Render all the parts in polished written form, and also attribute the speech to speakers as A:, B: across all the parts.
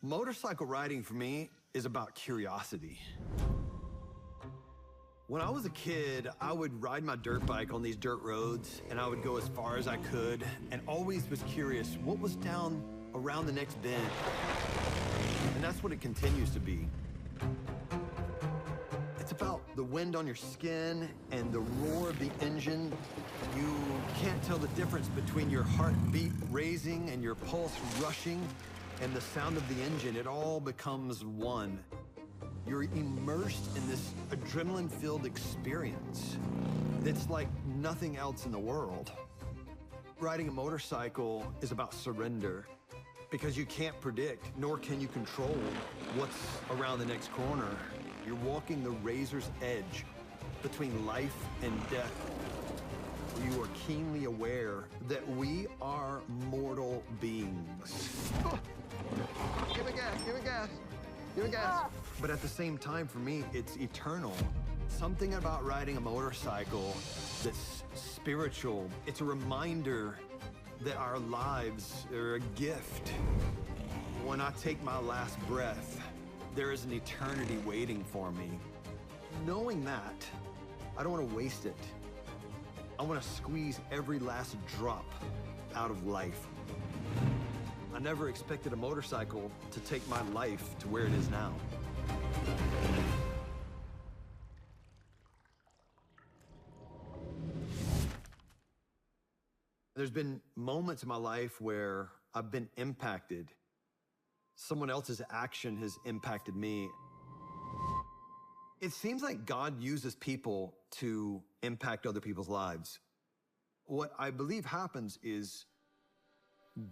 A: Motorcycle riding for me is about curiosity. When I was a kid, I would ride my dirt bike on these dirt roads, and I would go as far as I could, and always was curious what was down around the next bend. And that's what it continues to be. It's about the wind on your skin and the roar of the engine. You can't tell the difference between your heartbeat raising and your pulse rushing and the sound of the engine. It all becomes one. You're immersed in this adrenaline-filled experience that's like nothing else in the world. Riding a motorcycle is about surrender because you can't predict, nor can you control what's around the next corner. You're walking the razor's edge between life and death. You are keenly aware that we are mortal beings. Give it gas, give it gas. Give it gas. But at the same time, for me, it's eternal. Something about riding a motorcycle that's spiritual. It's a reminder that our lives are a gift. When I take my last breath, there is an eternity waiting for me. Knowing that, I don't want to waste it. I want to squeeze every last drop out of life. I never expected a motorcycle to take my life to where it is now. There's been moments in my life where I've been impacted. Someone else's action has impacted me. It seems like God uses people to impact other people's lives. What I believe happens is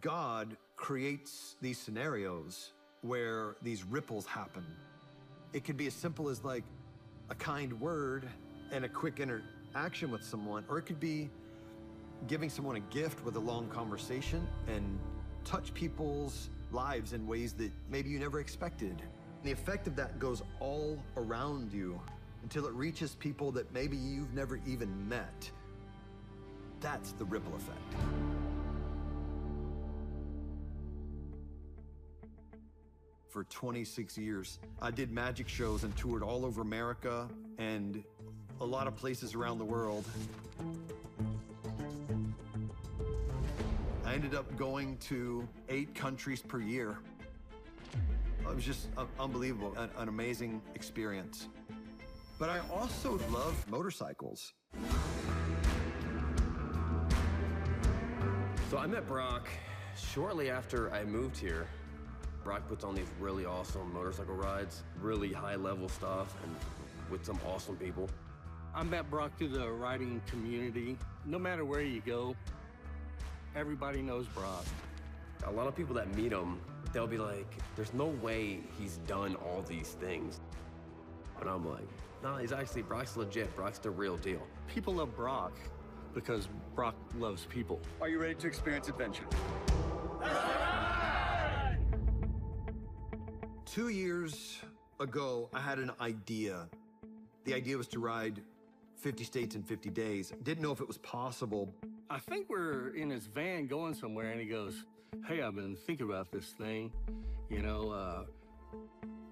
A: God creates these scenarios where these ripples happen. It could be as simple as like a kind word and a quick interaction with someone, or it could be giving someone a gift with a long conversation and touch people's lives in ways that maybe you never expected. The effect of that goes all around you until it reaches people that maybe you've never even met. That's the ripple effect. For 26 years, I did magic shows and toured all over America and a lot of places around the world. I ended up going to 8 countries per year. It was just unbelievable, an amazing experience. But I also love motorcycles.
B: So I met Brock shortly after I moved here. Brock puts on these really awesome motorcycle rides, really high-level stuff, and with some awesome people.
C: I met Brock through the riding community. No matter where you go, everybody knows Brock.
B: A lot of people that meet him, they'll be like, there's no way he's done all these things. But I'm like, no, Brock's legit. Brock's the real deal.
C: People love Brock because Brock loves people.
D: Are you ready to experience adventure?
A: 2 years ago, I had an idea. The idea was to ride 50 states in 50 days. Didn't know if it was possible.
C: I think we're in his van going somewhere, and he goes, hey, I've been thinking about this thing, you know,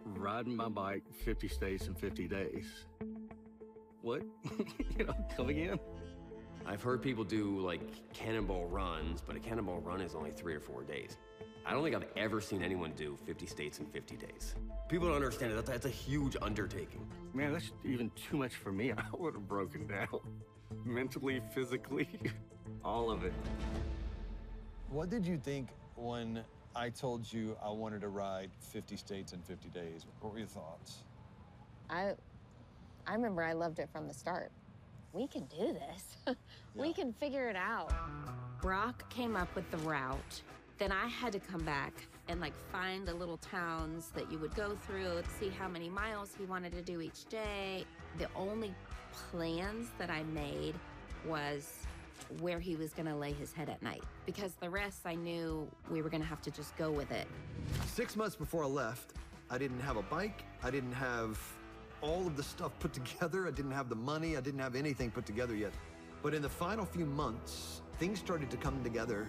C: riding my bike 50 states in 50 days. What? You know, come again?
B: I've heard people do like cannonball runs, but a cannonball run is only 3 or 4 days. I don't think I've ever seen anyone do 50 states in 50 days. People don't understand it. That's a huge undertaking.
C: Man, that's even too much for me. I would have broken down. Mentally, physically, all of it.
E: What did you think when I told you I wanted to ride 50 states in 50 days? What were your thoughts?
F: I remember I loved it from the start. We can do this. We can figure it out.
G: Brock came up with the route. Then I had to come back and like find the little towns that you would go through, see how many miles he wanted to do each day. The only plans that I made was where he was gonna lay his head at night, because the rest I knew we were gonna have to just go with it.
A: 6 months before I left, I didn't have a bike. I didn't have all of the stuff put together. I didn't have the money. I didn't have anything put together yet. But in the final few months, things started to come together.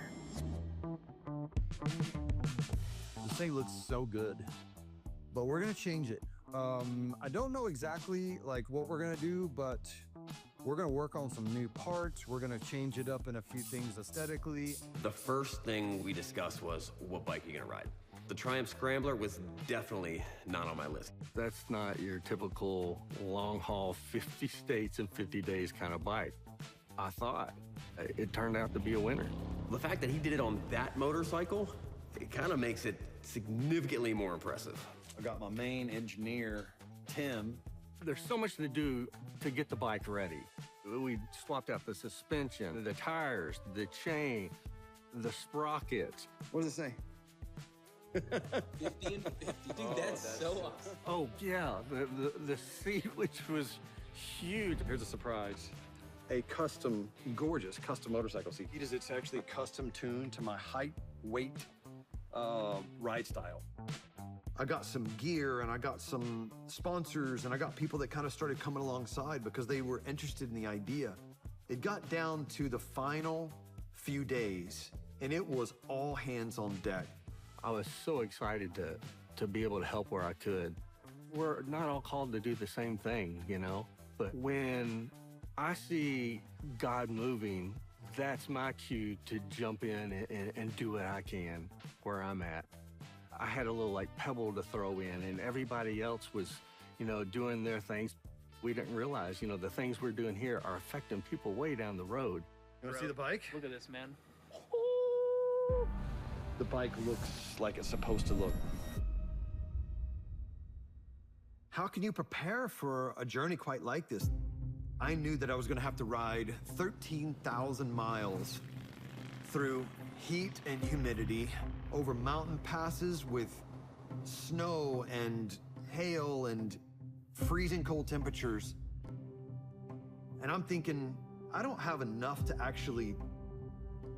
E: thing looks so good. But we're gonna change it. I don't know exactly like what we're gonna do, but we're gonna work on some new parts. We're gonna change it up in a few things aesthetically.
B: The first thing we discussed was what bike you're gonna ride. The Triumph Scrambler was definitely not on my list.
C: That's not your typical long haul 50 states in 50 days kind of bike. I thought it turned out to be a winner.
B: The fact that he did it on that motorcycle, it kind of makes it significantly more impressive.
E: I got my main engineer, Tim.
C: There's so much to do to get the bike ready. We swapped out the suspension, the tires, the chain, the sprockets.
E: What does it say?
D: 50 and 50. Dude, that's so awesome.
C: Oh, yeah, the seat, which was huge.
E: Here's a surprise. A gorgeous custom motorcycle seat. It's actually custom tuned to my height, weight, ride style. I got some gear and I got some sponsors and I got people that kind of started coming alongside because they were interested in the idea. It got down to the final few days and it was all hands on deck.
C: I was so excited to be able to help where I could. We're not all called to do the same thing, you know? But when I see God moving, that's my cue to jump in and do what I can where I'm at. I had a little like pebble to throw in and everybody else was, you know, doing their things. We didn't realize, you know, the things we're doing here are affecting people way down the road.
E: You wanna see the bike?
D: Look at this, man.
E: The bike looks like it's supposed to look.
A: How can you prepare for a journey quite like this? I knew that I was gonna have to ride 13,000 miles through heat and humidity, over mountain passes with snow and hail and freezing cold temperatures. And I'm thinking, I don't have enough to actually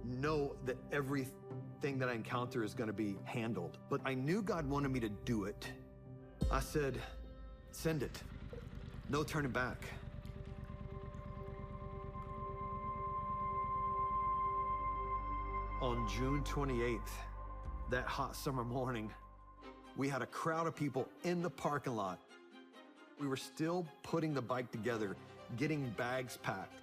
A: know that everything that I encounter is gonna be handled. But I knew God wanted me to do it. I said, send it. No turning back. On June 28th, that hot summer morning, we had a crowd of people in the parking lot. We were still putting the bike together, getting bags packed,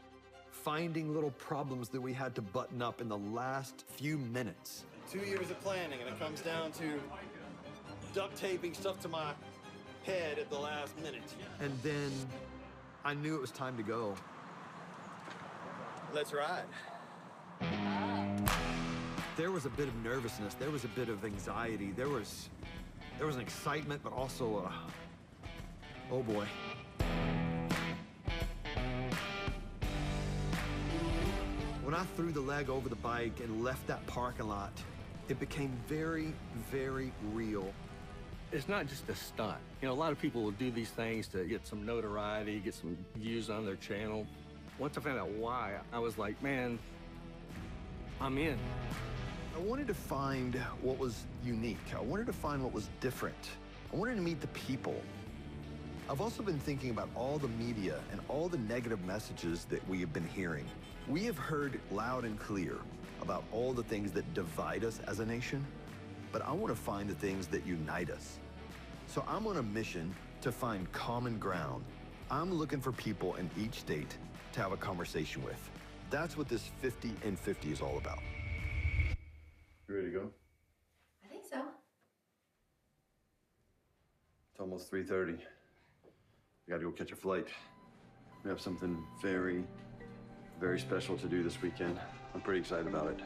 A: finding little problems that we had to button up in the last few minutes.
E: 2 years of planning, and it comes down to duct taping stuff to my head at the last minute.
A: And then I knew it was time to go.
E: Let's ride.
A: There was a bit of nervousness, there was a bit of anxiety, there was an excitement, but also a, oh boy. When I threw the leg over the bike and left that parking lot, it became very, very real.
C: It's not just a stunt. You know, a lot of people will do these things to get some notoriety, get some views on their channel. Once I found out why, I was like, man, I'm in.
A: I wanted to find what was unique. I wanted to find what was different. I wanted to meet the people. I've also been thinking about all the media and all the negative messages that we have been hearing. We have heard loud and clear about all the things that divide us as a nation, but I want to find the things that unite us. So I'm on a mission to find common ground. I'm looking for people in each state to have a conversation with. That's what this 50 and 50 is all about.
E: You ready to go?
F: I think so.
E: It's almost 3:30. We gotta go catch a flight. We have something very, very special to do this weekend. I'm pretty excited about it.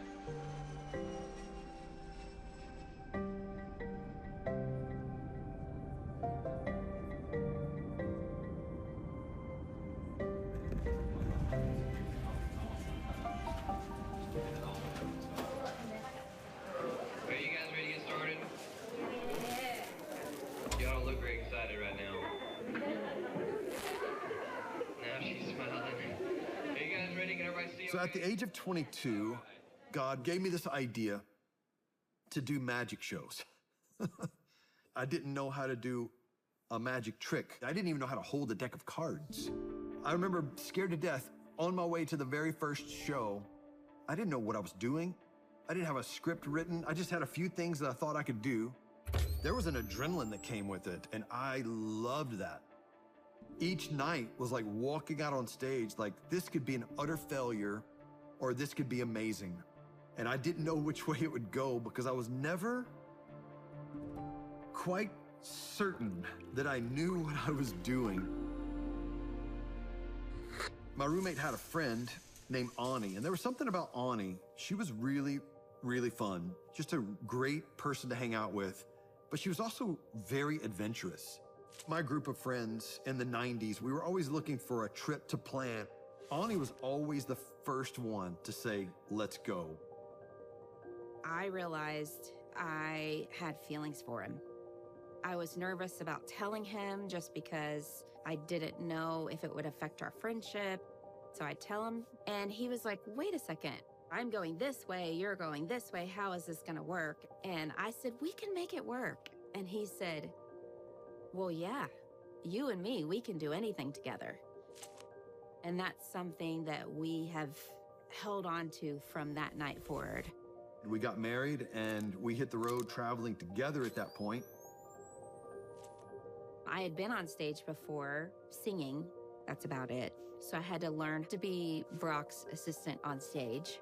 D: Are you guys ready to get started? Y'all don't look very excited right now. Now she's smiling. Are you guys ready? Can everybody see?
A: So at the age of 22, God gave me this idea to do magic shows. I didn't know how to do a magic trick. I didn't even know how to hold a deck of cards. I remember scared to death on my way to the very first show. I didn't know what I was doing. I didn't have a script written. I just had a few things that I thought I could do. There was an adrenaline that came with it, and I loved that. Each night was like walking out on stage, like this could be an utter failure or this could be amazing. And I didn't know which way it would go because I was never quite certain that I knew what I was doing. My roommate had a friend named Ani, and there was something about Ani. She was really, really fun, just a great person to hang out with, but she was also very adventurous. My group of friends in the 90s, we were always looking for a trip to plan. Ani was always the first one to say, let's go.
G: I realized I had feelings for him. I was nervous about telling him just because I didn't know if it would affect our friendship. So I tell him, and he was like, wait a second, I'm going this way, you're going this way, how is this gonna work? And I said, we can make it work. And he said, well, yeah, you and me, we can do anything together. And that's something that we have held on to from that night forward.
A: We got married and we hit the road traveling together at that point.
G: I had been on stage before, singing, that's about it. So I had to learn to be Brock's assistant on stage.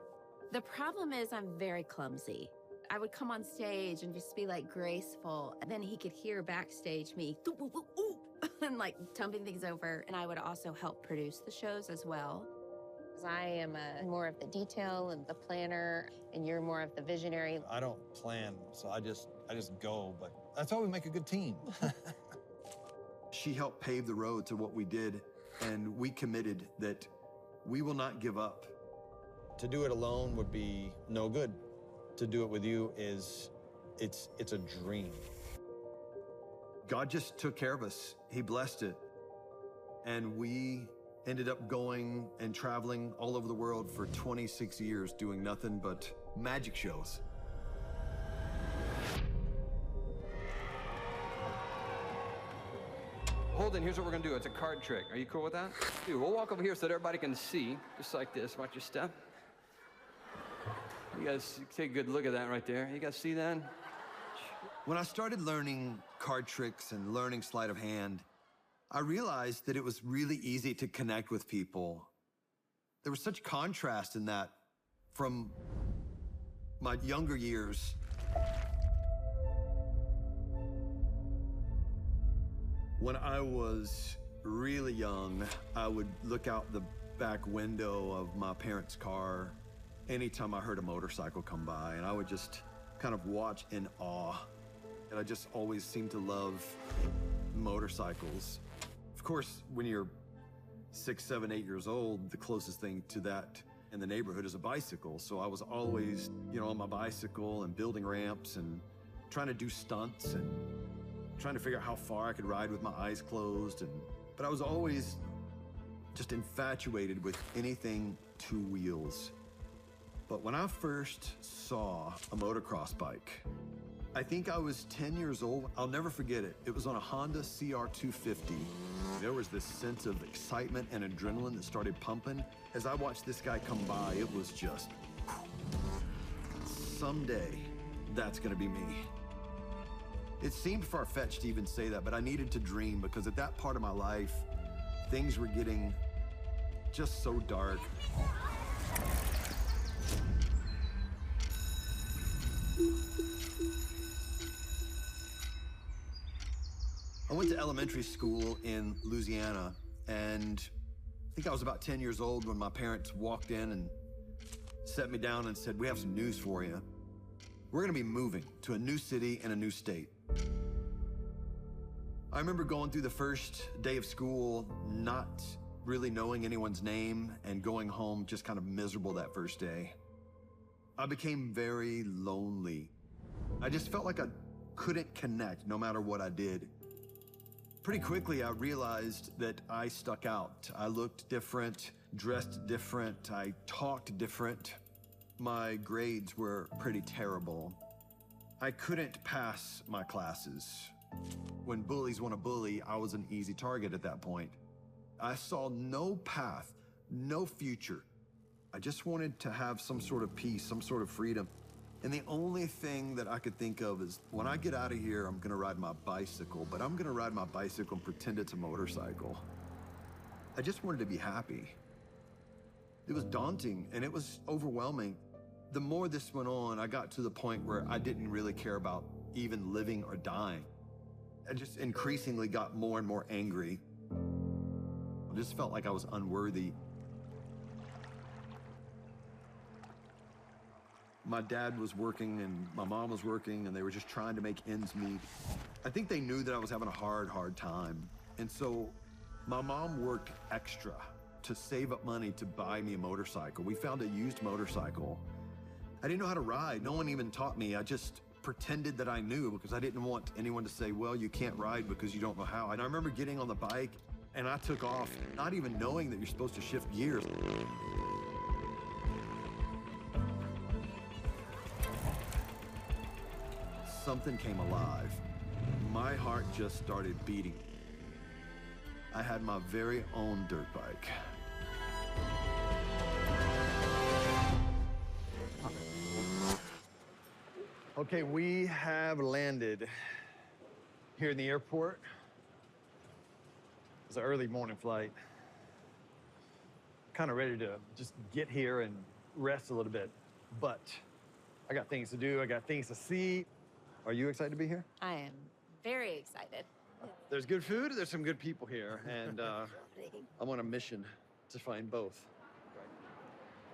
G: The problem is I'm very clumsy. I would come on stage and just be like graceful, and then he could hear backstage me, and like tumbling things over. And I would also help produce the shows as well.
F: I am more of the detail and the planner, and you're more of the visionary.
E: I don't plan, so I just go, but that's why we make a good team.
A: She helped pave the road to what we did, and we committed that we will not give up.
E: To do it alone would be no good. To do it with you it's a dream.
A: God just took care of us. He blessed it. And we ended up going and traveling all over the world for 26 years, doing nothing but magic shows.
H: Holden, here's what we're gonna do. It's a card trick. Are you cool with that? Dude, we'll walk over here so that everybody can see, just like this. Watch your step. You guys take a good look at that right there. You guys see that?
A: When I started learning card tricks and learning sleight of hand, I realized that it was really easy to connect with people. There was such contrast in that from my younger years. When I was really young, I would look out the back window of my parents' car anytime I heard a motorcycle come by, and I would just kind of watch in awe. And I just always seemed to love motorcycles. Of course, when you're 6, 7, 8 years old, the closest thing to that in the neighborhood is a bicycle. So I was always, on my bicycle and building ramps and trying to do stunts and trying to figure out how far I could ride with my eyes closed. But I was always just infatuated with anything 2 wheels. But when I first saw a motocross bike, I think I was 10 years old. I'll never forget it. It was on a Honda CR250. There was this sense of excitement and adrenaline that started pumping. As I watched this guy come by, it was just, someday, that's gonna be me. It seemed far-fetched to even say that, but I needed to dream because at that part of my life, things were getting just so dark. I went to elementary school in Louisiana, and I think I was about 10 years old when my parents walked in and set me down and said, "We have some news for you. We're gonna be moving to a new city and a new state." I remember going through the first day of school, not really knowing anyone's name, and going home just kind of miserable that first day. I became very lonely. I just felt like I couldn't connect no matter what I did. Pretty quickly, I realized that I stuck out. I looked different, dressed different, I talked different. My grades were pretty terrible. I couldn't pass my classes. When bullies want to bully, I was an easy target at that point. I saw no path, no future. I just wanted to have some sort of peace, some sort of freedom. And the only thing that I could think of is when I get out of here, I'm gonna ride my bicycle, but I'm gonna ride my bicycle and pretend it's a motorcycle. I just wanted to be happy. It was daunting and it was overwhelming. The more this went on, I got to the point where I didn't really care about even living or dying. I just increasingly got more and more angry. I just felt like I was unworthy. My dad was working and my mom was working and they were just trying to make ends meet. I think they knew that I was having a hard time. And so my mom worked extra to save up money to buy me a motorcycle. We found a used motorcycle. I didn't know how to ride. No one even taught me. I just pretended that I knew because I didn't want anyone to say, well, you can't ride because you don't know how. And I remember getting on the bike and I took off, not even knowing that you're supposed to shift gears. Something came alive. My heart just started beating. I had my very own dirt bike. Okay, we have landed here in the airport. It's an early morning flight. Kind of ready to just get here and rest a little bit, but I got things to do, I got things to see. Are you excited to be here?
G: I am very excited.
A: There's good food, there's some good people here, and I'm on a mission to find both.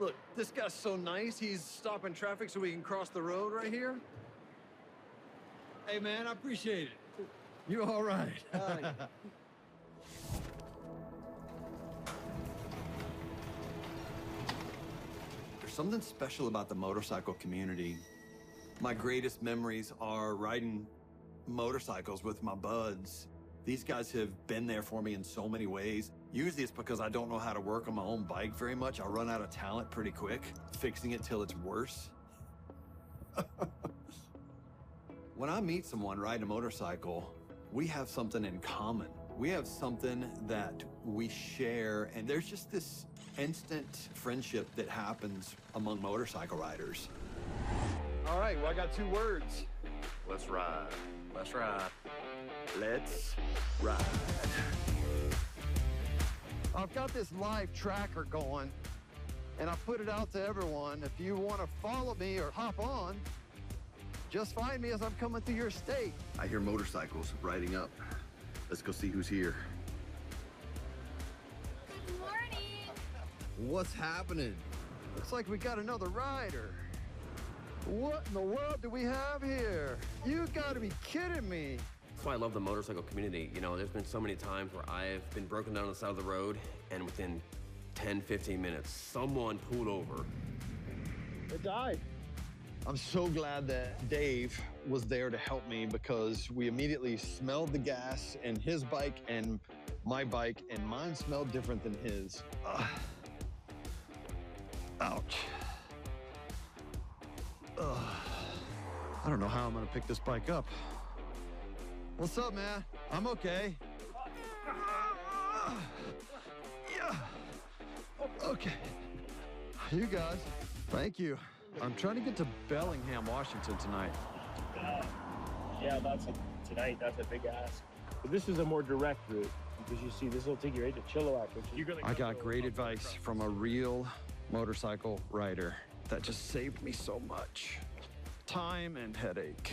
A: Look, this guy's so nice, he's stopping traffic so we can cross the road right here. Hey man, I appreciate it. You all right? There's something special about the motorcycle community. My greatest memories are riding motorcycles with my buds. These guys have been there for me in so many ways. Usually it's because I don't know how to work on my own bike very much. I run out of talent pretty quick, fixing it till it's worse. When I meet someone riding a motorcycle, we have something in common. We have something that we share, and there's just this instant friendship that happens among motorcycle riders. All right, well, I got 2 words.
B: Let's ride.
A: Let's ride. Let's ride. I've got this live tracker going, and I put it out to everyone. If you want to follow me or hop on, just find me as I'm coming through your state. I hear motorcycles riding up. Let's go see who's here.
G: Good morning.
A: What's happening? Looks like we got another rider. What in the world do we have here? You gotta be kidding me.
B: That's why I love the motorcycle community. You know, there's been so many times where I've been broken down on the side of the road, and within 10, 15 minutes, someone pulled over.
A: It died. I'm so glad that Dave was there to help me because we immediately smelled the gas in his bike and my bike, and mine smelled different than his. Ouch. I don't know how I'm gonna pick this bike up. What's up, man? I'm okay. Yeah. Okay. You guys, thank you. I'm trying to get to Bellingham, Washington tonight.
I: Yeah, tonight, that's a big ask. But this is a more direct route because you see, this will take you right to Chilliwack, which you're gonna.
E: I got great advice from a real motorcycle rider that just saved me so much time and headache.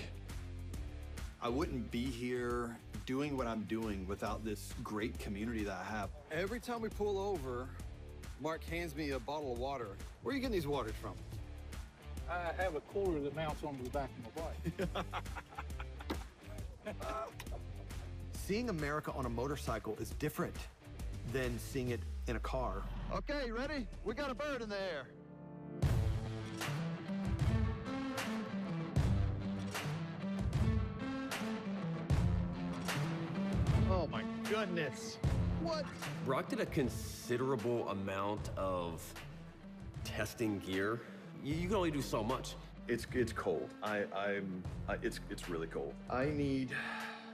A: I wouldn't be here doing what I'm doing without this great community that I have. Every time we pull over, Mark hands me a bottle of water. Where are you getting these waters from?
I: I have a cooler that mounts onto the back of my bike.
A: Seeing America on a motorcycle is different than seeing it in a car. Okay, ready? We got a bird in the air. Oh my goodness. What?
B: Brock did a considerable amount of testing gear. You can only do so much.
A: It's cold. It's really cold. I need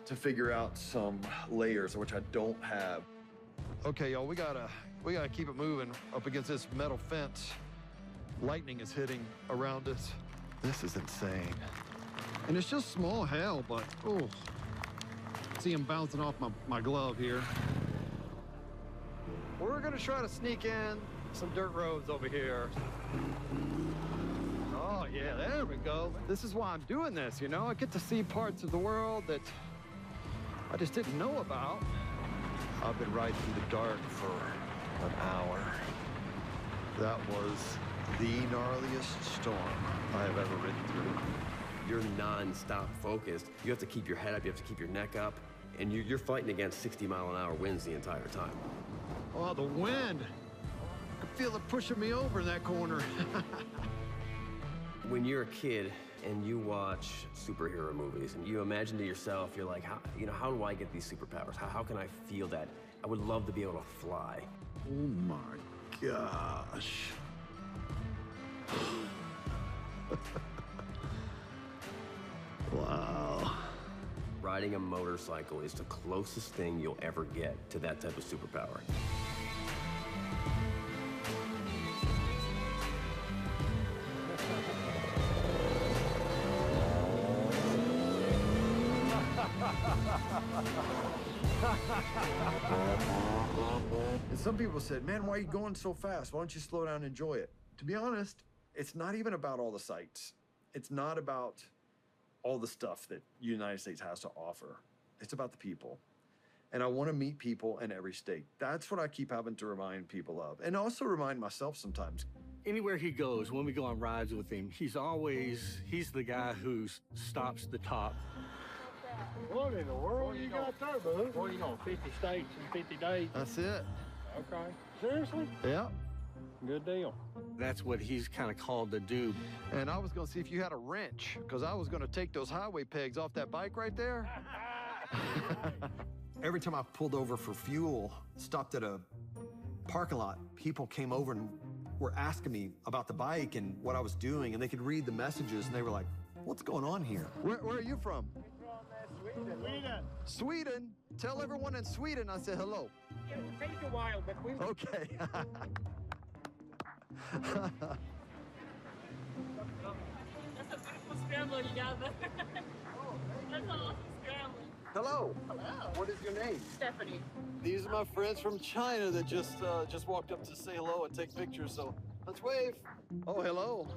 A: to figure out some layers, which I don't have. Okay, y'all, we gotta keep it moving up against this metal fence. Lightning is hitting around us.
E: This is insane. And it's just small hell, but, oh. See him bouncing off my glove here. We're gonna try to sneak in some dirt roads over here. Oh yeah, there we go. This is why I'm doing this, you know? I get to see parts of the world that I just didn't know about. I've been riding through the dark for an hour. That was the gnarliest storm I have ever ridden through.
B: You're non-stop focused. You have to keep your head up, you have to keep your neck up, and you're fighting against 60-mile-an-hour winds the entire time.
E: Oh, the wind. I can feel it pushing me over in that corner.
B: When you're a kid and you watch superhero movies and you imagine to yourself, you're like, how do I get these superpowers? How can I feel that? I would love to be able to fly.
E: Oh my gosh. Wow.
B: Riding a motorcycle is the closest thing you'll ever get to that type of superpower.
E: And some people said, man, why are you going so fast? Why don't you slow down and enjoy it? To be honest, it's not even about all the sights. It's not about all the stuff that the United States has to offer. It's about the people. And I want to meet people in every state. That's what I keep having to remind people of. And also remind myself sometimes.
C: Anywhere he goes, when we go on rides with him, he's the guy who stops the top.
I: What in the world you got there, bud? What, you know, 50 states in 50 days?
E: That's it.
I: Okay. Seriously?
E: Yeah.
I: Good deal.
C: That's what he's kind of called to do.
E: And I was going to see if you had a wrench, because I was going to take those highway pegs off that bike right there. Every time I pulled over for fuel, stopped at a parking lot, people came over and were asking me about the bike and what I was doing, and they could read the messages, and they were like, what's going on here? Where are you from?
I: Sweden.
E: Sweden? Tell everyone in Sweden I said hello.
I: It will take a while, but we...
E: Okay.
J: That's a beautiful scrambler you got there. That's an awesome scrambler.
E: Hello.
J: Hello.
E: What is your name?
J: Stephanie.
E: These are my friends from China that just walked up to say hello and take pictures, so let's wave. Oh, hello.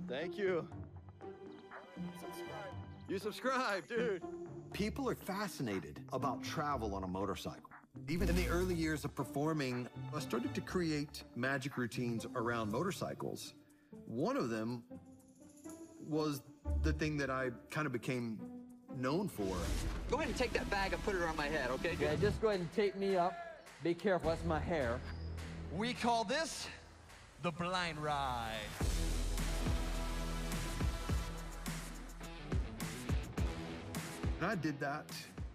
E: Thank you. You subscribe, dude. People are fascinated about travel on a motorcycle. Even in the early years of performing, I started to create magic routines around motorcycles. One of them was the thing that I kind of became known for.
H: Go ahead and take that bag and put it on my head, okay?
K: Yeah, just go ahead and tape me up. Be careful, that's my hair.
L: We call this the blind ride.
E: And I did that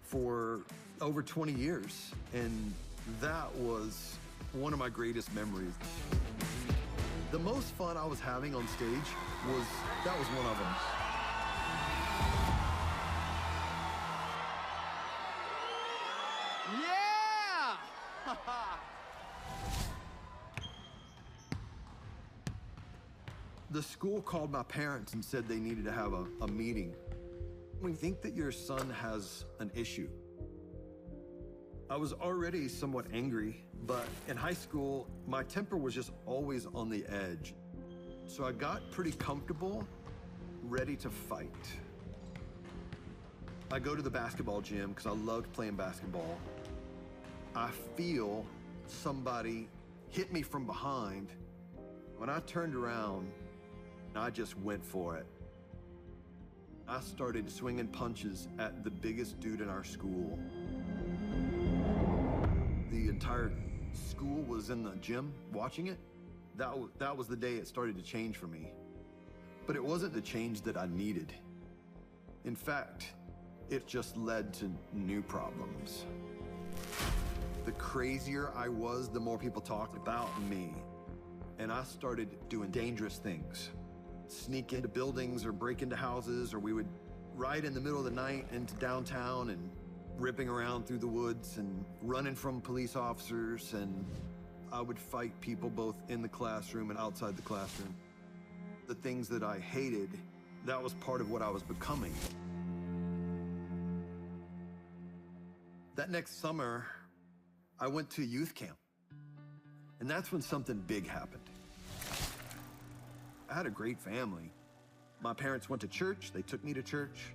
E: for over 20 years, and that was one of my greatest memories. The most fun I was having on stage that was one of them. Yeah! The school called my parents and said they needed to have a meeting. We think that your son has an issue. I was already somewhat angry, but in high school, my temper was just always on the edge. So I got pretty comfortable, ready to fight. I go to the basketball gym because I loved playing basketball. I feel somebody hit me from behind. When I turned around, I just went for it. I started swinging punches at the biggest dude in our school. The entire school was in the gym watching it. That was the day it started to change for me. But it wasn't the change that I needed. In fact, it just led to new problems. The crazier I was, the more people talked about me. And I started doing dangerous things. Sneak into buildings or break into houses, or we would ride in the middle of the night into downtown and ripping around through the woods and running from police officers, and I would fight people both in the classroom and outside the classroom.
A: the things that I hated, that was part of what I was becoming. That next summer, I went to youth camp. And that's when something big happened. I had a great family. My parents went to church, they took me to church.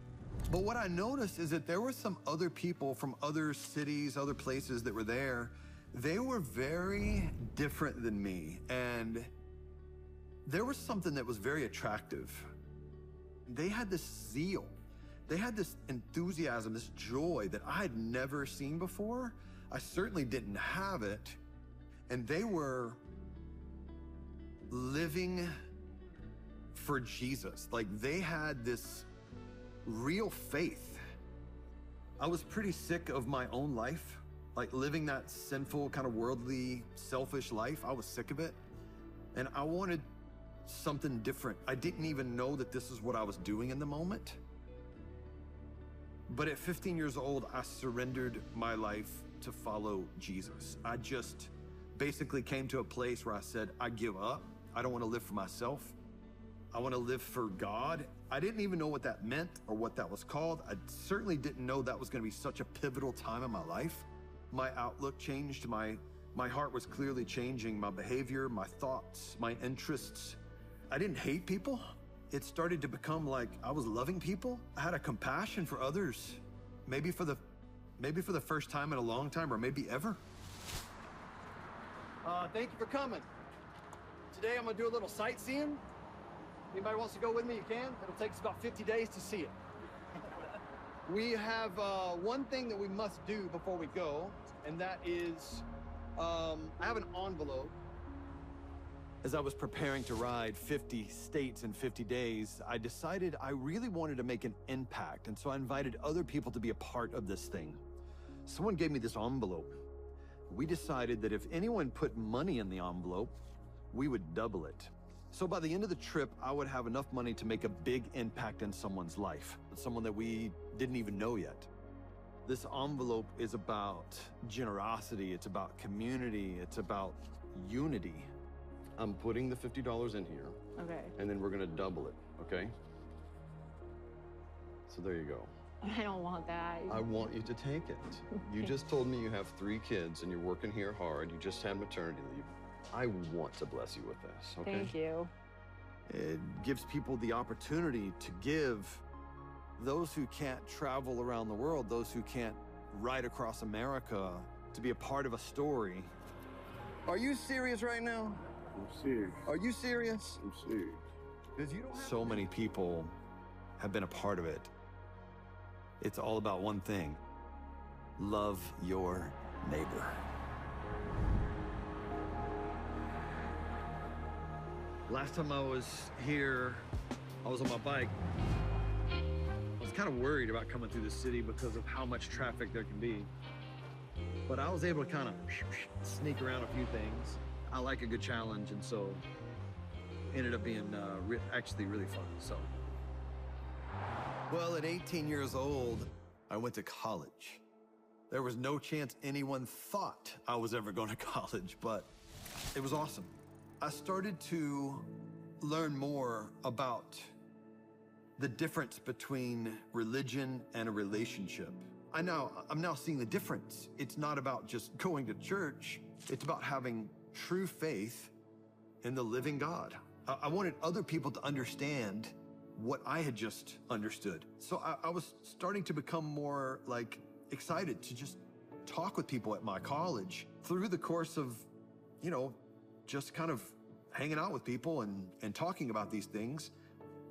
A: But what I noticed is that there were some other people from other cities, other places that were there. They were very different than me, and there was something that was very attractive. They had this zeal. They had this enthusiasm, this joy that I had never seen before. I certainly didn't have it. And they were living for Jesus. Like, they had this real faith. I was pretty sick of my own life, like living that sinful, kind of worldly, selfish life. I was sick of it. And I wanted something different. I didn't even know that this is what I was doing in the moment. But at 15 years old, I surrendered my life to follow Jesus. I just basically came to a place where I said, I give up. I don't want to live for myself. I want to live for God. I didn't even know what that meant or what that was called. I certainly didn't know that was going to be such a pivotal time in my life. My outlook changed. My heart was clearly changing. My behavior, my thoughts, my interests. I didn't hate people. It started to become like I was loving people. I had a compassion for others, maybe for the first time in a long time, or maybe ever. Thank you for coming. Today I'm gonna do a little sightseeing. Anybody wants to go with me, you can. It'll take us about 50 days to see it. We have one thing that we must do before we go, and that is, I have an envelope. As I was preparing to ride 50 states in 50 days, I decided I really wanted to make an impact, and so I invited other people to be a part of this thing. Someone gave me this envelope. We decided that if anyone put money in the envelope, we would double it. So by the end of the trip, I would have enough money to make a big impact in someone's life, someone that we didn't even know yet. This envelope is about generosity, it's about community, it's about unity. I'm putting the $50 in here.
J: Okay.
A: And then we're gonna double it, okay? So there you go.
J: I don't want that.
A: I want you to take it. You just told me you have 3 kids and you're working here hard. You just had maternity leave. I want to bless you with this, okay?
J: Thank you.
A: It gives people the opportunity to give those who can't travel around the world, those who can't ride across America, to be a part of a story. Are you serious right now?
I: I'm serious.
A: Are you serious?
I: I'm serious.
A: Because you don't so many people have been a part of it. It's all about one thing. Love your neighbor. Last time I was here, I was on my bike. I was kind of worried about coming through the city because of how much traffic there can be. But I was able to kind of sneak around a few things. I like a good challenge, and so it ended up being actually really fun. So, well, at 18 years old, I went to college. There was no chance anyone thought I was ever going to college, but it was awesome. I started to learn more about the difference between religion and a relationship. I'm now seeing the difference. It's not about just going to church. It's about having true faith in the living God. I wanted other people to understand what I had just understood. So I was starting to become more like excited to just talk with people at my college through the course of, you know, just kind of hanging out with people and talking about these things.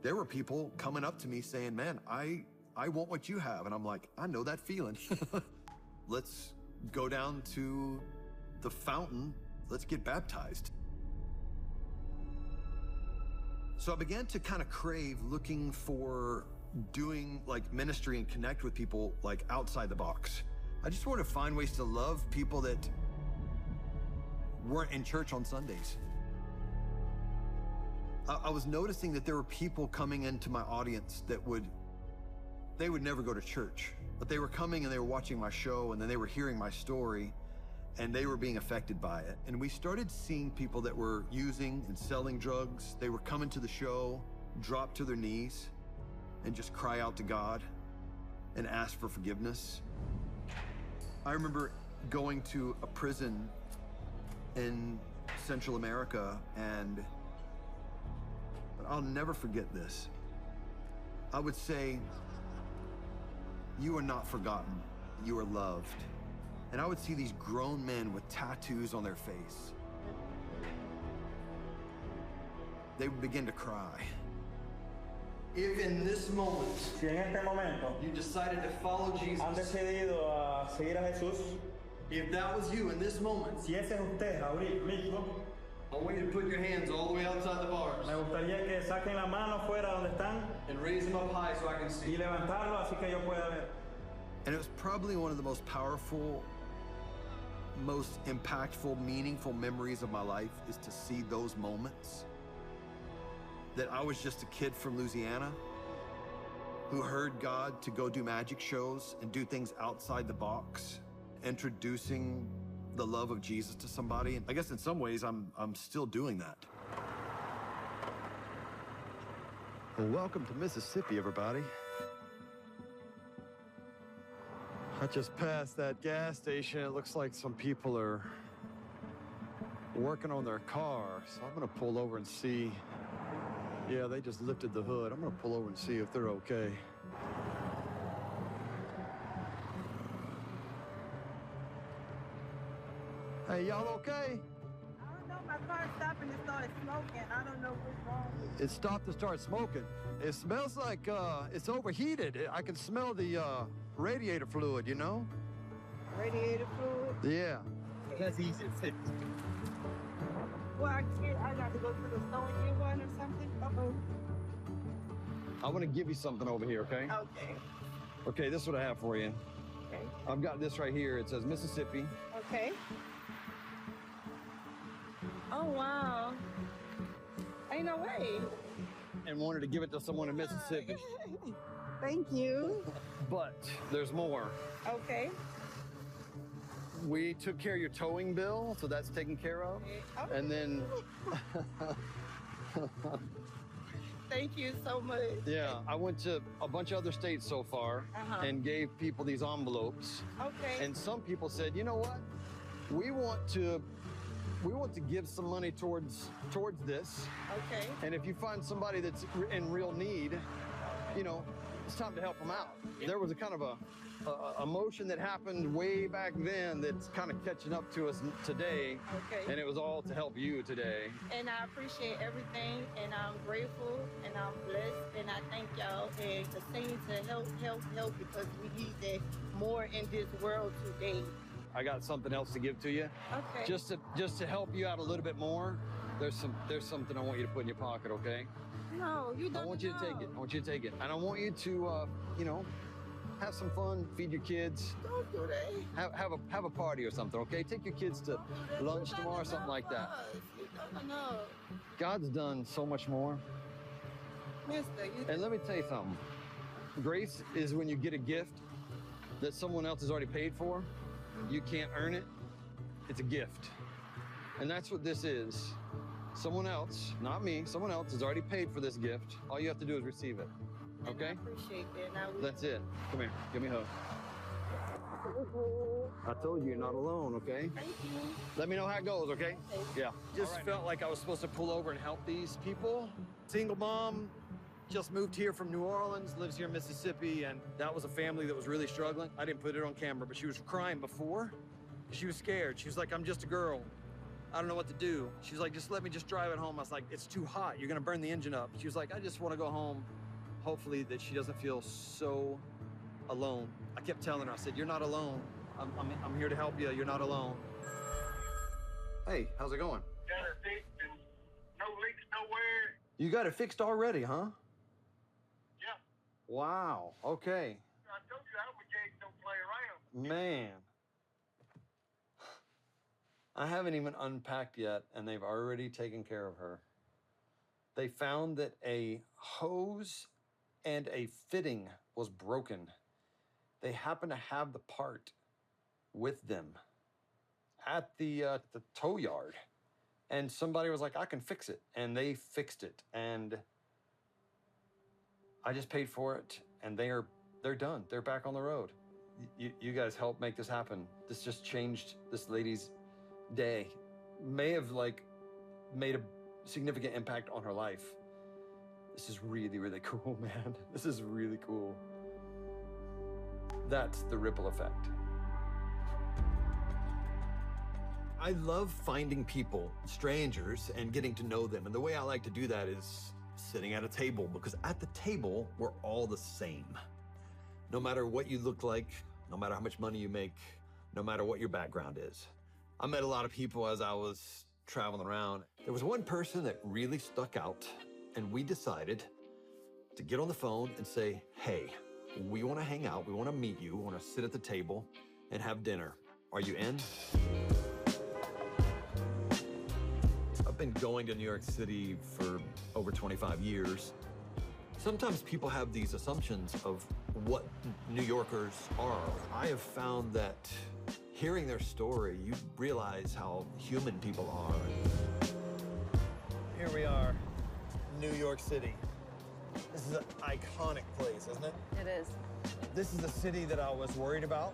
A: There were people coming up to me saying, man, I want what you have. And I'm like, I know that feeling. Let's go down to the fountain. Let's get baptized. So I began to kind of crave looking for doing like ministry and connect with people like outside the box. I just wanted to find ways to love people that weren't in church on Sundays. I was noticing that there were people coming into my audience that they would never go to church, but they were coming and they were watching my show and then they were hearing my story and they were being affected by it. And we started seeing people that were using and selling drugs. They were coming to the show, drop to their knees, and just cry out to God and ask for forgiveness. I remember going to a prison in Central America, and I'll never forget this. I would say, "You are not forgotten, you are loved." And I would see these grown men with tattoos on their face. They would begin to cry.
M: If in this moment
N: Si en este momento
M: you decided to follow Jesus,
N: han decidido a seguir a Jesús,
M: if that was you in this moment,
N: si ese es usted ahorita mismo,
M: I want you to put your hands all the way outside the bars
N: me gustaría que saquen la mano fuera donde están
M: and raise them up high so I can see.
N: y levantarlo así que yo pueda ver.
A: And it was probably one of the most powerful, most impactful, meaningful memories of my life is to see those moments. That I was just a kid from Louisiana who heard God to go do magic shows and do things outside the box, introducing the love of Jesus to somebody. And I guess in some ways, I'm still doing that. Well, welcome to Mississippi, everybody. I just passed that gas station. It looks like some people are working on their car. So I'm gonna pull over and see. Yeah, they just lifted the hood. I'm gonna pull over and see if they're okay. Hey, y'all okay?
O: I don't know. My car stopped and it started smoking. I don't know what's wrong with it.
A: It stopped to start smoking. It smells like it's overheated. I can smell the radiator fluid, you know?
O: Radiator fluid?
A: Yeah.
N: That's easy to fix.
O: Well, I got to go to the store and get one or something.
A: I want to give you something over here, okay?
O: Okay.
A: Okay, this is what I have for you.
O: Okay.
A: I've got this right here. It says Mississippi.
O: Okay. Oh, wow. Ain't no way.
A: And wanted to give it to someone in Mississippi.
O: Thank you.
A: But there's more.
O: Okay.
A: We took care of your towing bill, so that's taken care of.
O: Okay.
A: And then...
O: Thank you so much.
A: Yeah, I went to a bunch of other states so far and gave people these envelopes.
O: Okay.
A: And some people said, you know what? We want to give some money towards this.
O: Okay.
A: And if you find somebody that's in real need, you know, it's time to help them out. There was a kind of a motion that happened way back then that's kind of catching up to us today.
O: Okay.
A: And it was all to help you today.
O: And I appreciate everything, and I'm grateful, and I'm blessed, and I thank y'all, and continue to help, because we need that more in this world today.
A: I got something else to give to you.
O: Okay.
A: Just to help you out a little bit more. There's something I want you to put in your pocket, okay?
O: No, you don't.
A: I want you to take it. I want you to take it. And I want you to, you know, have some fun, feed your kids.
O: Don't do that.
A: Have a party or something, okay? Take your kids to lunch tomorrow or something like that.
O: No.
A: God's done so much more.
O: Mister,
A: and let me tell you something. Grace is when you get a gift that someone else has already paid for. You can't earn it. It's a gift. And that's what this is. Someone else, not me, someone else has already paid for this gift. All you have to do is receive it. Okay?
O: I appreciate that.
A: That's it. Come here. Give me a hug. I told you you're not alone, okay?
O: Thank you.
A: Let me know how it goes, okay? Yeah. Just felt like I was supposed to pull over and help these people. Single mom, just moved here from New Orleans, lives here in Mississippi, and that was a family that was really struggling. I didn't put it on camera, but she was crying before. She was scared. She was like, I'm just a girl. I don't know what to do. She was like, just let me just drive it home. I was like, it's too hot. You're gonna burn the engine up. She was like, I just wanna go home. Hopefully that she doesn't feel so alone. I kept telling her, I said, you're not alone. I'm here to help you. You're not alone. Hey, how's it going?
P: Got it fixed and no leaks nowhere.
A: You got it fixed already, huh?
P: Yeah.
A: Wow, okay.
P: I told you I don't play around.
A: Man. I haven't even unpacked yet, and they've already taken care of her. They found that a hose and a fitting was broken. They happen to have the part with them
E: at the tow yard. And somebody was like, I can fix it. And they fixed it. And I just paid for it. And they're done. They're back on the road. You guys helped make this happen. This just changed this lady's day. May have like made a significant impact on her life. This is really, really cool, man. This is really cool. That's the ripple effect.
A: I love finding people, strangers, and getting to know them. And the way I like to do that is sitting at a table, because at the table, we're all the same. No matter what you look like, no matter how much money you make, no matter what your background is. I met a lot of people as I was traveling around. There was one person that really stuck out, and we decided to get on the phone and say, hey, we want to hang out, we want to meet you, we want to sit at the table and have dinner. Are you in? I've been going to New York City for over 25 years. Sometimes people have these assumptions of what New Yorkers are. I have found that hearing their story, you realize how human people are. Here we are, New York City. This is an iconic place, isn't it?
F: It is.
A: This is a city that I was worried about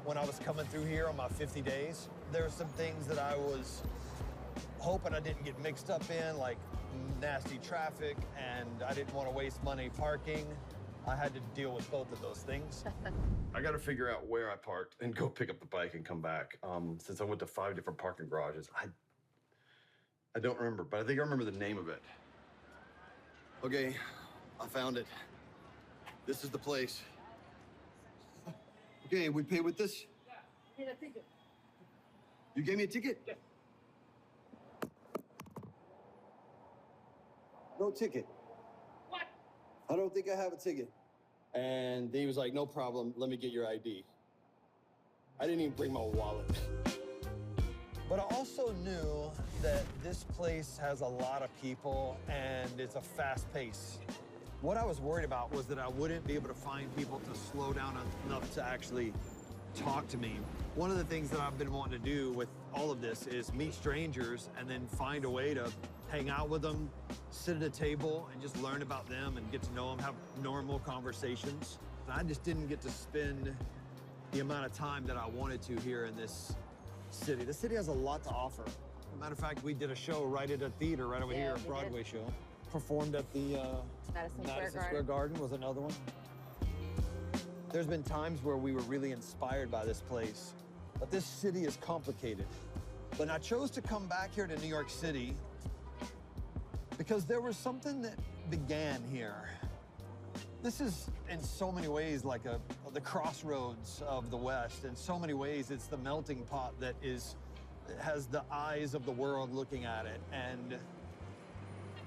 A: when I was coming through here on my 50 days. There were some things that I was hoping I didn't get mixed up in, like nasty traffic, and I didn't want to waste money parking. I had to deal with both of those things.
E: I got to figure out where I parked and go pick up the bike and come back. Since I went to 5 different parking garages, I don't remember, but I think I remember the name of it. Okay, I found it. This is the place. Okay, we pay with this?
J: Yeah, I need a ticket.
E: You gave me a ticket?
J: Yeah.
E: No ticket.
J: What?
E: I don't think I have a ticket. And he was like, no problem, let me get your ID. I didn't even bring my wallet.
A: But I also knew that this place has a lot of people and it's a fast pace. What I was worried about was that I wouldn't be able to find people to slow down enough to actually talk to me. One of the things that I've been wanting to do with all of this is meet strangers and then find a way to hang out with them, sit at a table and just learn about them and get to know them, have normal conversations. I just didn't get to spend the amount of time that I wanted to here in this city. The city has a lot to offer. As a matter of fact, we did a show right at a theater right over here, a Broadway show. Performed at the Madison Square Garden was another one. There's been times where we were really inspired by this place, but this city is complicated. But I chose to come back here to New York City because there was something that began here. This is in so many ways like the crossroads of the West. In so many ways, it's the melting pot that has the eyes of the world looking at it. And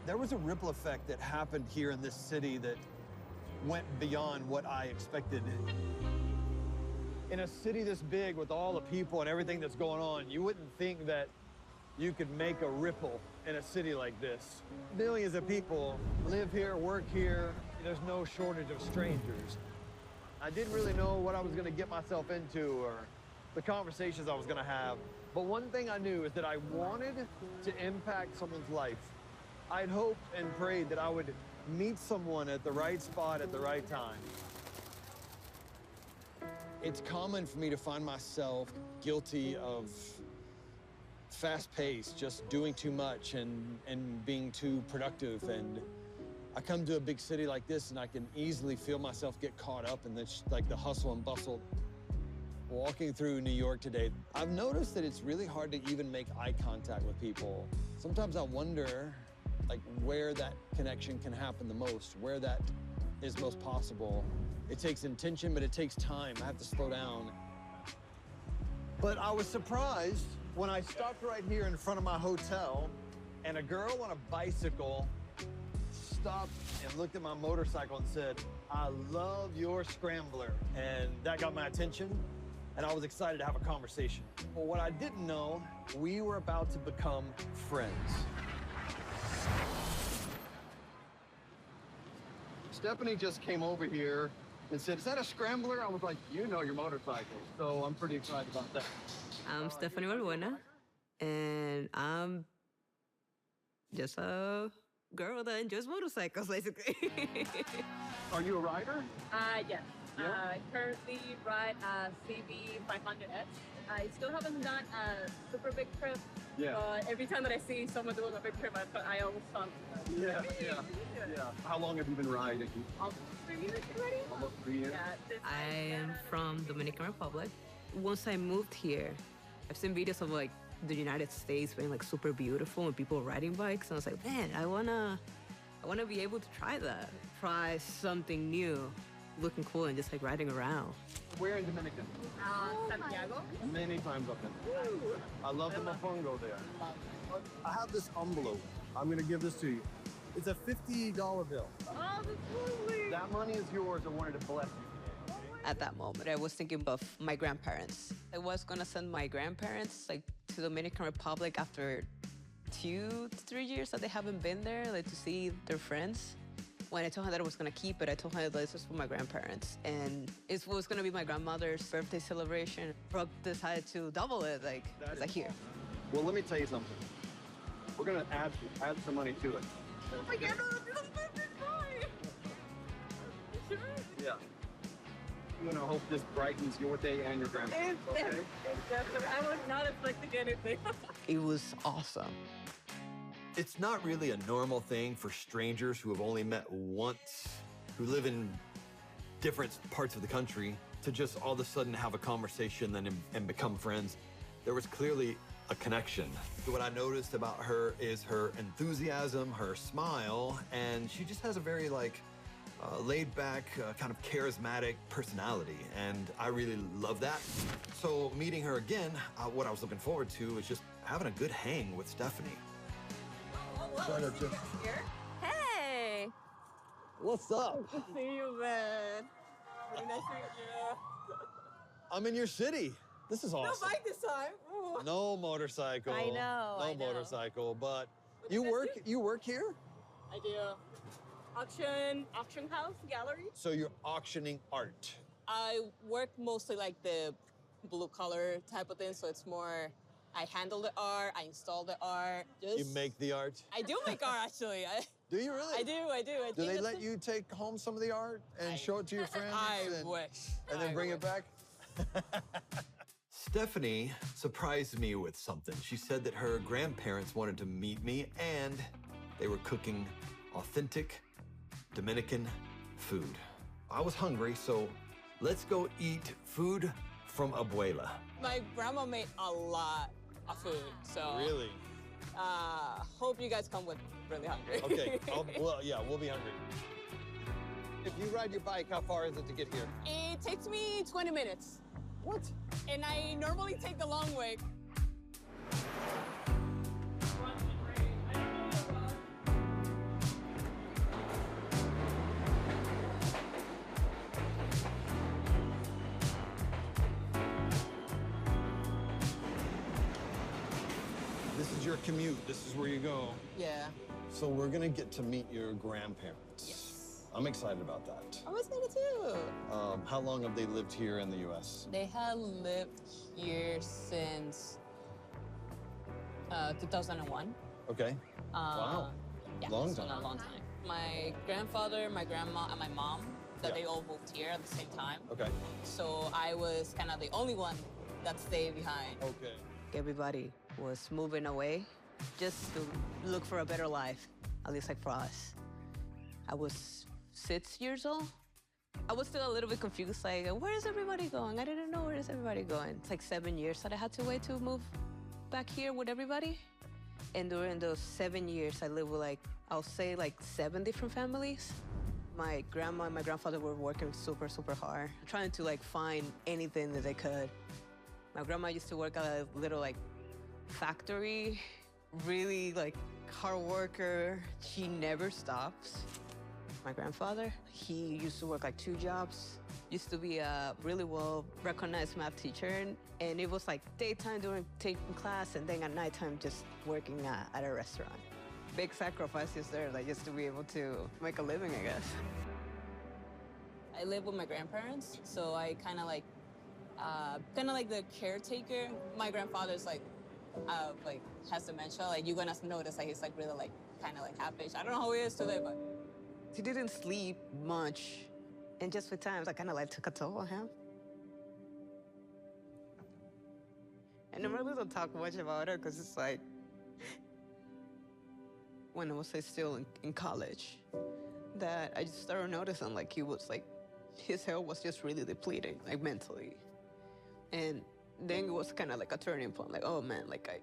A: there was a ripple effect that happened here in this city that went beyond what I expected. In a city this big with all the people and everything that's going on, you wouldn't think that you could make a ripple in a city like this. Millions of people live here, work here. There's no shortage of strangers. I didn't really know what I was gonna get myself into or the conversations I was gonna have. But one thing I knew is that I wanted to impact someone's life. I'd hoped and prayed that I would meet someone at the right spot at the right time. It's common for me to find myself guilty of fast pace, just doing too much and being too productive. And I come to a big city like this and I can easily feel myself get caught up in this, like the hustle and bustle. Walking through New York today, I've noticed that it's really hard to even make eye contact with people. Sometimes I wonder like where that connection can happen the most, where that is most possible. It takes intention, but it takes time. I have to slow down. But I was surprised when I stopped right here in front of my hotel and a girl on a bicycle stopped and looked at my motorcycle and said, "I love your scrambler." And that got my attention and I was excited to have a conversation. Well, what I didn't know, we were about to become friends. Stephanie just came over here
E: and said, "Is that a scrambler?" I was like, "You know your motorcycle." So I'm pretty excited about that.
Q: I'm Stephanie Valbuena, and I'm just a girl that enjoys motorcycles, basically.
E: Are you a rider?
J: Yes.
E: Yeah.
J: I currently ride a CB 500X. I still haven't done a super big trip.
E: Yeah.
J: But every time that I see someone doing a big trip, I always stop.
E: Yeah. How long have you been riding?
J: Almost 3 years already.
E: Almost 3 years.
Q: I am from Dominican Republic. Once I moved here, I've seen videos of like the United States being like super beautiful and people riding bikes. And I was like, man, I wanna be able to try that. Try something new, looking cool and just like riding around.
E: Where in Dominican?
J: Santiago.
E: Many times up in. I love the mofongo there. I have this envelope. I'm gonna give this to you. It's a $50 bill.
J: Oh, that's lovely.
E: That money is yours. I wanted to bless you.
Q: At that moment, I was thinking of my grandparents. I was gonna send my grandparents like to Dominican Republic after 2 to 3 years that they haven't been there, like to see their friends. When I told her that I was gonna keep it, I told her that this was for my grandparents. And it was gonna be my grandmother's birthday celebration. Brock decided to double it, like, it's like here.
E: Well, let me tell you something. We're gonna add some money to it.
J: Oh my God, sure.
E: Yeah. I'm gonna hope this brightens your day and your grandparents. Okay?
J: I was not expecting anything.
Q: It was awesome.
A: It's not really a normal thing for strangers who have only met once, who live in different parts of the country, to just all of a sudden have a conversation and become friends. There was clearly a connection. What I noticed about her is her enthusiasm, her smile, and she just has a very laid-back, kind of charismatic personality, and I really love that. So meeting her again, what I was looking forward to is just having a good hang with Stephanie.
J: Hey!
A: What's up?
J: Good to see you, man. Really nice to meet you.
A: I'm in your city. This is awesome.
J: No bike this time. Ooh.
A: No motorcycle.
J: I know,
A: No
J: I know.
A: motorcycle, but
J: What
A: you
J: do you
A: work
J: guys
A: you work here?
J: I do. Auction house, gallery.
A: So you're auctioning art.
J: I work mostly like the blue collar type of thing, so it's more I handle the art, I install the art.
A: You make the art?
J: I do make art actually.
A: Do you really?
J: I do.
A: Do they let you take home some of the art and show it to your friends?
J: I
A: and,
J: wish.
A: And then bring it back? Stephanie surprised me with something. She said that her grandparents wanted to meet me and they were cooking authentic Dominican food. I was hungry, so let's go eat food from Abuela.
J: My grandma made a lot of food, so.
A: Really?
J: Hope you guys come with really hungry.
A: Okay, well, yeah, we'll be hungry. If you ride your bike, how far is it to get here?
J: It takes me 20 minutes.
A: What?
J: And I normally take the long way.
A: This is your commute. This is where you go.
J: Yeah.
A: So we're gonna get to meet your grandparents.
J: Yes.
A: I'm excited about that.
J: I was excited too.
A: How long have they lived here in the U.S.?
J: They have lived here since 2001.
A: Okay. Wow.
J: Yeah,
A: Long
J: it's been
A: time.
J: a long time. My grandfather, my grandma, and my mom, they all moved here at the same time.
A: Okay.
J: So I was kind of the only one that stayed behind.
A: Okay.
Q: Everybody was moving away just to look for a better life, at least like for us. I was 6 years old. I was still a little bit confused, like, where is everybody going? I didn't know where is everybody going. It's like 7 years that I had to wait to move back here with everybody. And during those 7 years, I lived with I'll say 7 different families. My grandma and my grandfather were working super, super hard, trying to find anything that they could. My grandma used to work at a little factory, really hard worker. She never stops. My grandfather, he used to work 2 jobs. Used to be a really well-recognized math teacher, and it was daytime during taking class, and then at nighttime just working at a restaurant. Big sacrifices there, just to be able to make a living, I guess.
J: I live with my grandparents, so I kind of like the caretaker. My grandfather's like has dementia. Like you're gonna notice that he's like really like kind of like half-ish. I don't know how he is today, but
Q: he didn't sleep much, and just with times I kind of like took a toll on him. And I really don't talk much about it because it's like when I was still in college, that I just started noticing like he was like his health was just really depleting, like mentally. And then it was kind of like a turning point, like, oh man, like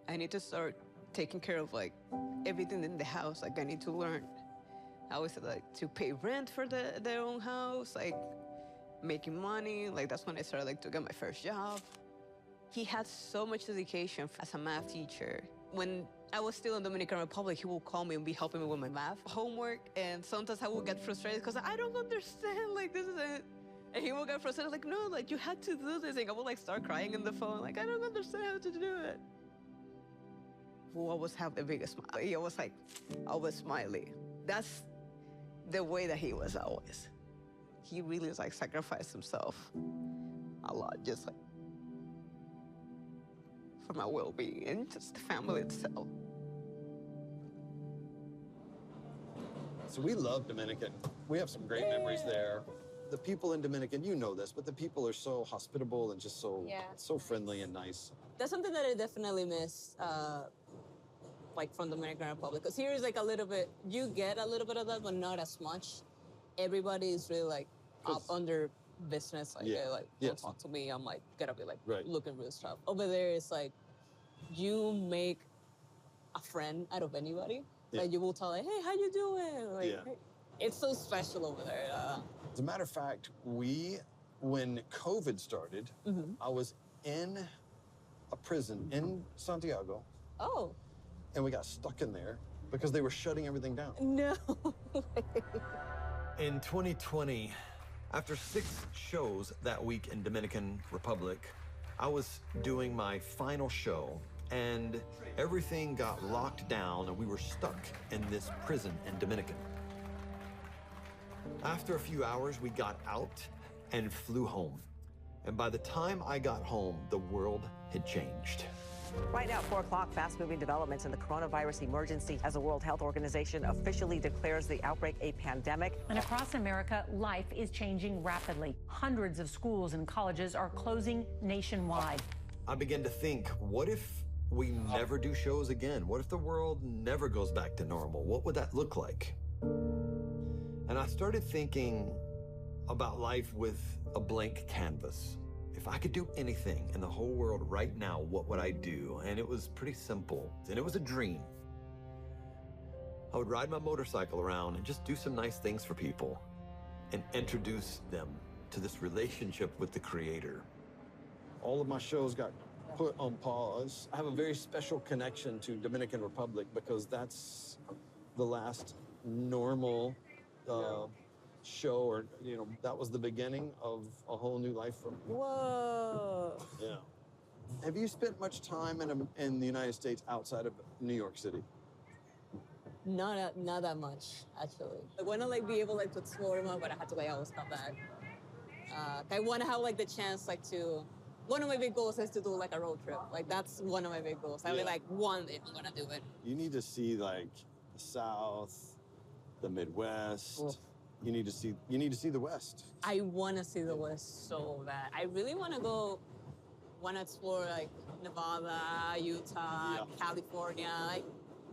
Q: I need to start taking care of like everything in the house. Like I need to learn how is it like to pay rent for their own house, like making money. Like that's when I started like to get my first job. He had so much dedication as a math teacher. When I was still in Dominican Republic, he would call me and be helping me with my math homework. And sometimes I would get frustrated because I don't understand, like this is it. And he would get frustrated, like, no, like you had to do this. And I would like start crying in the phone, like I don't understand how to do it. Who always have the biggest smile. He always like, always smiley. That's the way that he was always. He really like sacrificed himself a lot, just like for my well-being and just the family itself.
E: So we love Dominican. We have some great memories there. The people in Dominican, you know this, but the people are so hospitable and just so friendly and nice.
J: That's something that I definitely miss, like from the Dominican Republic. Because here is like a little bit, you get a little bit of that, but not as much. Everybody is really like up on their business. Like, don't talk to me. I'm like, gotta be like looking real stuff. Over there, it's like, you make a friend out of anybody. Like you will tell like, hey, how you doing? Like, hey. It's so special over there.
E: As a matter of fact, when COVID started, I was in a prison in Santiago.
J: Oh.
E: And we got stuck in there because they were shutting everything down.
J: No way.
A: In 2020, after 6 shows that week in Dominican Republic, I was doing my final show and everything got locked down and we were stuck in this prison in Dominican. After a few hours, we got out and flew home. And by the time I got home, the world had changed.
R: Right now, 4 o'clock, fast-moving developments in the coronavirus emergency as the World Health Organization officially declares the outbreak a pandemic.
S: And across America, life is changing rapidly. Hundreds of schools and colleges are closing nationwide.
A: I began to think, what if we never do shows again? What if the world never goes back to normal? What would that look like? And I started thinking about life with a blank canvas. If I could do anything in the whole world right now, what would I do? And it was pretty simple, and it was a dream. I would ride my motorcycle around and just do some nice things for people and introduce them to this relationship with the Creator.
E: All of my shows got put on pause. I have a very special connection to Dominican Republic because that's the last normal show, or that was the beginning of a whole new life for me.
J: Whoa.
E: Yeah. Have you spent much time in the United States outside of New York City?
J: Not that much, actually. I want to like be able like to explore more, but I had to like always come back. I want to have like the chance like to. One of my big goals is to do like a road trip. Like that's one of my big goals. I mean, like one day I'm gonna do it.
E: You need to see like the South, the Midwest. Oof. You need to see the West.
J: I want to see the West so bad. I really want to explore like Nevada, Utah, California, like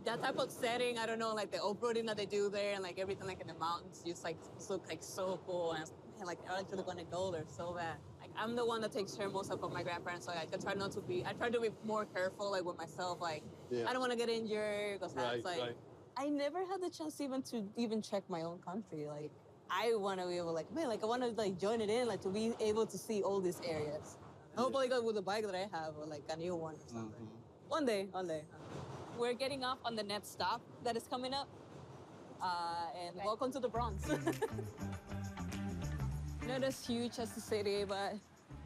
J: that type of setting. I don't know, like the off-roading that they do there and like everything like in the mountains just like look like so cool. And like I actually want to go there so bad. Like I'm the one that takes care most of my grandparents, so like, I try to be more careful like with myself. Like I don't want to get injured because that's like. I never had the chance to check my own country. Like, I want to be able, like, man, like, I want to, like, join it in, like, to be able to see all these areas. Hopefully go with the bike that I have, or, like, a new one or something. One day. We're getting off on the next stop that is coming up. And welcome to the Bronx. Not as huge as the city, but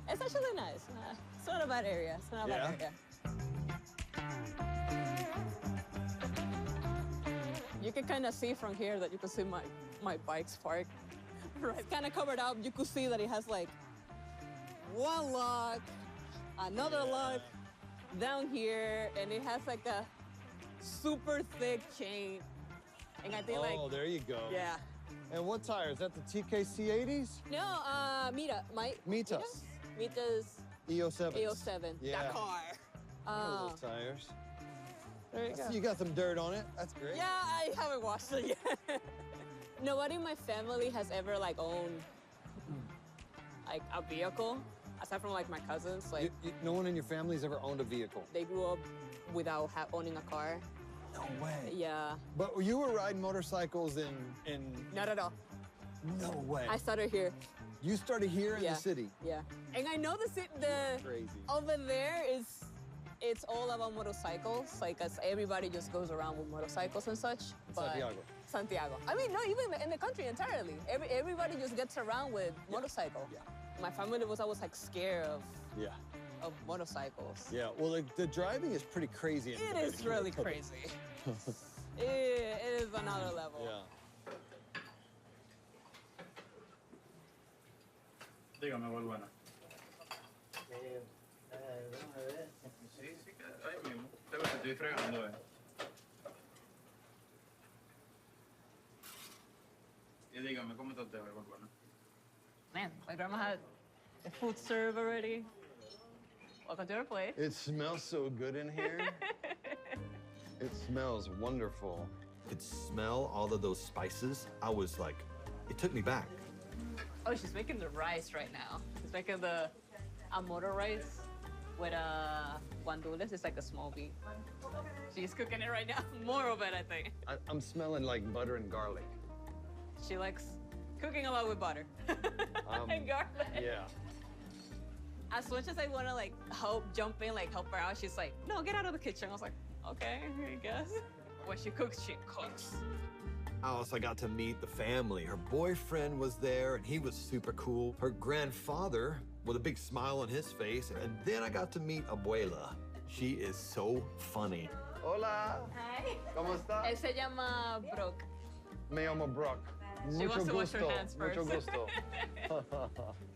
J: it's actually nice. It's not a bad area. You can kind of see from here that you can see my bike's parked Right. It's kind of covered up. You could see that it has like one lock, another lock down here, and it has like a super thick chain. And I think
E: Oh, there you go.
J: Yeah.
E: And what tire? Is that the TKC 80s?
J: No,
E: Mitas.
J: Mitas
E: EO7.
J: EO7.
E: Yeah.
J: That car.
E: Those tires.
J: There you go.
E: You got some dirt on it. That's great.
J: Yeah, I haven't washed it yet. Nobody in my family has ever like owned like a vehicle, aside from like my cousins. Like
E: no one in your family's ever owned a vehicle.
J: they grew up without owning a car.
E: No way.
J: Yeah.
E: But you were riding motorcycles in
J: Not at all.
E: No way.
J: I started here.
E: You started here in
J: Yeah.
E: the city.
J: Yeah. And I know the
E: Crazy.
J: over there it's all about motorcycles. Like, as everybody just goes around with motorcycles and such. But Santiago. I mean, no, even in the country entirely. Everybody just gets around with motorcycle.
E: Yeah.
J: My family was always like scared
E: Yeah.
J: of motorcycles.
E: Yeah. Well, the driving is pretty crazy.
J: It is really crazy. It is another level.
E: Yeah.
N: Dígame, muy buena.
M: Sí, sí, ahí mismo. Te estoy fregando, Y dígame, ¿cómo está usted, muy buena?
J: Man, my grandma had the food served already. Welcome to our place.
E: It smells so good in here. It smells wonderful. Could smell all of those spices. I was like, it took me back.
J: Oh, she's making the rice right now. She's making the motor rice with guandules. It's like a small beef. She's cooking it right now. More of it, I think.
E: I'm smelling like butter and garlic.
J: She likes cooking a lot with butter and garlic.
E: Yeah.
J: As much as I want to like jump in, like help her out, she's like, no, get out of the kitchen. I was like, okay, I guess. When she cooks, she cooks.
A: I also got to meet the family. Her boyfriend was there, and he was super cool. Her grandfather with a big smile on his face. And then I got to meet Abuela. She is so funny.
E: Hola.
J: Hi.
E: ¿Cómo está?
J: Él se llama Brock.
E: Me llamo Brock.
J: She wants to wash her hands first.
E: Mucho gusto.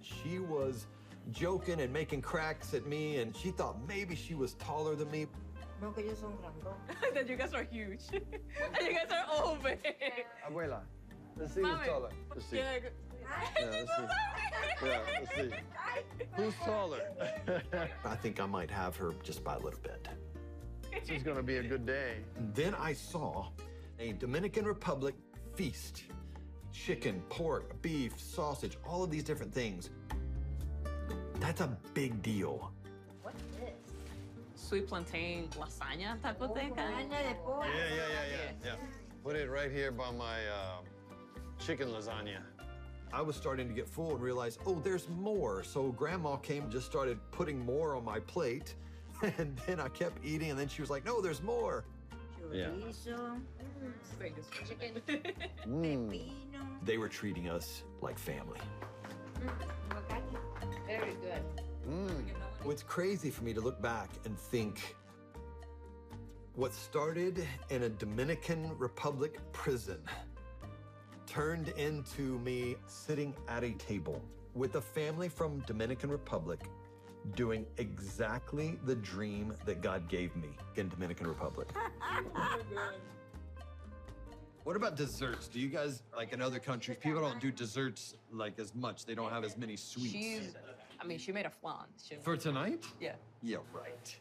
A: She was joking and making cracks at me, and she thought maybe she was taller than me.
J: That you guys are huge. And you guys are all big.
E: Abuela, let's see who's taller. Let's see.
J: Yeah,
E: let's see. Yeah, let's see. Who's taller?
A: I think I might have her just by a little bit.
E: This is gonna be a good day.
A: Then I saw a Dominican Republic feast. Chicken, pork, beef, sausage, all of these different things. That's a big deal.
J: What's this? Sweet plantain lasagna type of thing?
E: Yeah. Put it right here by my chicken lasagna.
A: I was starting to get full and realized, oh, there's more. So Grandma came and just started putting more on my plate. And then I kept eating, and then she was like, no, there's more.
E: Yeah.
J: Chicken.
A: They were treating us like family.
J: Very good.
A: It's crazy for me to look back and think what started in a Dominican Republic prison turned into me sitting at a table with a family from Dominican Republic doing exactly the dream that God gave me in Dominican Republic. What about desserts? Do you guys, like in other countries, people don't do desserts like as much. They don't have as many sweets.
J: She made a flan.
A: For tonight?
J: Yeah.
A: Yeah, right.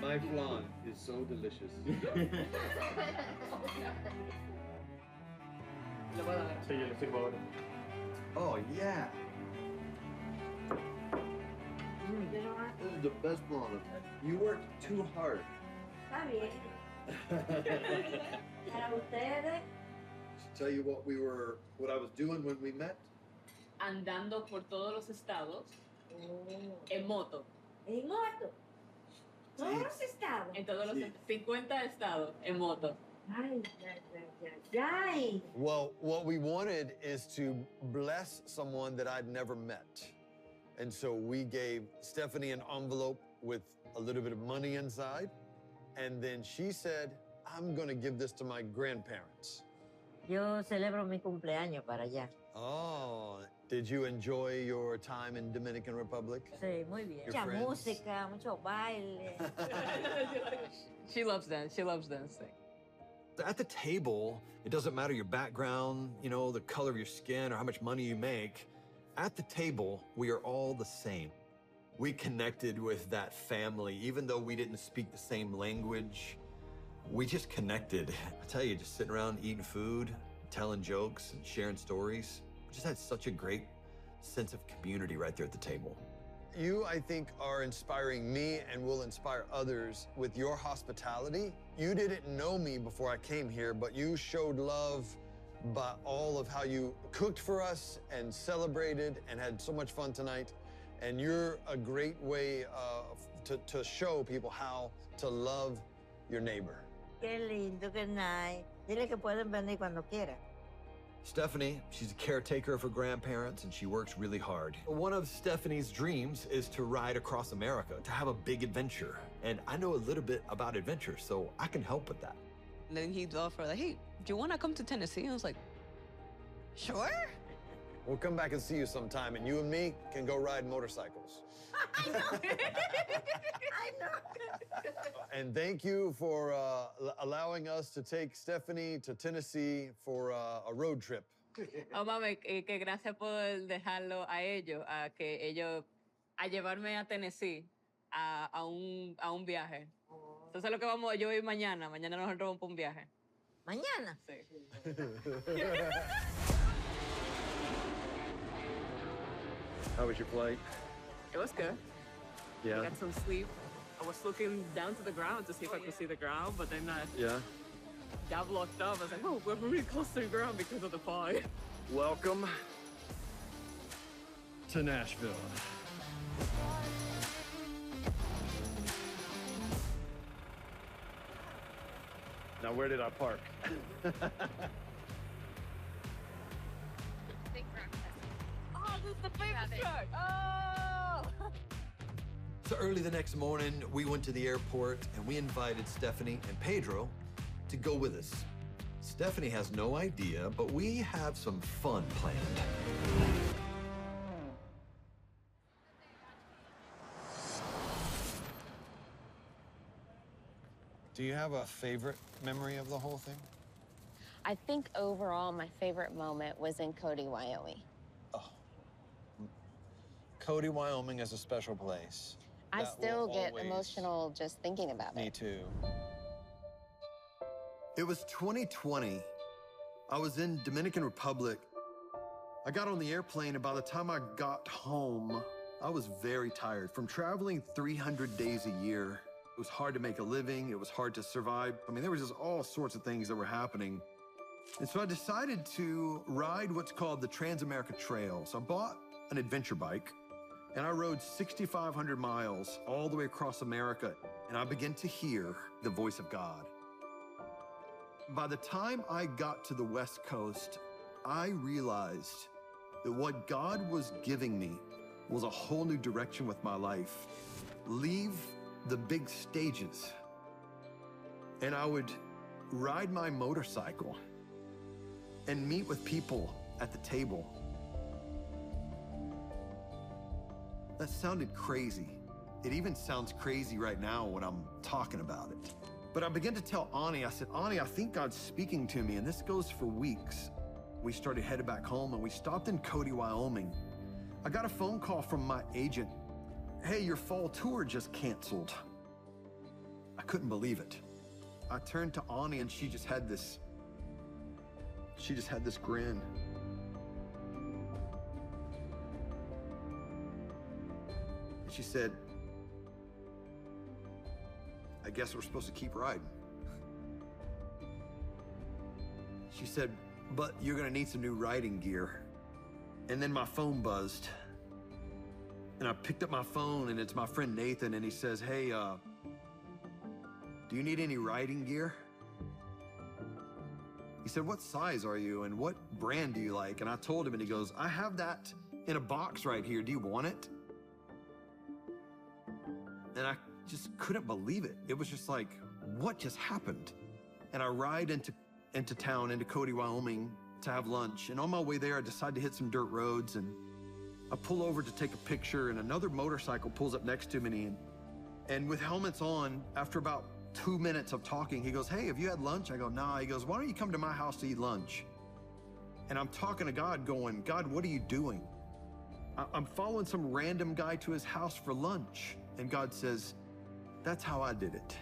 E: My flan is so delicious.
N: Sí, yo le sirvo ahora.
A: Oh, yeah. This is the best flan. You worked too hard. Tell you what I was doing when we met?
J: Andando por todos los estados en moto.
O: ¿En moto?
T: Todos los estados.
J: En todos los 50 estados en moto.
T: Ay, ay.
E: Well, what we wanted is to bless someone that I'd never met. And so we gave Stephanie an envelope with a little bit of money inside. And then she said, I'm going to give this to my grandparents.
T: Yo celebro mi cumpleaños para allá.
E: Oh, did you enjoy your time in Dominican Republic?
T: Sí, muy bien. Mucha música, mucho baile.
J: She loves dance. She loves dancing.
A: At the table, it doesn't matter your background, you know, the color of your skin or how much money you make. At the table, we are all the same. We connected with that family, even though we didn't speak the same language. We just connected. I tell you, just sitting around eating food, telling jokes and sharing stories. We just had such a great sense of community right there at the table.
E: You, I think, are inspiring me and will inspire others with your hospitality. You didn't know me before I came here, but you showed love by all of how you cooked for us and celebrated and had so much fun tonight. And you're a great way to show people how to love your neighbor.
T: Qué lindo, qué nice. Dile que pueden venir cuando quieran.
A: Stephanie, she's a caretaker of her grandparents, and she works really hard. One of Stephanie's dreams is to ride across America, to have a big adventure. And I know a little bit about adventure, so I can help with that.
Q: And then he'd offer, like, hey, do you want to come to Tennessee? I was like, sure.
E: We'll come back and see you sometime, and you and me can go ride motorcycles.
T: I know. I know.
E: And thank you for allowing us to take Stephanie to Tennessee for a road trip.
J: Oh, mami, que gracias por dejarlo a ellos, a llevarme a Tennessee a un viaje. Entonces lo que vamos, yo voy mañana nosotros vamos por un viaje.
T: ¿Mañana?
J: Sí.
E: How was your flight?
J: It was good.
E: Yeah.
J: I got some sleep. I was looking down to the ground to see if I could see the ground, but then
E: Yeah.
J: got blocked up. I was like, oh, we're really close to the ground because of the fog.
E: Welcome to Nashville. Now, where did I park?
J: Oh, this is the paper truck. Oh!
A: So early the next morning, we went to the airport and we invited Stephanie and Pedro to go with us. Stephanie has no idea, but we have some fun planned.
E: Do you have a favorite memory of the whole thing?
F: I think overall my favorite moment was in Cody, Wyoming.
E: Cody, Wyoming is a special place.
F: I
E: That
F: still
E: will
F: get
E: always-
F: emotional just thinking about
E: Me
F: it.
E: too.
A: It was 2020. I was in Dominican Republic. I got on the airplane, and by the time I got home, I was very tired. From traveling 300 days a year, it was hard to make a living. It was hard to survive. I mean, there was just all sorts of things that were happening. And so I decided to ride what's called the Trans-America Trail. So I bought an adventure bike, and I rode 6,500 miles all the way across America, and I began to hear the voice of God. By the time I got to the West Coast, I realized that what God was giving me was a whole new direction with my life. Leave the big stages, and I would ride my motorcycle and meet with people at the table. That sounded crazy. It even sounds crazy right now when I'm talking about it. But I began to tell Ani, I said, Ani, I think God's speaking to me, and this goes for weeks. We started headed back home, and we stopped in Cody, Wyoming. I got a phone call from my agent. Hey, your fall tour just canceled. I couldn't believe it. I turned to Ani, and she just had this grin. And she said, I guess we're supposed to keep riding. She said, but you're gonna need some new riding gear. And then my phone buzzed. And I picked up my phone, and it's my friend Nathan, and he says, hey, do you need any riding gear? He said, what size are you and what brand do you like? And I told him, and he goes, I have that in a box right here. Do you want it? And I just couldn't believe it. It was just like, what just happened? And I ride into town, into Cody, Wyoming, to have lunch. And on my way there, I decided to hit some dirt roads, and I pull over to take a picture, and another motorcycle pulls up next to me. And with helmets on, after about 2 minutes of talking, he goes, hey, have you had lunch? I go, nah. He goes, why don't you come to my house to eat lunch? And I'm talking to God going, God, what are you doing? I'm following some random guy to his house for lunch. And God says, that's how I did it.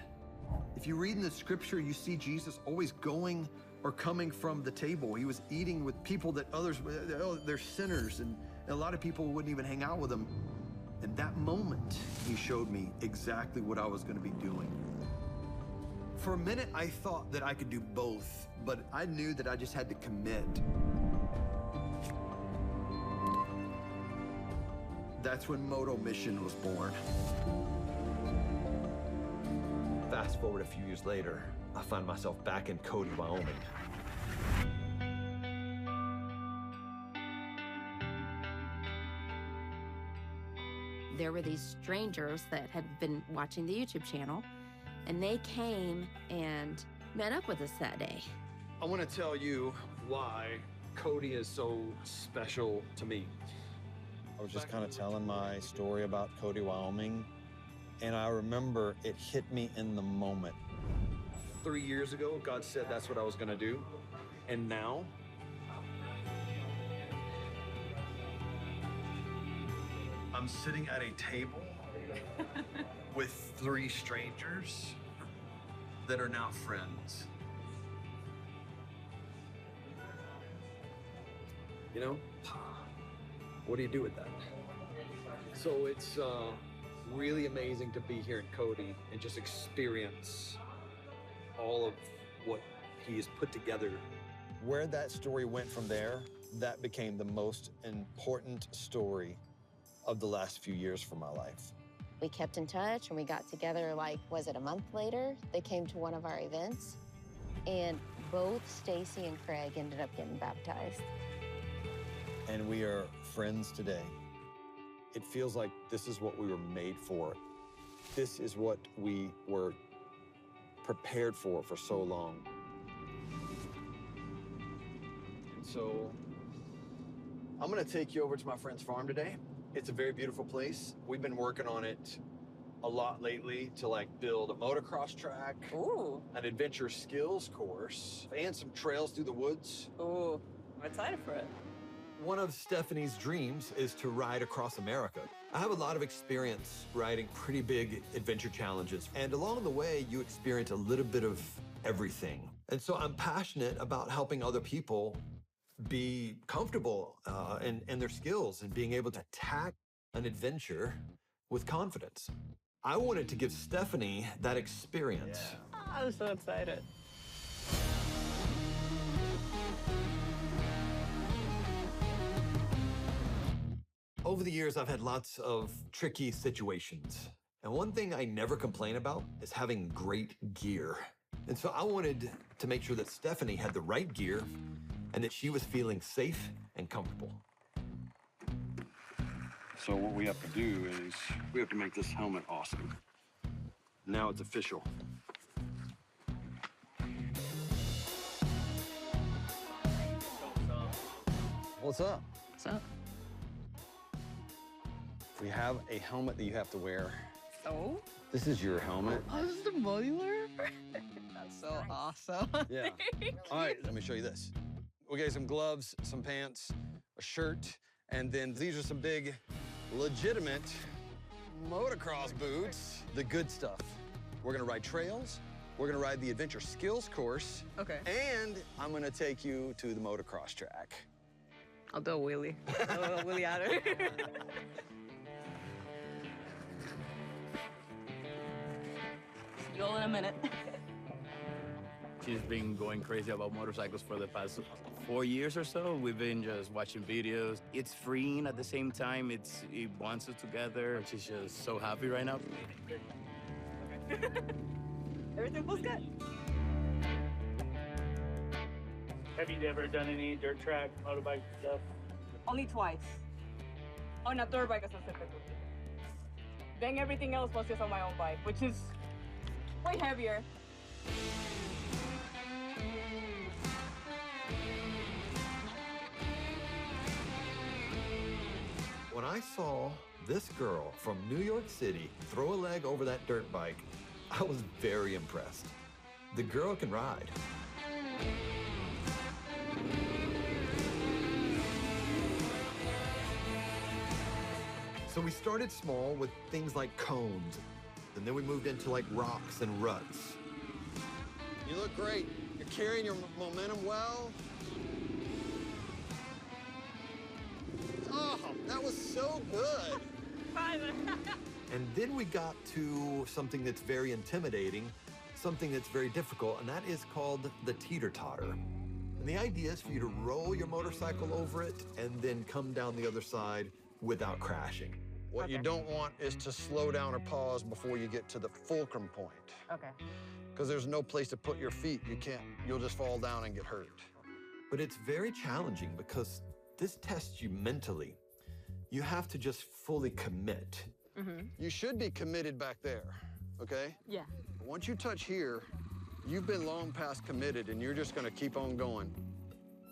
A: If you read in the scripture, you see Jesus always going or coming from the table. He was eating with people that others, they're sinners, and a lot of people wouldn't even hang out with him. In that moment, he showed me exactly what I was going to be doing. For a minute, I thought that I could do both, but I knew that I just had to commit. That's when Moto Mission was born.
E: Fast forward a few years later, I find myself back in Cody, Wyoming.
G: There were these strangers that had been watching the YouTube channel, and they came and met up with us that day.
E: I want to tell you why Cody is so special to me.
U: I was just kind of telling my story about Cody, Wyoming, and I remember it hit me in the moment.
E: 3 years ago, God said that's what I was going to do, and now I'm sitting at a table with 3 strangers that are now friends. You know, what do you do with that? So it's really amazing to be here in Cody and just experience all of what he has put together.
U: Where that story went from there, that became the most important story of the last few years for my life.
F: We kept in touch, and we got together, like, was it a month later? They came to one of our events, and both Stacy and Craig ended up getting baptized.
U: And we are friends today. It feels like this is what we were made for. This is what we were prepared for so long.
E: So I'm gonna take you over to my friend's farm today. It's a very beautiful place. We've been working on it a lot lately to like build a motocross track, an adventure skills course, and some trails through the woods.
J: Ooh, I'm excited for it.
E: One of Stephanie's dreams is to ride across America. I have a lot of experience riding pretty big adventure challenges, and along the way, you experience a little bit of everything. And so I'm passionate about helping other people be comfortable in their skills and being able to attack an adventure with confidence. I wanted to give Stephanie that experience.
J: I'm so excited.
E: Over the years, I've had lots of tricky situations. And one thing I never complain about is having great gear. And so I wanted to make sure that Stephanie had the right gear and that she was feeling safe and comfortable.
U: So what we have to do is we have to make this helmet awesome. Now it's official. What's up?
J: What's up?
U: We have a helmet that you have to wear.
J: Oh?
U: This is your helmet.
J: Oh, this is the modular? That's so awesome.
U: Yeah. All right, let me show you this. We got some gloves, some pants, a shirt, and then these are some big, legitimate motocross boots. The good stuff. We're gonna ride trails. We're gonna ride the adventure skills course.
J: Okay.
U: And I'm gonna take you to the motocross track.
J: I'll do a wheelie. I'll do a wheelie out of here. See you all in a minute.
N: She's been going crazy about motorcycles for the past 4 years or so. We've been just watching videos. It's freeing at the same time. It bonds us together. She's just so happy right now.
J: Everything feels good.
I: Have you ever done any dirt track, motorbike stuff?
J: Only twice. On a dirt bike specifically. Then everything else was just on my own bike, which is way heavier.
A: When I saw this girl from New York City throw a leg over that dirt bike, I was very impressed. The girl can ride. So we started small with things like cones, and then we moved into like rocks and ruts.
U: You look great. You're carrying your momentum well. Oh, that was so good.
A: And then we got to something that's very intimidating, something that's very difficult, and that is called the teeter-totter. And the idea is for you to roll your motorcycle over it and then come down the other side without crashing.
U: What you don't want is to slow down or pause before you get to the fulcrum point.
J: Okay.
U: Because there's no place to put your feet. You'll just fall down and get hurt.
A: But it's very challenging because this tests you mentally. You have to just fully commit.
U: You should be committed back there, okay?
J: Yeah.
U: Once you touch here, you've been long past committed and you're just gonna keep on going.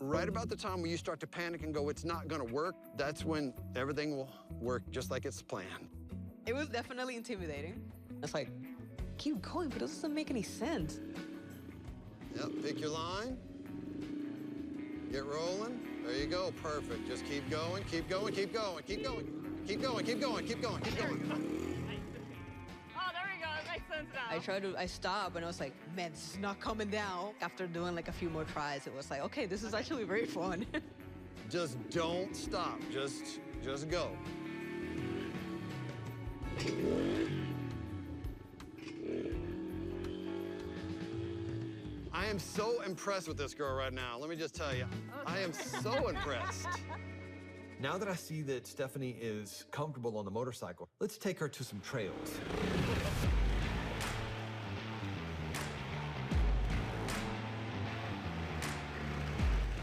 U: Right about the time when you start to panic and go, it's not gonna work, that's when everything will work just like it's planned.
Q: It was definitely intimidating. It's like, keep going, but it doesn't make any sense.
U: Yep, pick your line. Get rolling. There you go, perfect. Just keep going, keep going, keep going, keep going. Keep going, keep going, keep going, keep going.
J: Oh, there we go. It makes sense now.
Q: I stopped and I was like, man, this is not coming down. After doing like a few more tries, it was like, okay, this is actually very fun.
U: Just don't stop. Just go. I am so impressed with this girl right now. Let me just tell you, I am so impressed.
A: Now that I see that Stephanie is comfortable on the motorcycle, let's take her to some trails.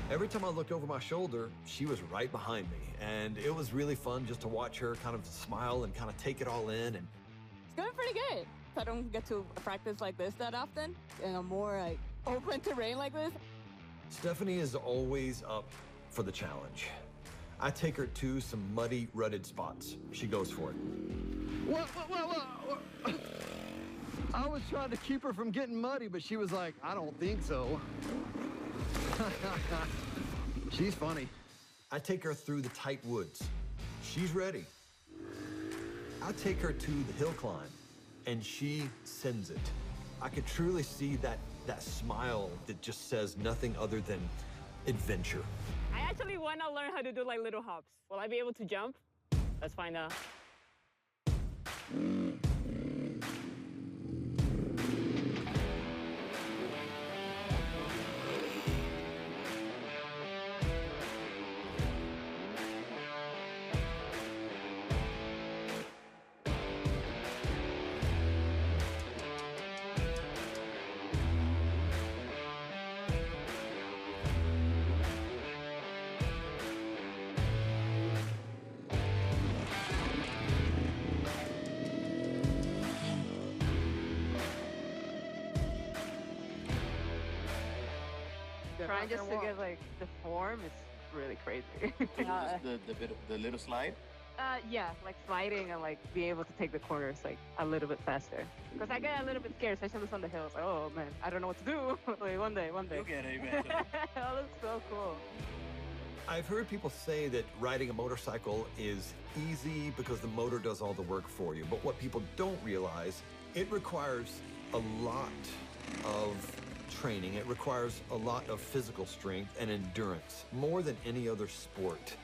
A: Every time I looked over my shoulder, she was right behind me. And it was really fun just to watch her kind of smile and kind of take it all in. And
J: It's going pretty good. I don't get to practice like this that often, and I'm more like open terrain like this.
A: Stephanie is always up for the challenge. I take her to some muddy, rutted spots. She goes for it.
U: What? I was trying to keep her from getting muddy, but she was like, I don't think so. She's funny.
A: I take her through the tight woods. She's ready. I take her to the hill climb, and she sends it. I could truly see that smile that just says nothing other than adventure.
J: I actually want to learn how to do like little hops. Will I be able to jump? Let's find out.
D: Trying just to get like the form is really crazy.
M: the little slide?
D: Yeah, like sliding and like being able to take the corners like a little bit faster. Because I get a little bit scared, especially on the hills. Like, oh man, I don't know what to do. Like one day.
M: You'll get it eventually.
D: That looks so cool.
A: I've heard people say that riding a motorcycle is easy because the motor does all the work for you. But what people don't realize, it requires a lot of training. It requires a lot of physical strength and endurance, more than any other sport.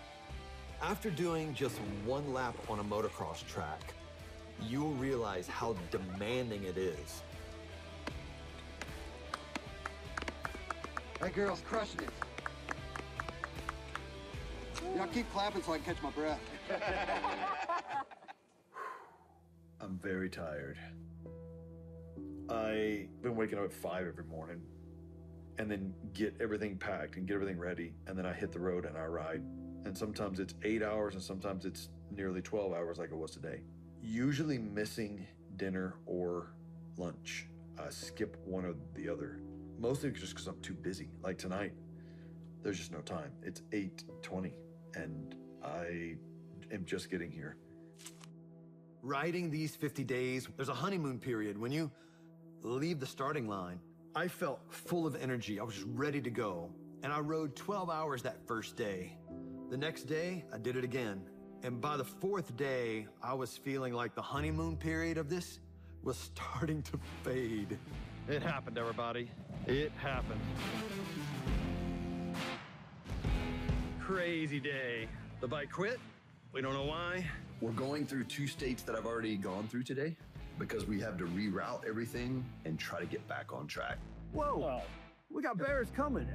A: After doing just one lap on a motocross track, you'll realize how demanding it is.
U: That girl's crushing it. Y'all keep clapping so I can catch my breath.
E: I'm very tired. I've been waking up at 5 every morning and then get everything packed and get everything ready. And then I hit the road and I ride. And sometimes it's 8 hours and sometimes it's nearly 12 hours like it was today. Usually missing dinner or lunch. I skip one or the other. Mostly just because I'm too busy. Like tonight, there's just no time. It's 8:20 and I am just getting here. Riding these 50 days, there's a honeymoon period. When you leave the starting line, I felt full of energy. I was just ready to go. And I rode 12 hours that first day. The next day, I did it again. And by the 4th day, I was feeling like the honeymoon period of this was starting to fade.
U: It happened, everybody. It happened. Crazy day. The bike quit. We don't know why.
A: We're going through 2 states that I've already gone through today because we have to reroute everything and try to get back on track.
E: Whoa, we got bears coming.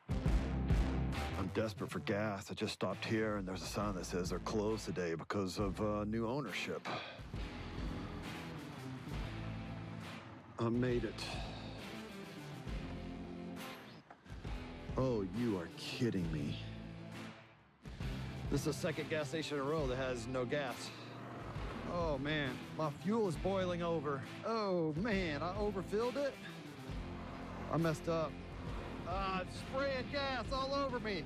E: I'm desperate for gas. I just stopped here and there's a sign that says they're closed today because of new ownership. I made it. Oh, you are kidding me.
U: This is the second gas station in a row that has no gas. Oh man, my fuel is boiling over. Oh man, I overfilled it. I messed up. It's spraying gas all over me.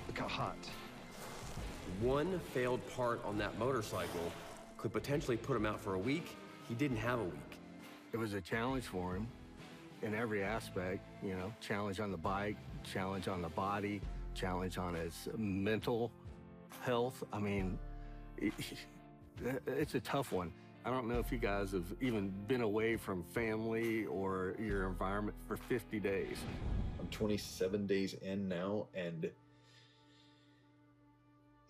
U: Look how hot.
B: One failed part on that motorcycle could potentially put him out for a week. He didn't have a week.
C: It was a challenge for him in every aspect, you know, challenge on the bike, challenge on the body, challenge on his mental health. I mean, it's a tough one. I don't know if you guys have even been away from family or your environment for 50 days.
E: I'm 27 days in now, and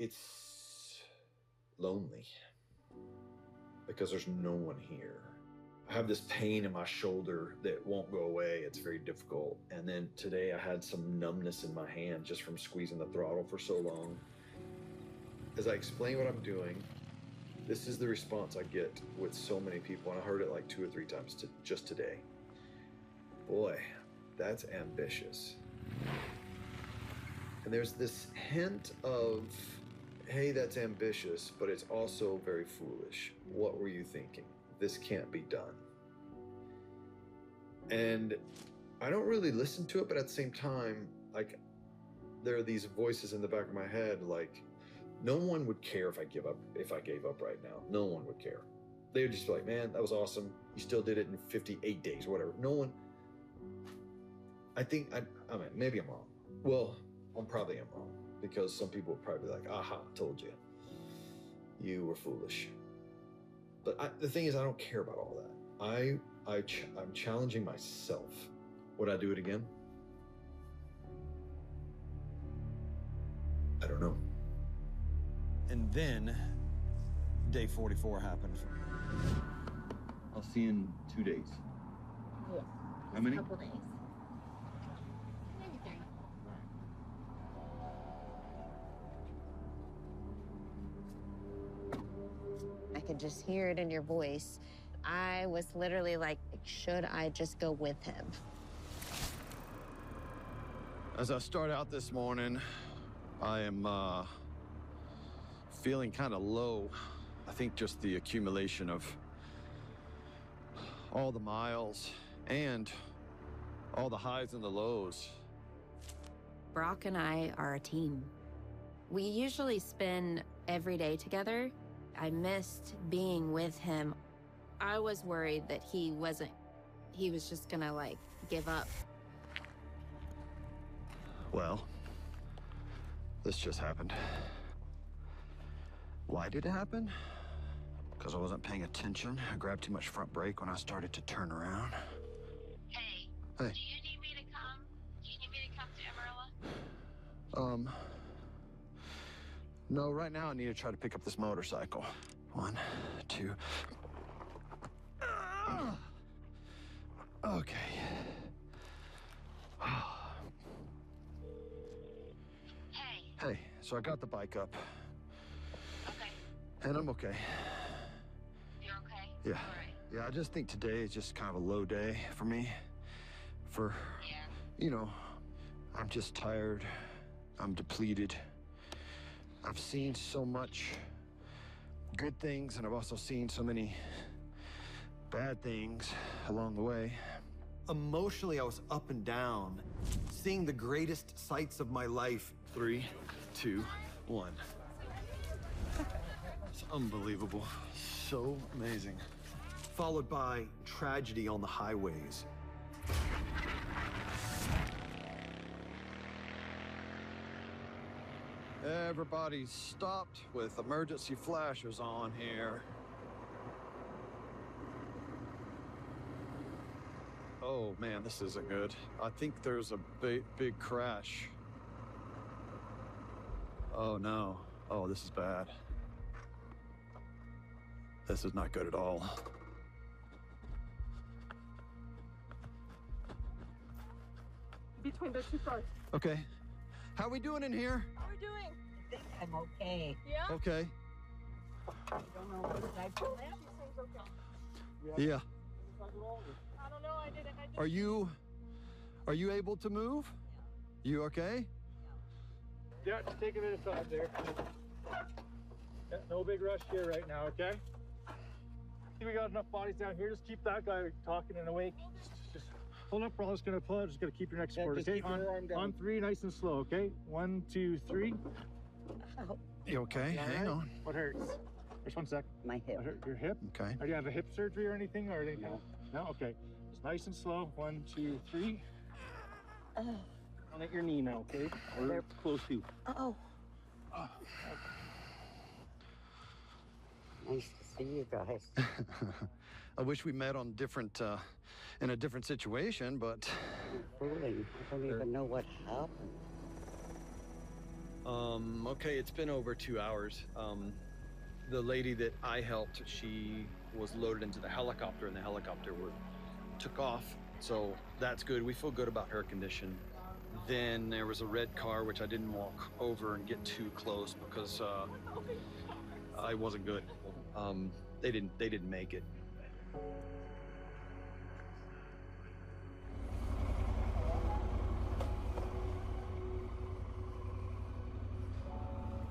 E: it's lonely because there's no one here. I have this pain in my shoulder that won't go away. It's very difficult. And then today I had some numbness in my hand just from squeezing the throttle for so long. As I explain what I'm doing, this is the response I get with so many people, and I heard it like 2 or 3 times just today. Boy, that's ambitious. And there's this hint of, hey, that's ambitious, but it's also very foolish. What were you thinking? This can't be done. And I don't really listen to it, but at the same time, like, there are these voices in the back of my head, like, no one would care if I gave up right now. No one would care. They would just be like, man, that was awesome. You still did it in 58 days, whatever. No one, I mean, maybe I'm wrong. Well, I'm probably am wrong, because some people would probably be like, aha, told you. You were foolish. But the thing is, I don't care about all that. I'm challenging myself. Would I do it again? I don't know.
U: And then, day 44 happened.
A: I'll see you in 2 days.
F: Yeah.
A: How many?
F: A couple days. Maybe 3. I could just hear it in your voice. I was literally like, should I just go with him?
U: As I start out this morning, I am feeling kind of low. I think just the accumulation of all the miles and all the highs and the lows.
G: Brock and I are a team. We usually spend every day together. I missed being with him. I was worried that he was just gonna like give up.
U: Well, this just happened. Why did it happen? Because I wasn't paying attention. I grabbed too much front brake when I started to turn around.
F: Hey.
U: Hey.
F: Do you need me to come? Do you need me to come to Amarillo?
U: No, right now I need to try to pick up this motorcycle. 1, 2. Okay. Hey, so I got the bike up.
F: Okay.
U: And I'm okay.
F: You're okay?
E: Yeah. Yeah, I just think today is just kind of a low day for me. You know, I'm just tired. I'm depleted. I've seen so much good things, and I've also seen so many bad things along the way.
A: Emotionally, I was up and down, seeing the greatest sights of my life.
E: 3, 2, 1. It's unbelievable. So amazing.
A: Followed by tragedy on the highways.
E: Everybody's stopped with emergency flashers on here. Oh man, this isn't good. I think there's a big crash. Oh no. Oh, this is bad. This is not good at all.
H: Between the two cars.
E: Okay. How we doing in here?
H: How are we doing?
T: I think I'm okay.
H: Yeah?
E: Okay.
T: I don't know what I
H: Seems okay.
E: Yeah.
H: I don't know, I didn't.
E: Are you able to move? You okay?
I: Yeah, just take a bit of time there. Yeah, no big rush here right now, okay? I think we got enough bodies down here. Just keep that guy talking and awake. Just hold up. We're all just gonna pull out. Just gotta keep your neck supported, okay? On 3, nice and slow, okay? 1, 2, 3.
E: You okay? Hang on.
I: What hurts? Just 1 sec.
T: My hip.
I: What hurt? Your hip?
E: Okay.
I: Do you have a hip surgery or anything? Or anything? No? Okay. Just nice and slow. 1, 2, 3. On at your knee now, okay? Or close to.
T: Oh. Nice to see you guys.
E: I wish we met on different, in a different situation, but.
T: Fooling. I don't even know what happened.
E: Okay, it's been over 2 hours. The lady that I helped, she was loaded into the helicopter, and the helicopter took off. So that's good. We feel good about her condition. Then there was a red car, which I didn't walk over and get too close because I wasn't good. They didn't make it.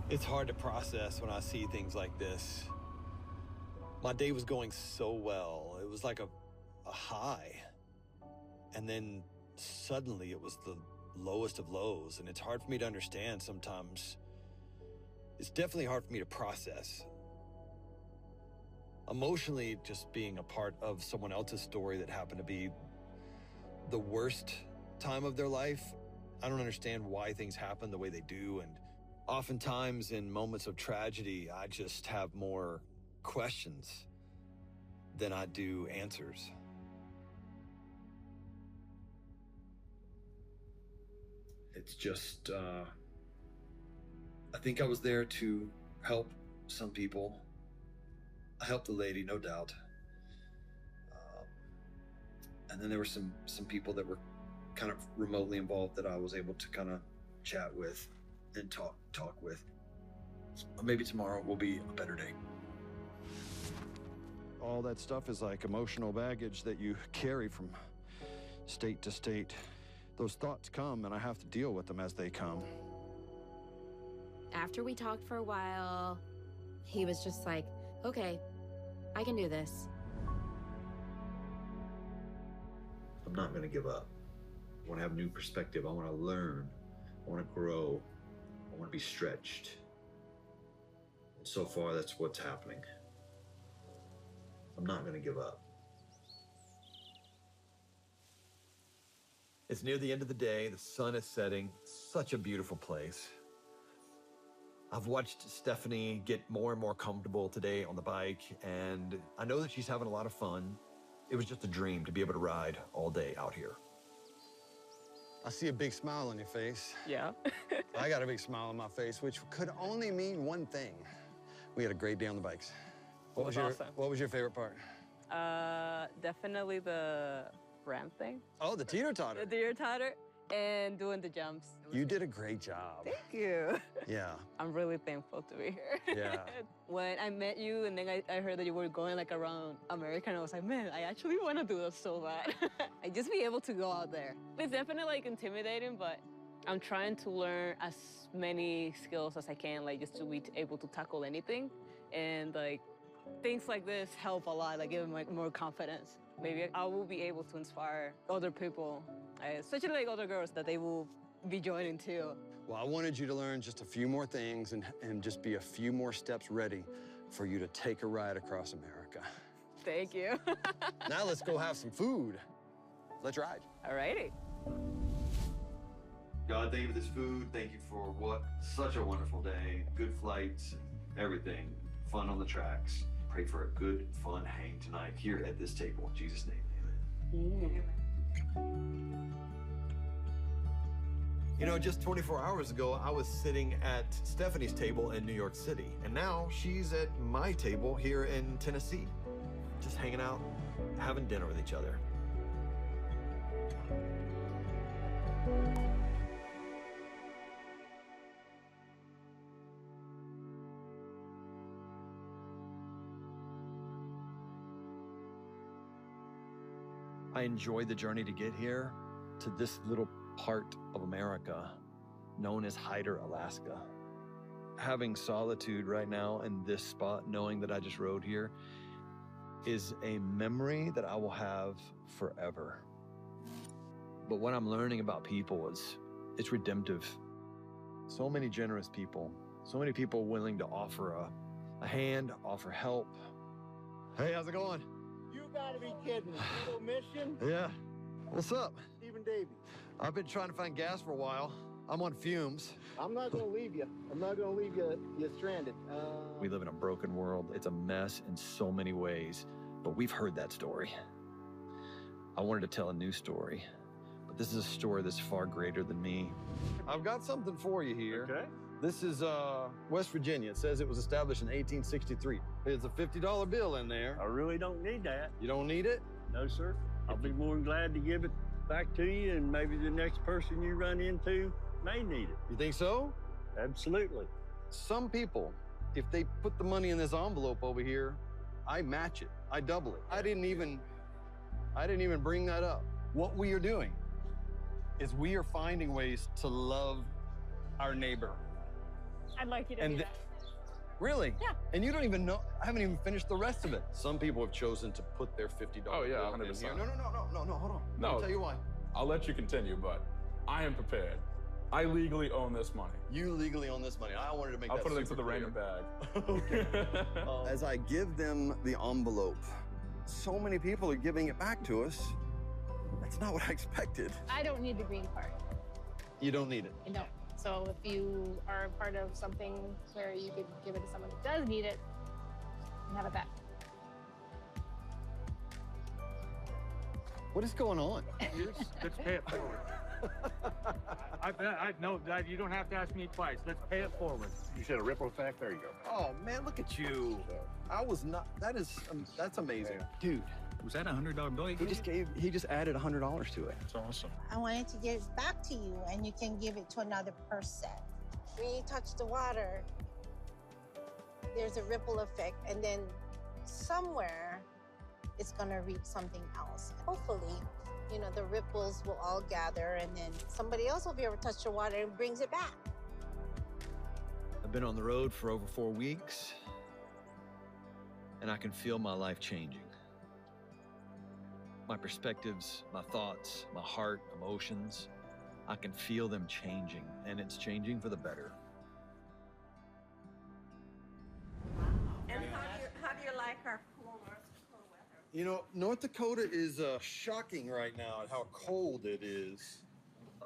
E: It's hard to process when I see things like this. My day was going so well. It was like a high. And then suddenly it was the lowest of lows, and it's hard for me to understand sometimes. It's definitely hard for me to process. Emotionally, just being a part of someone else's story that happened to be the worst time of their life, I don't understand why things happen the way they do, and oftentimes in moments of tragedy, I just have more questions than I do answers. It's just, I think I was there to help some people. I helped the lady, no doubt. And then there were some people that were kind of remotely involved that I was able to kind of chat with and talk with. Maybe tomorrow will be a better day. All that stuff is like emotional baggage that you carry from state to state. Those thoughts come, and I have to deal with them as they come.
G: After we talked for a while, he was just like, okay, I can do this.
A: I'm not gonna give up. I wanna have a new perspective. I wanna learn. I wanna grow. I wanna be stretched. And so far, that's what's happening. I'm not gonna give up. It's near the end of the day. The sun is setting. Such a beautiful place. I've watched Stephanie get more and more comfortable today on the bike, and I know that she's having a lot of fun. It was just a dream to be able to ride all day out here.
U: I see a big smile on your face.
J: Yeah.
U: I got a big smile on my face, which could only mean one thing. We had a great day on the bikes. What was your favorite part?
J: Definitely the ramp thing.
U: Oh, the teeter-totter.
J: The teeter-totter.
Q: and doing the jumps.
U: You did a great job.
Q: Thank you.
U: Yeah.
Q: I'm really thankful to be here.
U: Yeah.
Q: When I met you and then I heard that you were going like around America, and I was like, man, I actually want to do this so bad. I just be able to go out there. It's definitely like intimidating, but I'm trying to learn as many skills as I can, like just to be able to tackle anything. And like things like this help a lot, like give me more confidence. Maybe I will be able to inspire other people, especially like other girls that they will be joining too.
U: Well, I wanted you to learn just a few more things and just be a few more steps ready for you to take a ride across America.
Q: Thank you.
U: Now let's go have some food. Let's ride.
Q: All righty.
E: God, thank you for this food. Thank you for such a wonderful day. Good flights, everything. Fun on the tracks. Pray for a good, fun hang tonight here at this table. In Jesus' name, amen.
A: You know, just 24 hours ago, I was sitting at Stephanie's table in New York City, and now she's at my table here in Tennessee, just hanging out, having dinner with each other. I enjoyed the journey to get here to this little part of America known as Hyder, Alaska. Having solitude right now in this spot, knowing that I just rode here, is a memory that I will have forever. But what I'm learning about people is it's redemptive. So many generous people, so many people willing to offer a hand, offer help. Hey, how's it going?
I: You gotta be kidding. Moto Mission?
A: Yeah. What's up?
I: Stephen Davey.
A: I've been trying to find gas for a while. I'm on fumes.
I: I'm not gonna leave you. I'm not gonna leave you stranded.
A: We live in a broken world. It's a mess in so many ways, but we've heard that story. I wanted to tell a new story, but this is a story that's far greater than me. I've got something for you here.
I: Okay.
A: This is West Virginia. It says it was established in 1863. There's a $50 bill in there.
K: I really don't need that.
A: You don't need it?
K: No, sir. I'll be more than glad to give it back to you, and maybe the next person you run into may need it.
A: You think so?
K: Absolutely.
A: Some people, if they put the money in this envelope over here, I match it. I double it. I didn't even bring that up. What we are doing is we are finding ways to love our neighbor.
H: I'd like you to do that.
A: Really?
H: Yeah.
A: And you don't even know, I haven't even finished the rest of it. Some people have chosen to put their $50
V: Oh, yeah,
A: bill in
V: 100%.
A: here. No, hold on.
V: No.
A: I'll tell you why.
V: I'll let you continue, but I am prepared. I legally own this money.
A: You legally own this money. I wanted to make
V: I'll
A: that
V: put it into
A: super
V: the
A: clear.
V: random bag.
A: Okay. As I give them the envelope, so many people are giving it back to us. That's not what I expected.
H: I don't need the green card.
A: You don't need it.
H: I don't. So if you are a part of something where you could give it to someone who does need it, you have it back.
A: What is going on?
I: Let's pay it forward. No, you don't have to ask me twice. Let's pay it forward.
K: You said a ripple effect? There you go.
A: Oh, man, look at you. I was not, that's amazing. Dude.
K: Was that a $100 bill?
A: He just added $100 to it.
K: That's awesome.
O: I wanted to give it back to you, and you can give it to another person. When you touch the water, there's a ripple effect, and then somewhere it's gonna reach something else. Hopefully, you know, the ripples will all gather, and then somebody else will be able to touch the water and brings it back.
A: I've been on the road for over 4 weeks, and I can feel my life changing. My perspectives, my thoughts, my heart, emotions, I can feel them changing, and it's changing for the better.
T: And how do you like our cool weather?
A: You know, North Dakota is shocking right now at how cold it is.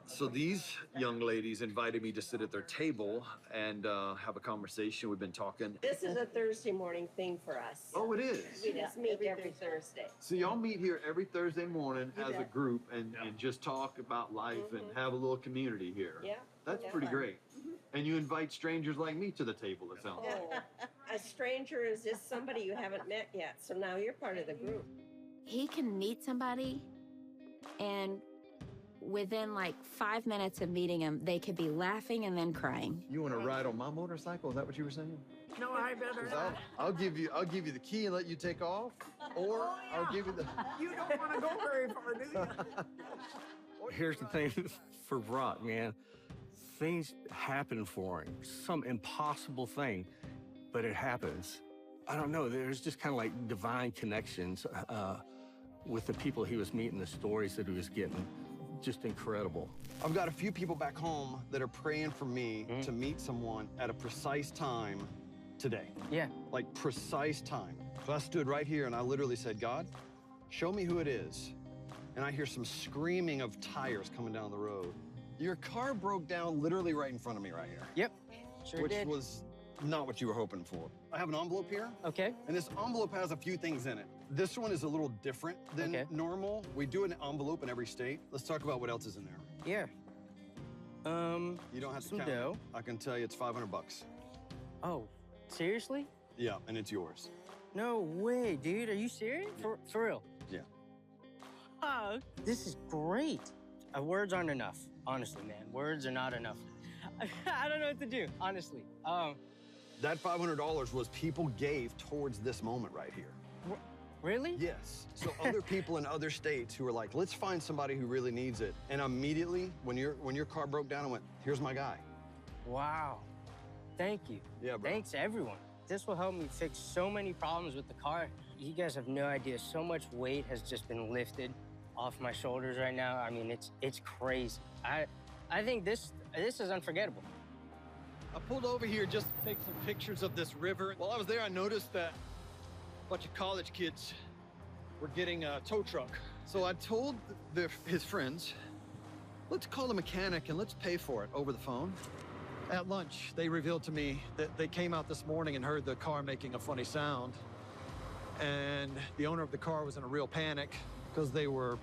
A: So these young ladies invited me to sit at their table and have a conversation. We've been talking.
W: This is a Thursday morning thing for us.
A: Oh, it is?
W: We just meet every Thursday.
A: So y'all meet here every Thursday morning
W: You
A: as a
W: bet.
A: group and just talk about life and have a little community here.
W: Yeah.
A: That's
W: Yeah.
A: pretty great. And you invite strangers like me to the table, it sounds like.
W: Oh, a stranger is just somebody you haven't met yet, so now you're part of the group.
G: He can meet somebody and within like 5 minutes of meeting them, they could be laughing and then crying.
E: You want to ride on my motorcycle? Is that what you were saying?
J: No, I better not.
E: I'll give you the key and let you take off, or I'll give you the.
J: You don't want to go very far, do you?
C: Here's the thing for Brock, man. Things happen for him. Some impossible thing, but it happens. I don't know. There's just kind of like divine connections with the people he was meeting, the stories that he was getting. Just incredible.
E: I've got a few people back home that are praying for me to meet someone at a precise time today.
L: Yeah.
E: Like precise time. So I stood right here and I literally said, God, show me who it is. And I hear some screaming of tires coming down the road. Your car broke down literally right in front of me right here.
L: Yep, sure
E: which
L: did.
E: was not what you were hoping for. I have an envelope here.
L: Okay.
E: And this envelope has a few things in it. This one is a little different than normal. We do an envelope in every state. Let's talk about what else is in there.
L: Yeah.
E: You don't have to
L: some
E: count
L: dough.
E: it. I can tell you it's 500 bucks.
L: Oh, seriously?
E: Yeah, and it's yours.
L: No way, dude. Are you serious? For real?
E: Yeah.
L: Oh, this is great. Words aren't enough, honestly, man. Words are not enough. I don't know what to do, honestly.
E: That $500 was people gave towards this moment right here.
L: Really?
E: Yes. So other people in other states who were like, let's find somebody who really needs it. And immediately, when your car broke down, I went, here's my guy.
L: Wow. Thank you.
E: Yeah, bro.
L: Thanks, everyone. This will help me fix so many problems with the car. You guys have no idea. So much weight has just been lifted off my shoulders right now. I mean, it's crazy. I think this is unforgettable.
E: I pulled over here just to take some pictures of this river. While I was there, I noticed that a bunch of college kids were getting a tow truck. So I told his friends, let's call the mechanic and let's pay for it over the phone. At lunch, they revealed to me that they came out this morning and heard the car making a funny sound. And the owner of the car was in a real panic because they were,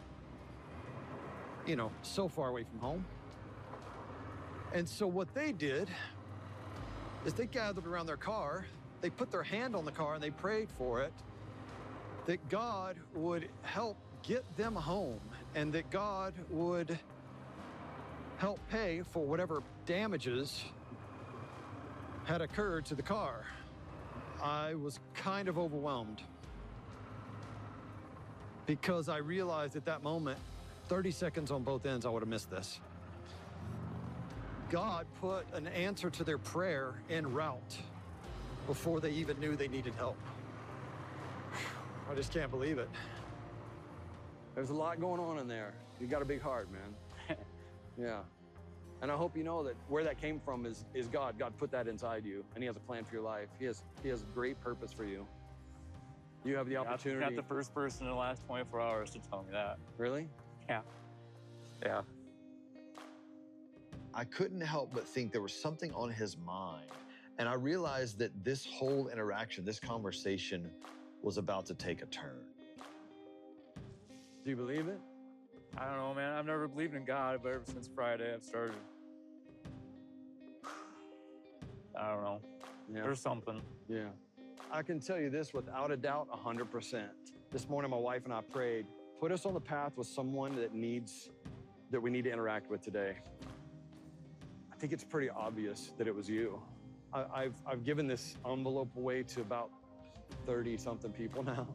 E: you know, so far away from home. And so what they did is they gathered around their car, they put their hand on the car and they prayed for it, that God would help get them home and that God would help pay for whatever damages had occurred to the car. I was kind of overwhelmed because I realized at that moment, 30 seconds on both ends, I would have missed this. God put an answer to their prayer en route before they even knew they needed help. I just can't believe it. There's a lot going on in there. You got a big heart, man. Yeah. And I hope you know that where that came from is God. God put that inside you, and he has a plan for your life. He has great purpose for you. You have the opportunity.
P: You're not the first person in the last 24 hours to tell me that.
E: Really?
P: Yeah. Yeah.
R: I couldn't help but think there was something on his mind. And I realized that this whole interaction, this conversation was about to take a turn.
E: Do you believe it?
P: I don't know, man. I've never believed in God, but ever since Friday, I've started. I don't know.
E: Yeah.
P: There's something.
E: Yeah. I can tell you this without a doubt, 100%. This morning, my wife and I prayed, put us on the path with someone that we need to interact with today. I think it's pretty obvious that it was you. I've given this envelope away to about 30-something people now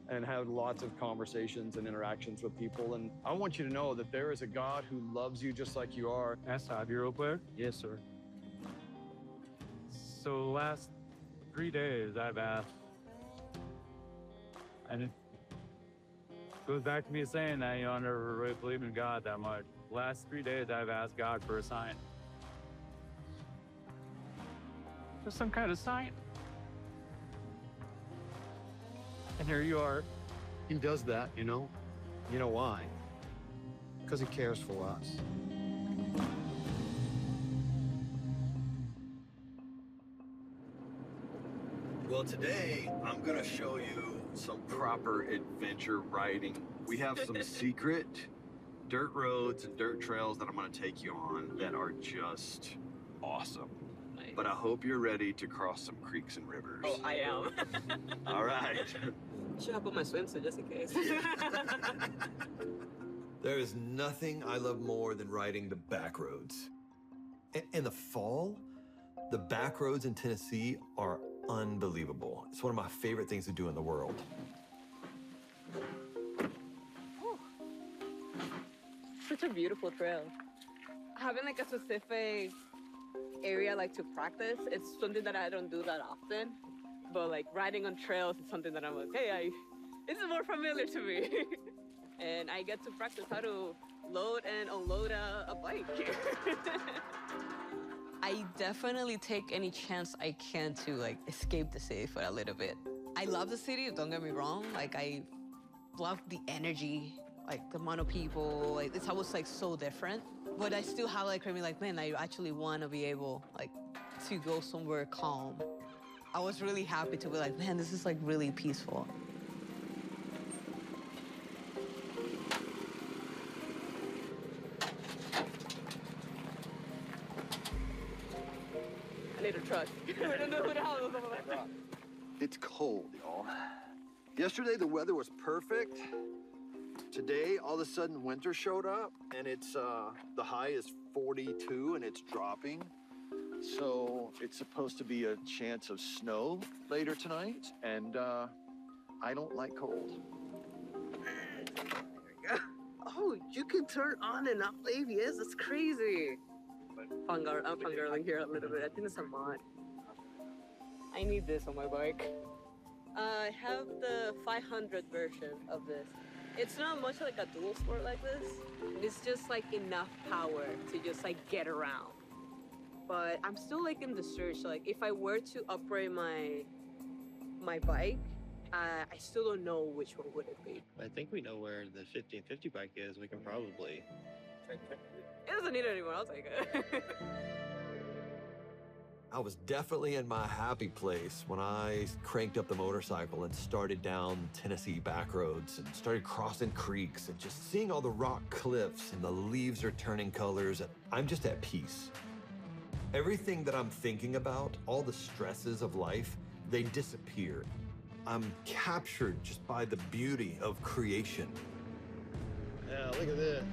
E: and had lots of conversations and interactions with people. And I want you to know that there is a God who loves you just like you are.
X: S5, you real quick?
L: Yes, sir.
X: So the last 3 days I've asked, and it goes back to me saying that, you know, I never really believed in God that much. The last 3 days I've asked God for a sign. Just some kind of sign. And here you are.
E: He does that, you know? You know why? Because he cares for us. Well, today I'm going to show you some proper adventure riding. We have some secret dirt roads and dirt trails that I'm going to take you on that are just awesome. Nice. But I hope you're ready to cross some creeks and rivers.
J: Oh, I am.
E: All right.
J: Should I put my swimsuit just in case?
A: There is nothing I love more than riding the back roads. In the fall, the back roads in Tennessee are unbelievable. It's one of my favorite things to do in the world.
J: Such a beautiful trail. Having like a specific area like to practice, it's something that I don't do that often. But like riding on trails is something that I'm like, hey, this is more familiar to me. And I get to practice how to load and unload a bike.
Q: I definitely take any chance I can to like escape the city for a little bit. I love the city, don't get me wrong. Like I love the energy, like the amount of people, like it's always like so different. But I still have like, man, I actually want to be able like to go somewhere calm. I was really happy to be like, man, this is like really peaceful.
J: I need a truck. I don't know who the hell is over there.
E: It's cold, y'all. Yesterday, the weather was perfect. Today, all of a sudden, winter showed up, and it's the high is 42, and it's dropping. So it's supposed to be a chance of snow later tonight, and I don't like cold.
J: Oh, you can turn on and off ABS. That's crazy. I'm fangirling here a little bit. I think it's a mod. I need this on my bike. I have the 500 version of this. It's not much like a dual sport like this. It's just like enough power to just like get around. But I'm still like in the search. Like if I were to upgrade my bike, I still don't know which one would it be.
D: I think we know where the 1550 bike is. We can probably.
J: It doesn't need it anymore. I'll take it.
A: I was definitely in my happy place when I cranked up the motorcycle and started down Tennessee back roads and started crossing creeks and just seeing all the rock cliffs and the leaves are turning colors. And I'm just at peace. Everything that I'm thinking about, all the stresses of life, they disappear. I'm captured just by the beauty of creation.
R: Yeah, look at this.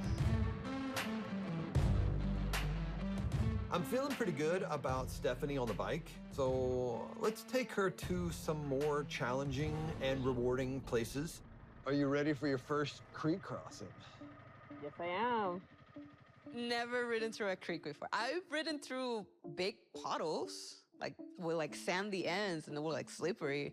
A: I'm feeling pretty good about Stephanie on the bike, so let's take her to some more challenging and rewarding places.
E: Are you ready for your first creek crossing?
J: Yes, I am.
Q: Never ridden through a creek before. I've ridden through big puddles, like with like sandy ends and they were like slippery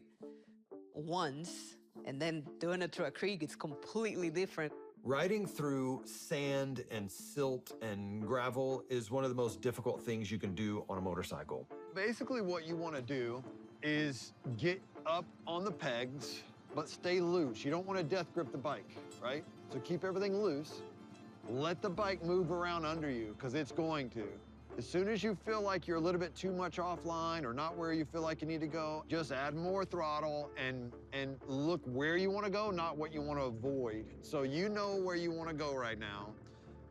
Q: once, and then doing it through a creek, it's completely different.
A: Riding through sand and silt and gravel is one of the most difficult things you can do on a motorcycle.
E: Basically, what you want to do is get up on the pegs, but stay loose. You don't want to death grip the bike, right? So keep everything loose. Let the bike move around under you, because it's going to. As soon as you feel like you're a little bit too much offline or not where you feel like you need to go, just add more throttle and look where you want to go, not what you want to avoid. So you know where you want to go right now,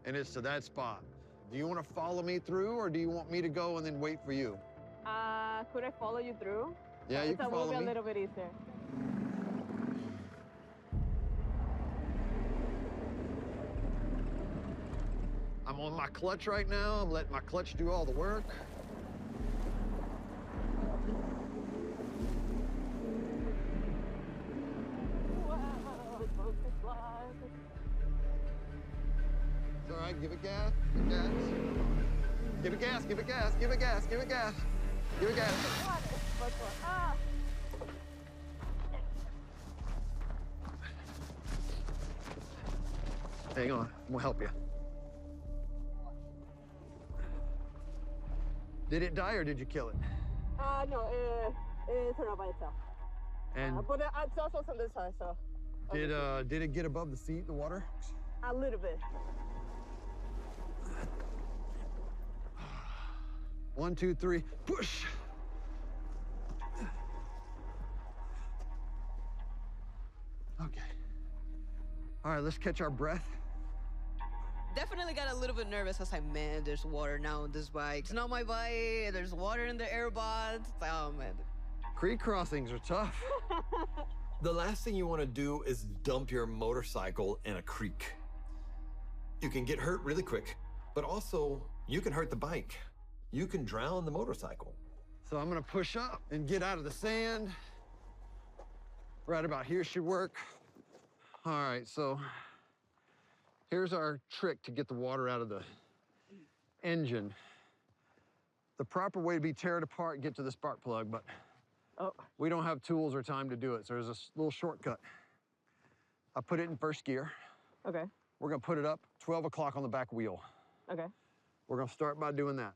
E: and it's to that spot. Do you want to follow me through, or do you want me to go and then wait for you?
J: Could I follow you through?
E: Yeah, you can follow me.
J: It will be a little bit easier.
E: I'm on my clutch right now. I'm letting my clutch do all the work. It's all right, give it gas, give it gas. Give it gas, give it gas, give it gas, give it gas. Give it gas. Hang on, I'm gonna help you. Did it die or did you kill it?
J: No, it turned out by itself.
E: And
J: but it's also on this side, so.
E: did it get above the seat, the water?
J: A little bit.
E: 1, 2, 3, push. Okay. All right, let's catch our breath.
Q: Definitely got a little bit nervous. I was like, man, there's water now on this bike. It's not my bike. There's water in the airbots. Oh, man.
E: Creek crossings are tough.
A: The last thing you want to do is dump your motorcycle in a creek. You can get hurt really quick, but also you can hurt the bike. You can drown the motorcycle.
E: So I'm gonna push up and get out of the sand. Right about here should work. All right, so here's our trick to get the water out of the engine. The proper way to be tear it apart, get to the spark plug, but we don't have tools or time to do it, so there's a little shortcut. I put it in first gear.
J: Okay.
E: We're gonna put it up 12 o'clock on the back wheel.
J: Okay.
E: We're gonna start by doing that.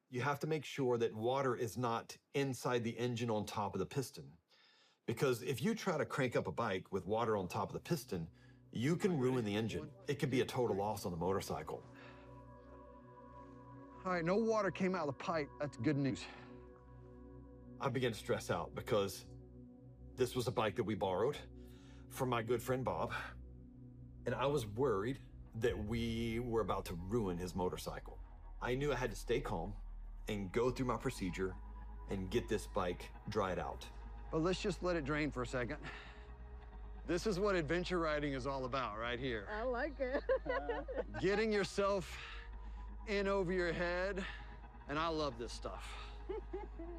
A: You have to make sure that water is not inside the engine on top of the piston. Because if you try to crank up a bike with water on top of the piston, you can ruin the engine. It could be a total loss on the motorcycle.
E: All right, no water came out of the pipe. That's good news.
A: I began to stress out because this was a bike that we borrowed from my good friend Bob. And I was worried that we were about to ruin his motorcycle. I knew I had to stay calm and go through my procedure and get this bike dried out.
E: But let's just let it drain for a second. This is what adventure riding is all about right here.
J: I like it.
E: Getting yourself in over your head, and I love this stuff.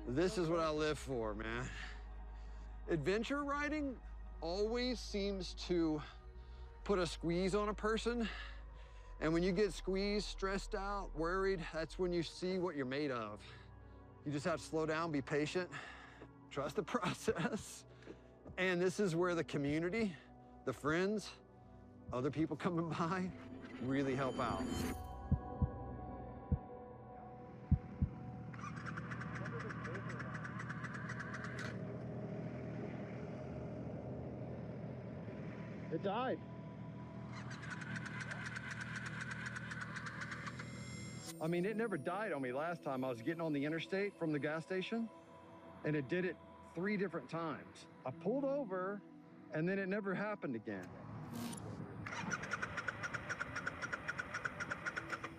E: This is what I live for, man. Adventure riding always seems to put a squeeze on a person, and when you get squeezed, stressed out, worried, that's when you see what you're made of. You just have to slow down, be patient, trust the process, and this is where the community, the friends, other people coming by, really help out.
I: It died.
E: I mean, it never died on me last time. I was getting on the interstate from the gas station, and it did it 3 different times. I pulled over, and then it never happened again.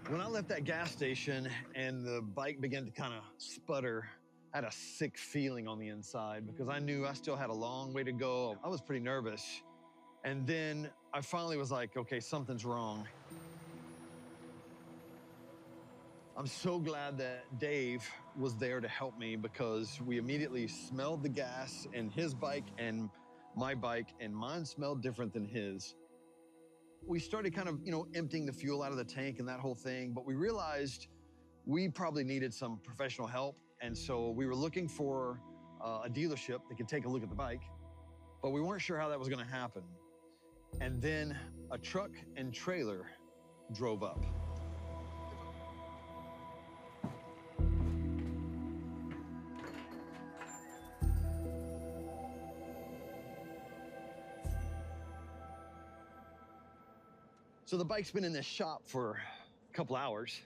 E: When I left that gas station and the bike began to kind of sputter, I had a sick feeling on the inside because I knew I still had a long way to go. I was pretty nervous. And then I finally was like, okay, something's wrong. I'm so glad that Dave was there to help me because we immediately smelled the gas in his bike and my bike, and mine smelled different than his. We started kind of, emptying the fuel out of the tank and that whole thing, but we realized we probably needed some professional help. And so we were looking for a dealership that could take a look at the bike, but we weren't sure how that was gonna happen. And then a truck and trailer drove up. So the bike's been in this shop for a couple hours.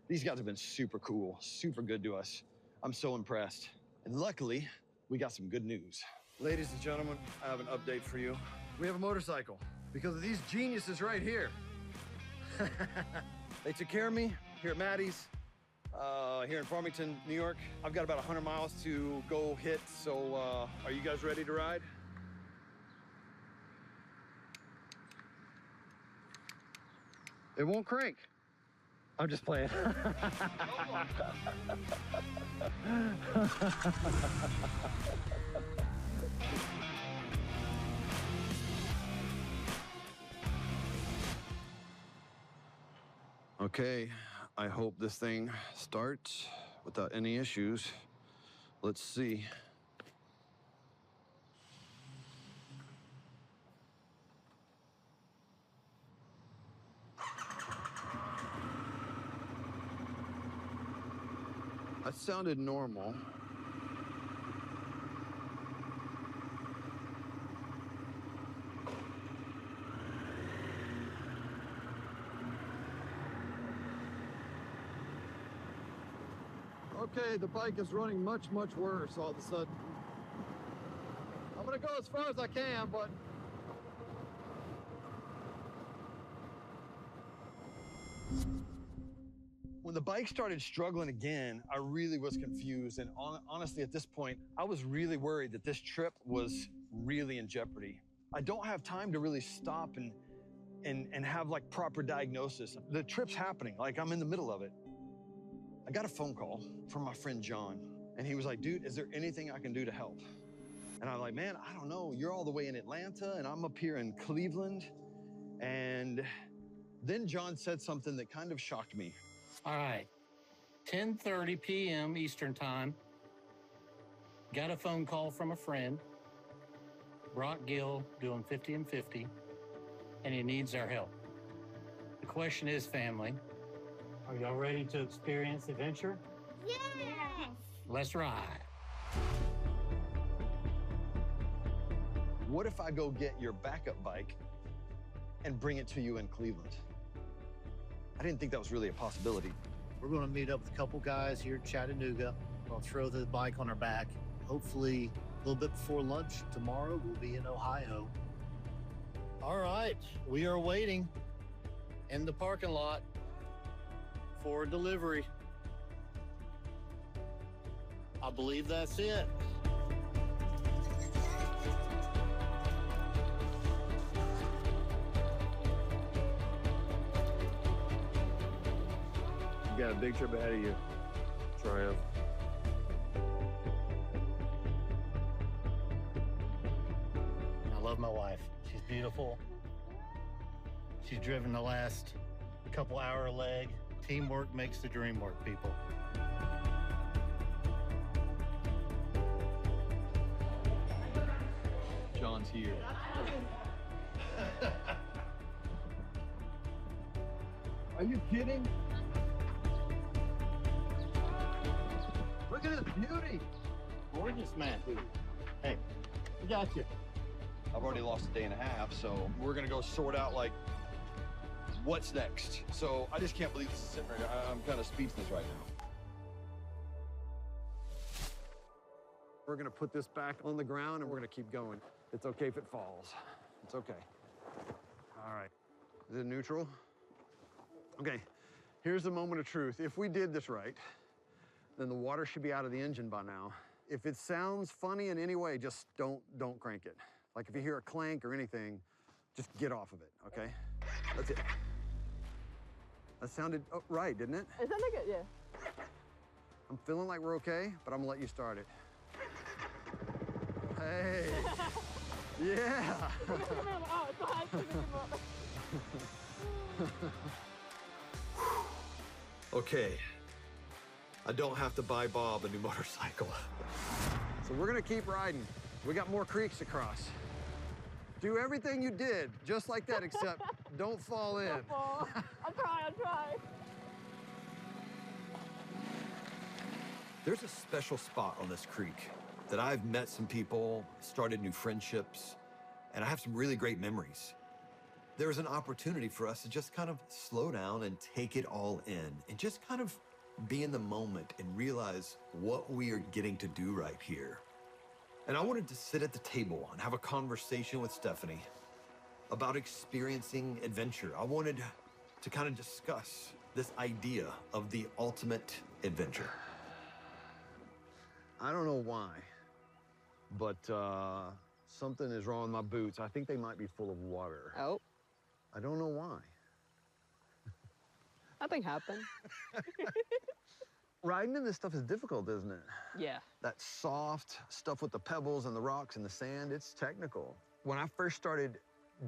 E: These guys have been super cool, super good to us. I'm so impressed. And luckily, we got some good news. Ladies and gentlemen, I have an update for you. We have a motorcycle because of these geniuses right here. They took care of me here at Maddie's, here in Farmington, New York. I've got about 100 miles to go hit, so are you guys ready to ride? It won't crank. I'm just playing. Okay, I hope this thing starts without any issues. Let's see. That sounded normal. Okay, the bike is running much, much worse all of a sudden. I'm gonna go as far as I can, but when the bike started struggling again, I really was confused. And honestly, at this point, I was really worried that this trip was really in jeopardy. I don't have time to really stop and and have like proper diagnosis. The trip's happening, like I'm in the middle of it. I got a phone call from my friend John, and he was like, dude, is there anything I can do to help? And I'm like, man, I don't know. You're all the way in Atlanta, and I'm up here in Cleveland. And then John said something that kind of shocked me.
B: All right, 10:30 p.m. Eastern Time. Got a phone call from a friend, Brock Gill, doing 50 and 50, and he needs our help. The question is, family, are y'all ready to experience adventure?
W: Yes!
B: Let's ride.
E: What if I go get your backup bike and bring it to you in Cleveland? I didn't think that was really a possibility.
M: We're going to meet up with a couple guys here in Chattanooga. We're going to throw the bike on our back. Hopefully, a little bit before lunch tomorrow, we'll be in Ohio. All right, we are waiting in the parking lot for delivery. I believe that's it.
I: You got a big trip ahead of you, Triumph.
M: I love my wife. She's beautiful. She's driven the last couple hour leg. Teamwork makes the dream work, people.
E: John's here. Are you kidding? Look at this beauty.
M: Gorgeous, man. Hey, we got you.
E: I've already lost a day and a half, so we're gonna go sort out like what's next. So I just can't believe this is sitting right here. I'm kind of speechless right now. We're gonna put this back on the ground and we're gonna keep going. It's okay if it falls. It's okay. All right. Is it neutral? Okay, here's the moment of truth. If we did this right, then the water should be out of the engine by now. If it sounds funny in any way, just don't crank it. Like if you hear a clank or anything, just get off of it, okay? That's it. That sounded right, didn't it?
N: It sounded good, yeah.
E: I'm feeling like we're okay, but I'm gonna let you start it. Hey, yeah. Okay, I don't have to buy Bob a new motorcycle. So we're gonna keep riding. We got more creeks to cross. Do everything you did, just like that, except don't fall in.
N: Don't fall. I'll try.
A: There's a special spot on this creek that I've met some people, started new friendships, and I have some really great memories. There's an opportunity for us to just kind of slow down and take it all in and just kind of be in the moment and realize what we are getting to do right here. And I wanted to sit at the table and have a conversation with Stephanie about experiencing adventure. I wanted to kind of discuss this idea of the ultimate adventure.
E: I don't know why, but something is wrong with my boots. I think they might be full of water.
N: Oh.
E: I don't know why.
N: Nothing happened.
E: Riding in this stuff is difficult, isn't it?
N: Yeah.
E: That soft stuff with the pebbles and the rocks and the sand, it's technical. When I first started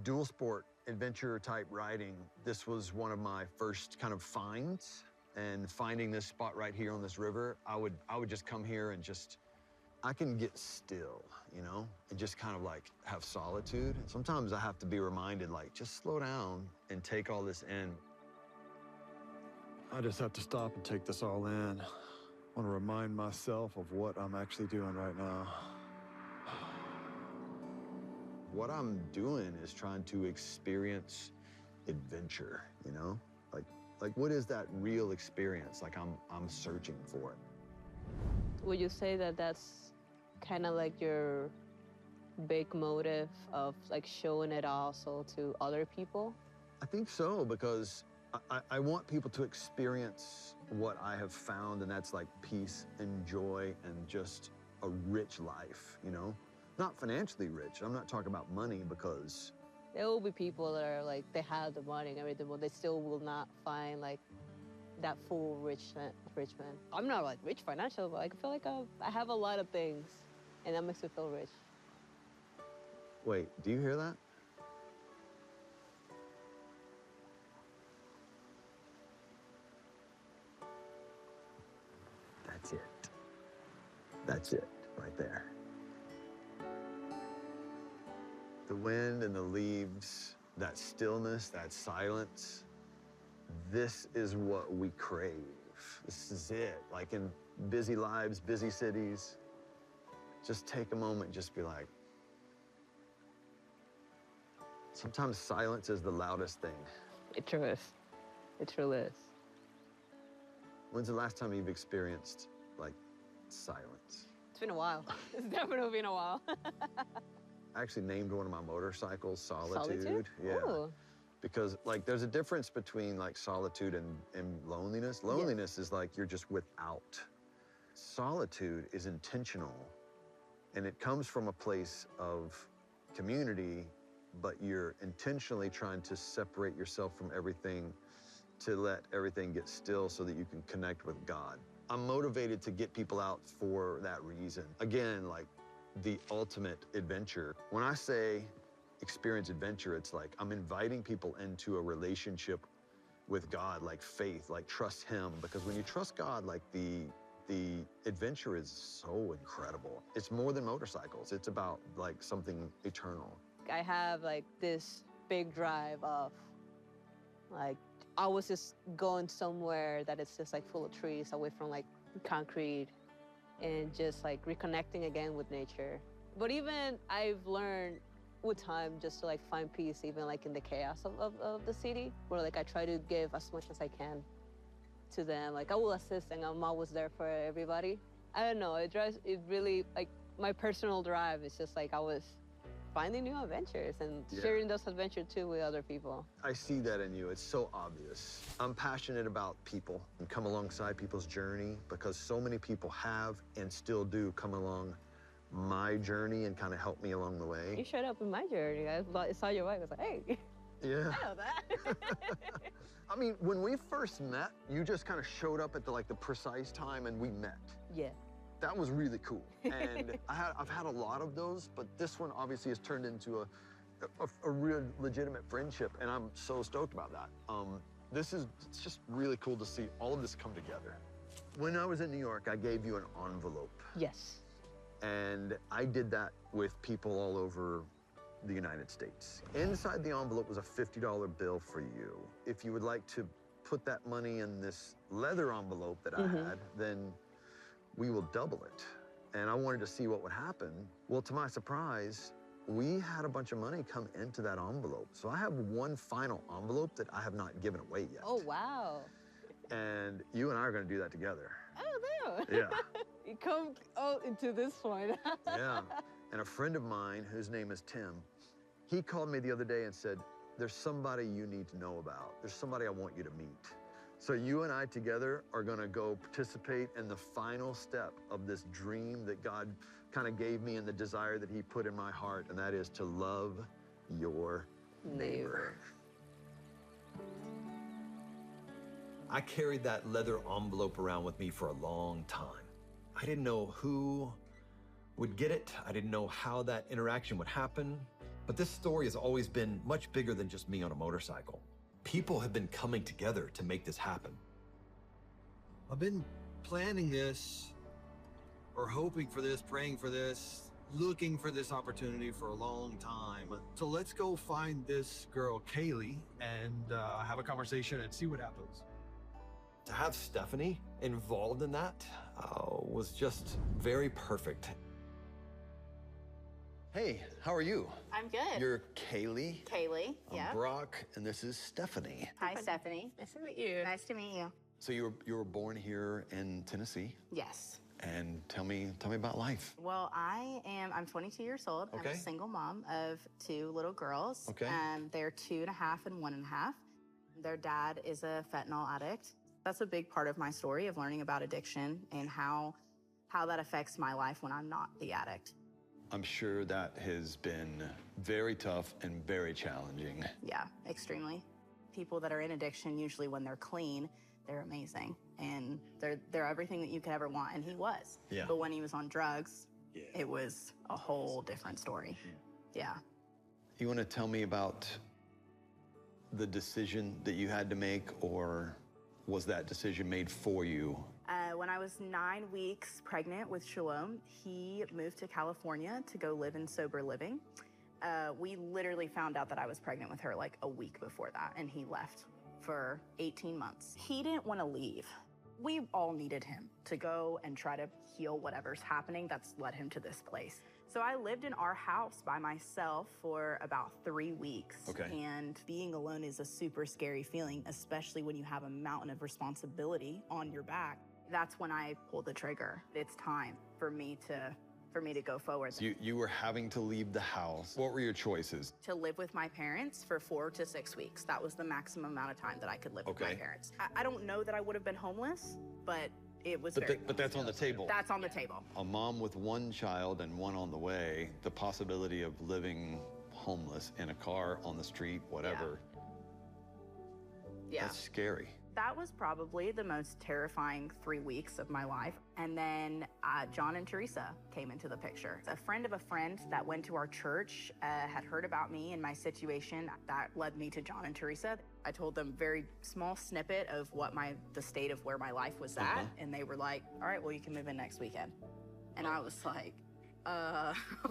E: dual sport adventure type riding, this was one of my first kind of finds. And finding this spot right here on this river, I would just come here and I can get still, you know, and just kind of like have solitude. And sometimes I have to be reminded, like, just slow down and take all this in. I just have to stop and take this all in. I want to remind myself of what I'm actually doing right now. What I'm doing is trying to experience adventure, you know? Like what is that real experience? Like I'm searching for it.
N: Would you say that that's kind of like your big motive of like showing it also to other people?
E: I think so, because I want people to experience what I have found, and that's like peace and joy and just a rich life, you know? Not financially rich. I'm not talking about money, because
N: There will be people that are like, they have the money and everything, but they still will not find like that full rich man. I'm not like rich financially, but I feel like I have a lot of things, and that makes me feel rich.
R: Wait, do you hear that? That's it. That's it, right there. The wind and the leaves, that stillness, that silence, this is what we crave. This is it. Like in busy lives, busy cities, just take a moment, just be like, sometimes silence is the loudest thing.
N: It truly is. It truly is.
R: When's the last time you've experienced, like, silence?
N: It's been a while. It's definitely been a while.
R: I actually named one of my motorcycles Solitude.
N: Solitude?
R: Yeah.
N: Ooh.
R: Because, like, there's a difference between, like, solitude and loneliness. Loneliness is like you're just without. Solitude is intentional, and it comes from a place of community, but you're intentionally trying to separate yourself from everything to let everything get still so that you can connect with God. I'm motivated to get people out for that reason. Again, like the ultimate adventure. When I say experience adventure, it's like I'm inviting people into a relationship with God, like faith, like trust Him. Because when you trust God, like the adventure is so incredible. It's more than motorcycles. It's about like something eternal.
N: I have like this big drive of like, I was just going somewhere that it's just like full of trees, away from like concrete, and just like reconnecting again with nature. But even I've learned with time just to like find peace, even like in the chaos of the city, where like I try to give as much as I can to them. Like I will assist and I'm always there for everybody. I don't know, it really, like my personal drive is just like I was finding new adventures and sharing those adventures too with other people.
R: I see that in you. It's so obvious. I'm passionate about people and come alongside people's journey because so many people have and still do come along my journey and kind of help me along the way.
N: You showed up in my journey. I saw your wife. I was like, hey,
R: yeah.
N: I know that.
R: I mean, when we first met, you just kind of showed up at the precise time and we met.
N: Yeah.
R: That was really cool. And I've had a lot of those, but this one obviously has turned into a real legitimate friendship, and I'm so stoked about that. It's just really cool to see all of this come together. When I was in New York, I gave you an envelope.
N: Yes.
R: And I did that with people all over the United States. Inside the envelope was a $50 bill for you. If you would like to put that money in this leather envelope that I had, then we will double it. And I wanted to see what would happen. Well, to my surprise, we had a bunch of money come into that envelope. So I have one final envelope that I have not given away yet.
N: Oh, wow.
R: And you and I are gonna do that together.
N: Oh, no.
R: Yeah.
N: You come into this one.
R: Yeah. And a friend of mine, whose name is Tim, he called me the other day and said, there's somebody you need to know about. There's somebody I want you to meet. So you and I together are gonna go participate in the final step of this dream that God kind of gave me and the desire that He put in my heart, and that is to love your neighbor. I carried that leather envelope around with me for a long time. I didn't know who would get it. I didn't know how that interaction would happen. But this story has always been much bigger than just me on a motorcycle. People have been coming together to make this happen.
E: I've been planning this, or hoping for this, praying for this, looking for this opportunity for a long time. So let's go find this girl, Kaylee, and have a conversation and see what happens.
R: To have Stephanie involved in that was just very perfect. Hey, how are you?
F: I'm good.
R: You're Kaylee.
F: Kaylee, yeah.
R: I'm Brock, and this is Stephanie.
F: Hi, Stephanie. Nice to meet you. Nice to meet you.
R: So you were born here in Tennessee,
F: Yes.
R: and tell me about life.
F: Well, I'm 22 years old. I'm
R: Okay.
F: a single mom of 2 little girls.
R: Okay.
F: They're 2.5 and 1.5. Their dad is a fentanyl addict. That's a big part of my story of learning about addiction and how that affects my life when I'm not the addict.
R: I'm sure that has been very tough and very challenging.
F: Yeah, extremely. People that are in addiction, usually when they're clean, they're amazing. And they're everything that you could ever want, and he was.
R: Yeah.
F: But when he was on drugs, it was a whole different story. Yeah.
R: You want to tell me about the decision that you had to make, or was that decision made for you?
F: When I was 9 weeks pregnant with Shalom, he moved to California to go live in sober living. We literally found out that I was pregnant with her like a week before that, and he left for 18 months. He didn't want to leave. We all needed him to go and try to heal whatever's happening that's led him to this place. So I lived in our house by myself for about 3 weeks.
R: Okay.
F: And being alone is a super scary feeling, especially when you have a mountain of responsibility on your back. That's when I pulled the trigger. It's time for me to go forward.
R: So you were having to leave the house. What were your choices?
F: To live with my parents for 4 to 6 weeks. That was the maximum amount of time that I could live with my parents. I don't know that I would have been homeless, but it was
R: But that's on the table.
F: That's on the table.
R: A mom with 1 child and 1 on the way, the possibility of living homeless in a car, on the street, whatever.
F: Yeah.
R: That's scary.
F: That was probably the most terrifying 3 weeks of my life. And then John and Teresa came into the picture. A friend of a friend that went to our church had heard about me and my situation. That led me to John and Teresa. I told them a very small snippet of what the state of where my life was at. And they were like, all right, well, you can move in next weekend. And I was like,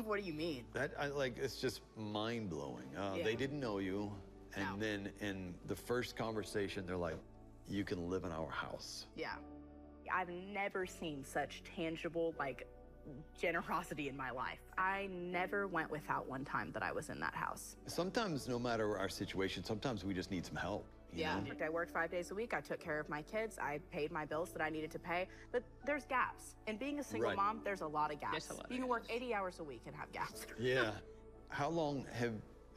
F: what do you mean?
R: It's just mind-blowing. They didn't know you. And then in the first conversation, they're like, you can live in our house.
F: Yeah. I've never seen such tangible, generosity in my life. I never went without one time that I was in that house.
R: Sometimes, no matter our situation, sometimes we just need some help. You know?
F: I worked 5 days a week. I took care of my kids. I paid my bills that I needed to pay. But there's gaps. And being a single mom, there's a lot of gaps. You can work 80 hours a week and have gaps.
R: Yeah. How long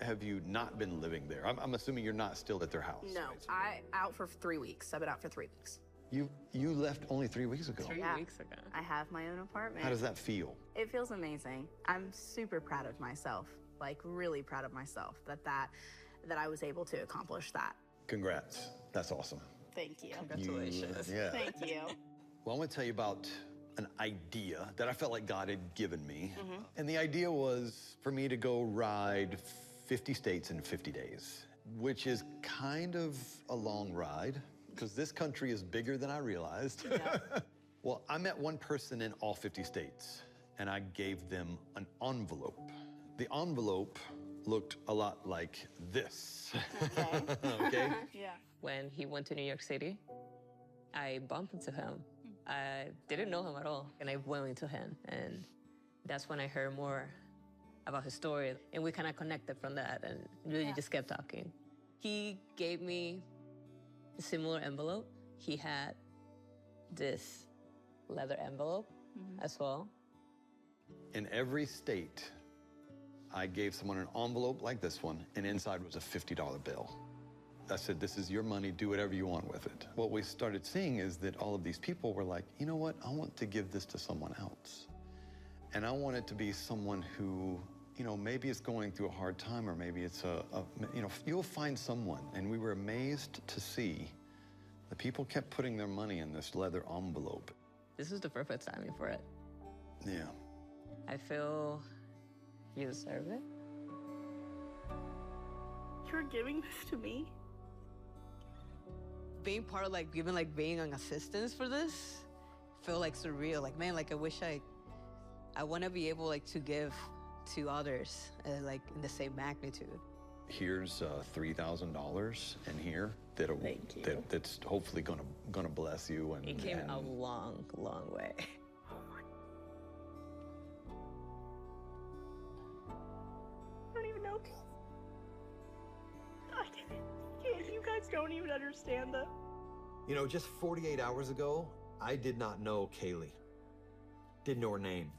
R: have you not been living there? I'm assuming you're not still at their house.
F: No, I out for 3 weeks. I've been out for 3 weeks.
R: You left only 3 weeks ago.
F: 3 weeks ago. I have my own apartment.
R: How does that feel?
F: It feels amazing. I'm super proud of myself, really proud of myself that I was able to accomplish that.
R: Congrats. That's awesome.
F: Thank you.
R: Congratulations.
F: Thank you.
R: Well, I want to tell you about an idea that I felt like God had given me.
F: Mm-hmm.
R: And the idea was for me to go ride 50 states in 50 days, which is kind of a long ride because this country is bigger than I realized.
F: Yeah.
R: Well, I met one person in all 50 states and I gave them an envelope. The envelope looked a lot like this. Okay?
F: Yeah.
J: When he went to New York City, I bumped into him. I didn't know him at all, and I went into him, and that's when I heard more about his story, and we kind of connected from that, and really just kept talking. He gave me a similar envelope. He had this leather envelope as well.
R: In every state, I gave someone an envelope like this one, and inside was a $50 bill. I said, this is your money, do whatever you want with it. What we started seeing is that all of these people were like, you know what, I want to give this to someone else. And I want it to be someone who, maybe is going through a hard time, or maybe it's you'll find someone. And we were amazed to see that people kept putting their money in this leather envelope.
J: This is the perfect timing for it.
R: Yeah.
J: I feel you deserve it.
F: You're giving this to me?
Q: Being part of being on assistance for this feel surreal. Man, I wish I want to be able to give to others in the same magnitude.
R: Here's $3,000 in here that's hopefully gonna bless you. And
J: it came a long, long way.
F: I don't even know. You guys don't even understand that.
A: Just 48 hours ago, I did not know Kaylee. Didn't know her name.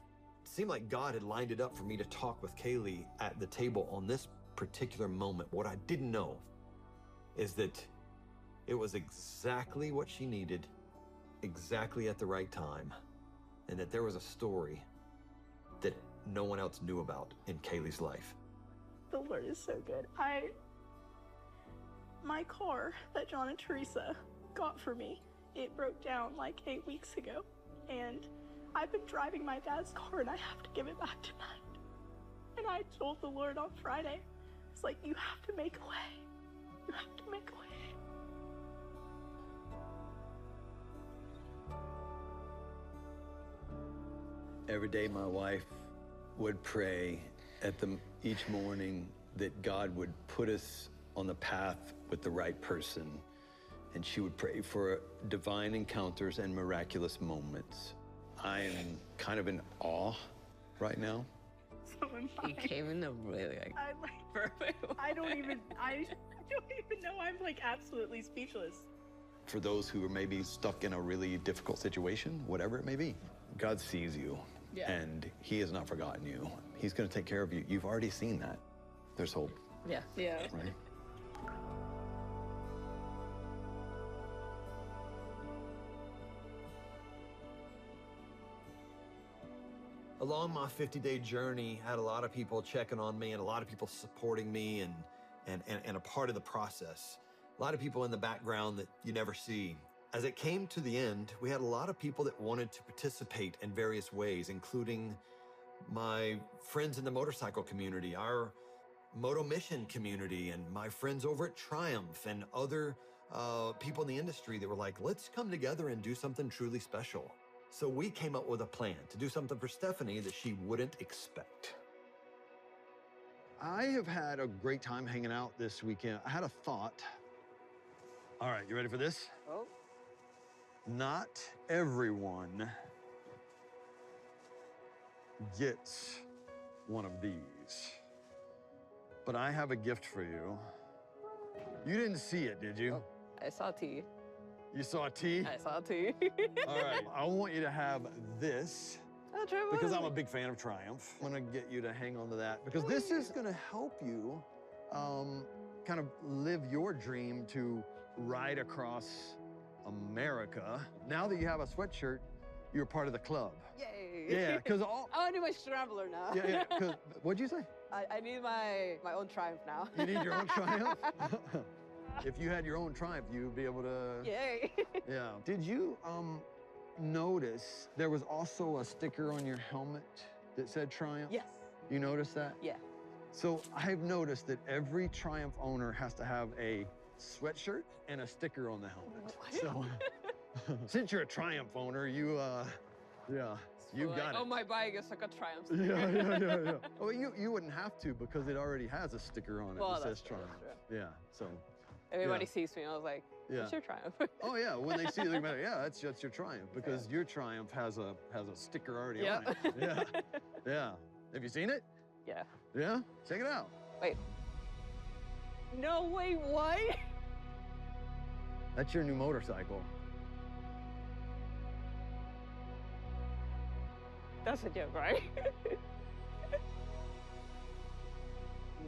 A: It seemed like God had lined it up for me to talk with Kaylee at the table on this particular moment. What I didn't know is that it was exactly what she needed, exactly at the right time, and that there was a story that no one else knew about in Kaylee's life.
F: The Lord is so good. My car that John and Teresa got for me, it broke down like 8 weeks ago. And I've been driving my dad's car and I have to give it back tonight. And I told the Lord on Friday, it's like, you have to make a way. You have to make a way.
A: Every day my wife would pray each morning that God would put us on the path with the right person. And she would pray for divine encounters and miraculous moments. I am kind of in awe right now.
F: So am I.
Q: He came in a really perfect way.
F: I don't even know. I'm like absolutely speechless.
A: For those who are maybe stuck in a really difficult situation, whatever it may be, God sees you.
F: Yeah.
A: And he has not forgotten you. He's going to take care of you. You've already seen that. There's hope.
F: Yeah. Yeah.
A: Right? Along my 50-day journey, I had a lot of people checking on me and a lot of people supporting me and a part of the process. A lot of people in the background that you never see. As it came to the end, we had a lot of people that wanted to participate in various ways, including my friends in the motorcycle community, our Moto Mission community, and my friends over at Triumph, and other people in the industry that were like, let's come together and do something truly special. So we came up with a plan to do something for Stephanie that she wouldn't expect. I have had a great time hanging out this weekend. I had a thought. All right, you ready for this?
Q: Oh.
A: Not everyone gets one of these, but I have a gift for you. You didn't see it, did you?
Q: Oh, I saw T.
A: You saw T?
Q: I saw T.
A: All right, I want you to have this because I'm a big fan of Triumph. I'm gonna get you to hang on to that because this is gonna help you kind of live your dream to ride across America. Now that you have a sweatshirt, you're part of the club.
Q: Yay.
A: Yeah, because all...
Q: I need my scrambler now.
A: Yeah, because... What'd you say?
Q: I need my own Triumph now.
A: You need your own Triumph? If you had your own Triumph, you'd be able to...
Q: Yay.
A: Yeah. Did you notice there was also a sticker on your helmet that said Triumph?
Q: Yes.
A: You noticed that?
Q: Yeah.
A: So I've noticed that every Triumph owner has to have a sweatshirt and a sticker on the helmet. So since you're a Triumph owner, you got it.
Q: Oh, my bike is like a Triumph
A: sticker. Yeah. Well, you wouldn't have to because it already has a sticker on it that says Triumph.
Q: True.
A: Yeah, so.
Q: Everybody sees me, I was like, what's your Triumph?
A: Oh yeah, when they see you, they're like, yeah, that's your Triumph because your Triumph has a sticker already on it. Yeah. Have you seen it?
Q: Yeah.
A: Yeah? Check it out.
Q: Wait. No, wait, what?
A: That's your new motorcycle.
Q: That's a joke, right?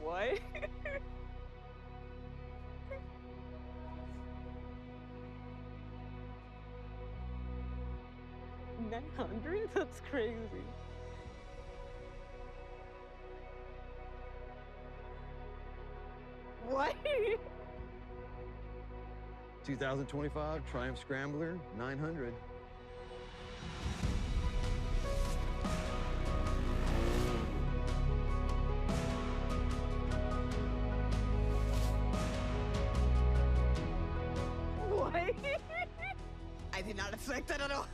Q: What? $900? That's crazy. What?
A: 2025 Triumph Scrambler 900.
Q: What? I did not expect that at all.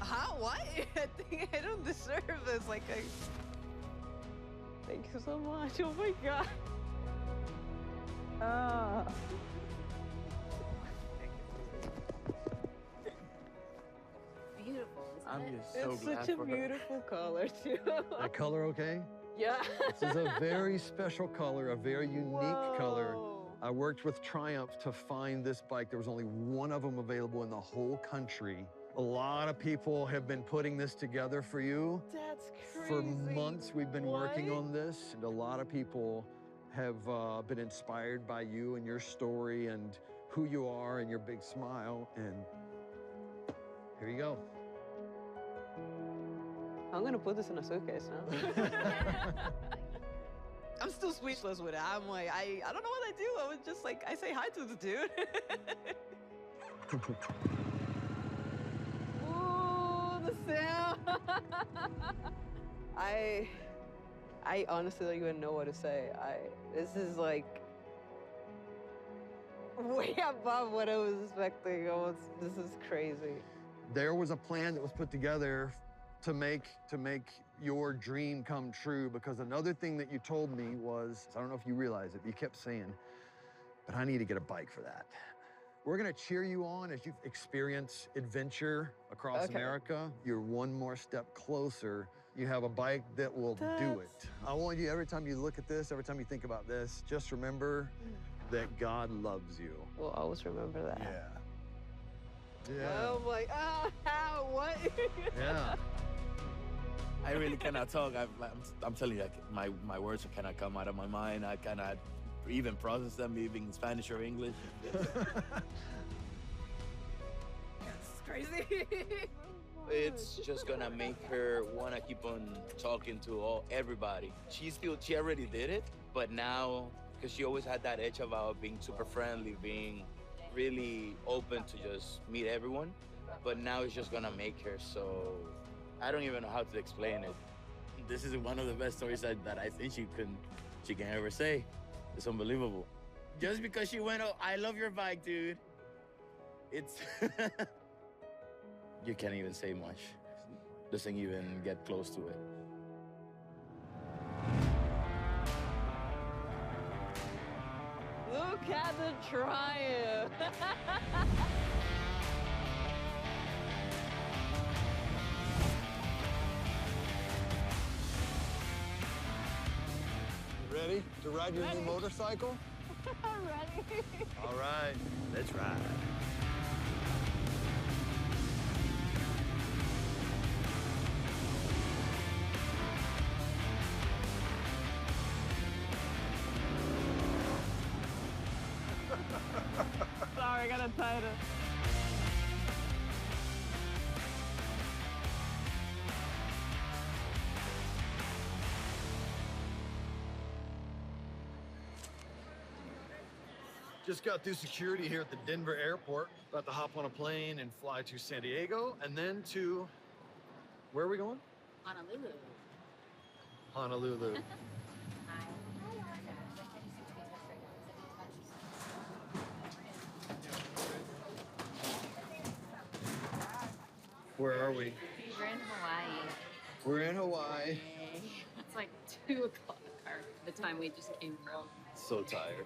Q: How? What? I think I don't deserve this. Like, thank you so much. Oh my God.
G: Beautiful, isn't
C: I'm
G: it?
C: just so
Q: It's
C: glad
Q: such a
C: for her.
Q: beautiful color, too.
A: That color okay?
Q: Yeah.
A: This is a very special color, a very unique color. I worked with Triumph to find this bike. There was only one of them available in the whole country. A lot of people have been putting this together for you.
Q: That's crazy.
A: For months, we've been working on this, and a lot of people have been inspired by you and your story and who you are and your big smile. And here you go.
N: I'm gonna put this in a suitcase now. I'm still speechless with it. I'm like, I don't know what I do. I was just like, I say hi to the dude. Ooh, the sound. I honestly don't even know what to say. This is like way above what I was expecting. This is crazy.
E: There was a plan that was put together to make your dream come true, because another thing that you told me was, I don't know if you realize it, but you kept saying, but I need to get a bike for that. We're gonna cheer you on as you experience adventure across America. You're one more step closer. You have a bike that will do it. I want you, every time you look at this, every time you think about this, just remember that God loves you.
N: We'll always remember that.
E: Yeah. Yeah.
N: Oh my, what?
E: Yeah.
H: I really cannot talk. I'm telling you, my words cannot come out of my mind. I cannot even process them, even in Spanish or English.
N: It's crazy.
H: It's just gonna make her wanna keep on talking to everybody. She already did it, but now, because she always had that edge about being super friendly, being really open to just meet everyone, but now it's just gonna make her so, I don't even know how to explain it. This is one of the best stories that I think she can ever say. It's unbelievable. Just because she went, oh, I love your bike, dude. It's, you can't even say much. Doesn't even get close to it.
N: Look at the triumph.
E: Ready to ride your new motorcycle?
N: Ready.
E: All right, let's ride.
N: Sorry, I gotta tie it.
E: Just got through security here at the Denver airport. About to hop on a plane and fly to San Diego, and then to, where are we going?
G: Honolulu.
E: Honolulu. Where are we?
G: We're in Hawaii.
E: We're in Hawaii.
G: It's like 2 o'clock, or the time we just came from.
E: So tired.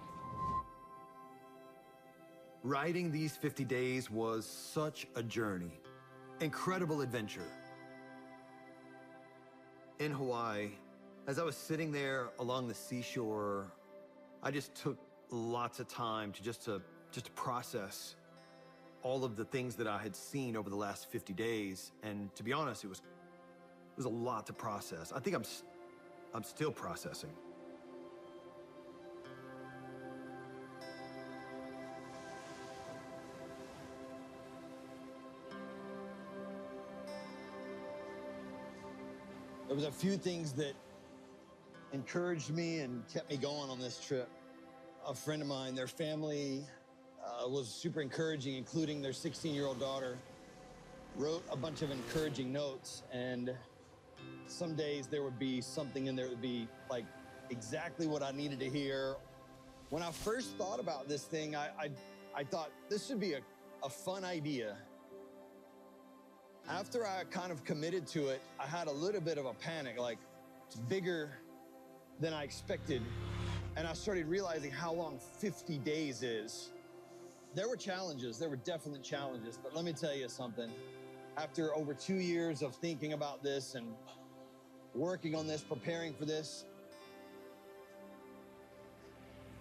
A: Riding these 50 days was such a journey. Incredible adventure. In Hawaii, as I was sitting there along the seashore, I just took lots of time to just to process all of the things that I had seen over the last 50 days. And to be honest, it was a lot to process. I think I'm still processing.
E: There was a few things that encouraged me and kept me going on this trip. A friend of mine, their family was super encouraging, including their 16-year-old daughter, wrote a bunch of encouraging notes, and some days there would be something in there that would be like exactly what I needed to hear. When I first thought about this thing, I thought this would be a fun idea. After I kind of committed to it, I had a little bit of a panic, like it's bigger than I expected. And I started realizing how long 50 days is. There were challenges, there were definite challenges, but let me tell you something. After over 2 years of thinking about this and working on this, preparing for this,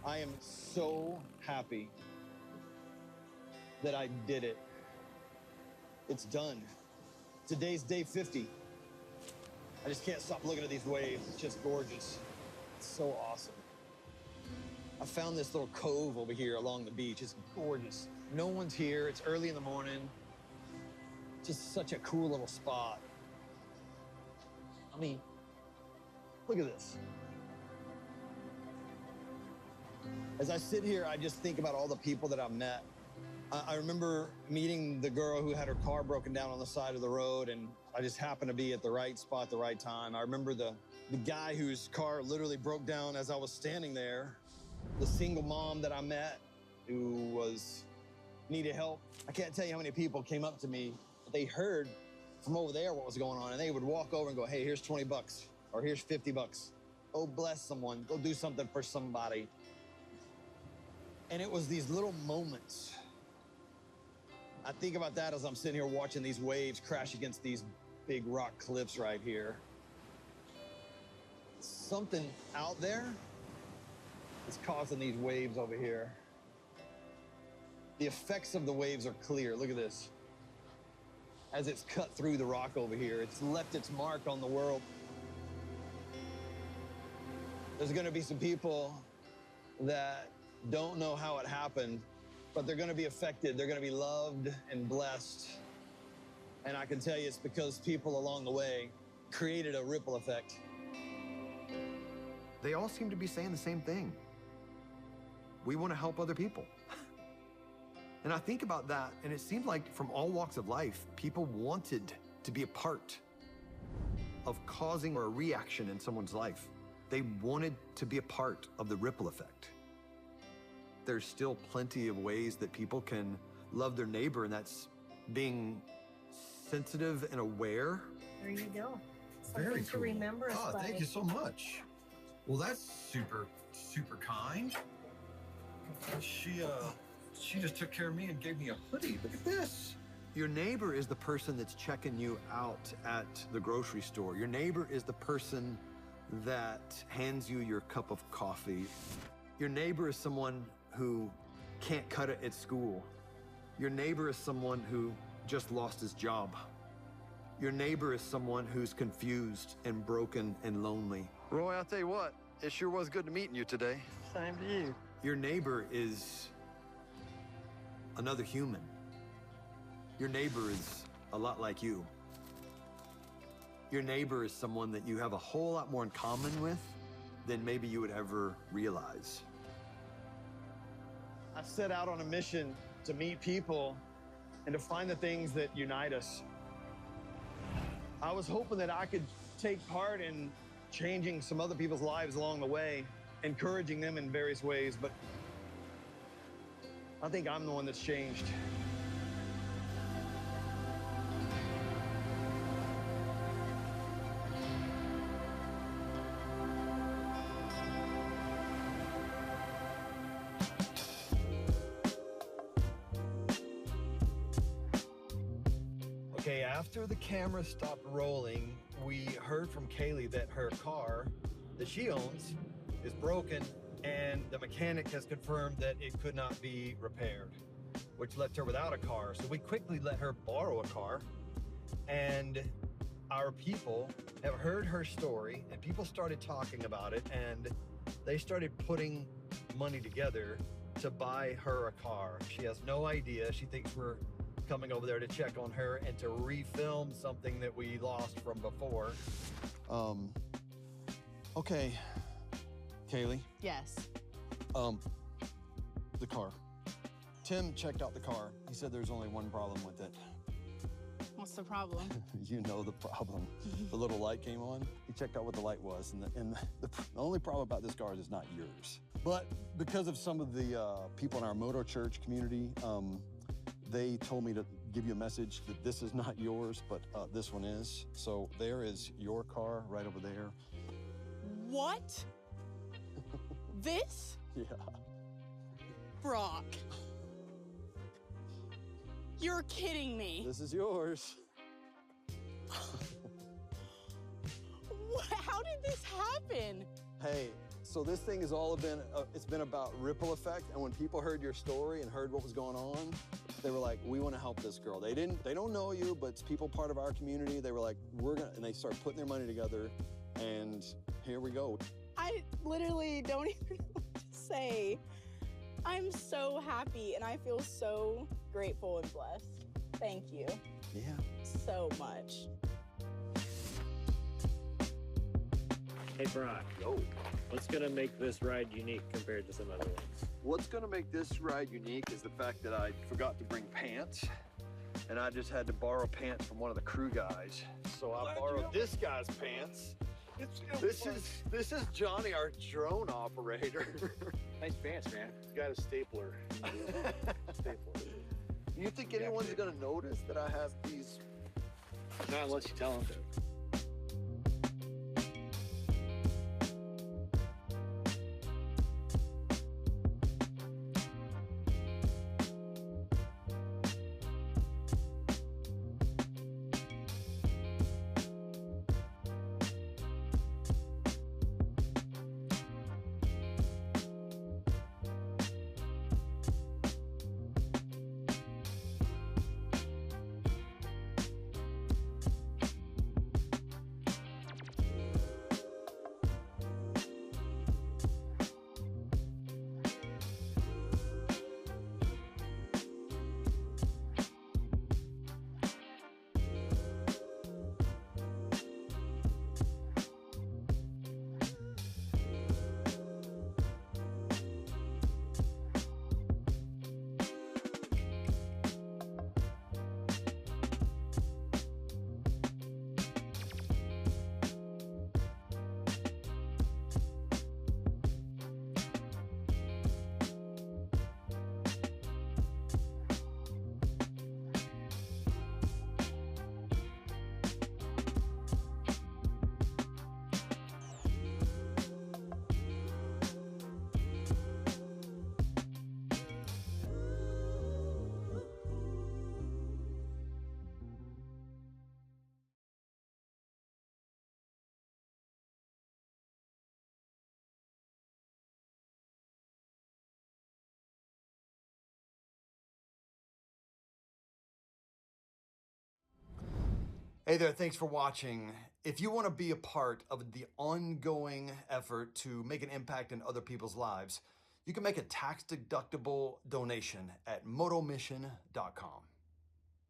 E: I am so happy that I did it. It's done. Today's day 50. I just can't stop looking at these waves. It's just gorgeous. It's so awesome. I found this little cove over here along the beach. It's gorgeous. No one's here. It's early in the morning. Just such a cool little spot. I mean, look at this. As I sit here, I just think about all the people that I've met. I remember meeting the girl who had her car broken down on the side of the road, and I just happened to be at the right spot at the right time. I remember the guy whose car literally broke down as I was standing there, the single mom that I met who needed help. I can't tell you how many people came up to me. They heard from over there what was going on, and they would walk over and go, hey, here's 20 bucks, or here's 50 bucks. Go bless someone, go do something for somebody. And it was these little moments. I think about that as I'm sitting here watching these waves crash against these big rock cliffs right here. Something out there is causing these waves over here. The effects of the waves are clear. Look at this. As it's cut through the rock over here, it's left its mark on the world. There's gonna be some people that don't know how it happened, but they're gonna be affected. They're gonna be loved and blessed. And I can tell you it's because people along the way created a ripple effect.
A: They all seem to be saying the same thing. We want to help other people. And I think about that, and it seemed like from all walks of life, people wanted to be a part of causing a reaction in someone's life. They wanted to be a part of the ripple effect. There's still plenty of ways that people can love their neighbor, and that's being sensitive and aware.
O: There you go. Something
E: Very
O: to
E: cool.
O: remember us by.
E: Thank you so much. Well, that's super, super kind. She just took care of me and gave me a hoodie. Look at this.
A: Your neighbor is the person that's checking you out at the grocery store. Your neighbor is the person that hands you your cup of coffee. Your neighbor is someone who can't cut it at school. Your neighbor is someone who just lost his job. Your neighbor is someone who's confused and broken and lonely.
E: Roy, I'll tell you what, it sure was good meeting you today.
D: Same to you.
A: Your neighbor is another human. Your neighbor is a lot like you. Your neighbor is someone that you have a whole lot more in common with than maybe you would ever realize.
E: I set out on a mission to meet people and to find the things that unite us. I was hoping that I could take part in changing some other people's lives along the way, encouraging them in various ways, but I think I'm the one that's changed. Okay, after the camera stopped rolling, we heard from Kaylee that her car that she owns is broken, and the mechanic has confirmed that it could not be repaired, which left her without a car. So we quickly let her borrow a car, and our people have heard her story, and people started talking about it, and they started putting money together to buy her a car. She has no idea. She thinks we're coming over there to check on her and to refilm something that we lost from before. Okay, Kaylee.
F: Yes.
E: The car. Tim checked out the car. He said there's only one problem with it.
F: What's the problem?
E: You know the problem. The little light came on. He checked out what the light was, and the only problem about this car is it's not yours. But because of some of the people in our Moto Church community, they told me to give you a message that this is not yours, but this one is. So there is your car right over there.
F: What? This?
E: Yeah.
F: Brock. You're kidding me.
E: This is yours.
F: How did this happen?
E: Hey, so this thing has all been, it's been about ripple effect. And when people heard your story and heard what was going on, they were like, we want to help this girl. They don't know you, but it's people part of our community. They were like, and they start putting their money together, and here we go.
F: I literally don't even know what to say. I'm so happy, and I feel so grateful and blessed. Thank you.
E: Yeah.
F: So much.
K: Hey, Brock.
E: Yo.
K: What's going to make this ride unique compared to some other ones?
E: What's gonna make this ride unique is the fact that I forgot to bring pants, and I just had to borrow pants from one of the crew guys. So I borrowed this guy's pants. This is Johnny, our drone operator.
I: Nice pants, man. He's got a stapler. Stapler.
E: You think anyone's gonna notice that I have these?
I: Not unless you tell them to.
A: Hey there, thanks for watching. If you want to be a part of the ongoing effort to make an impact in other people's lives, you can make a tax-deductible donation at motomission.com.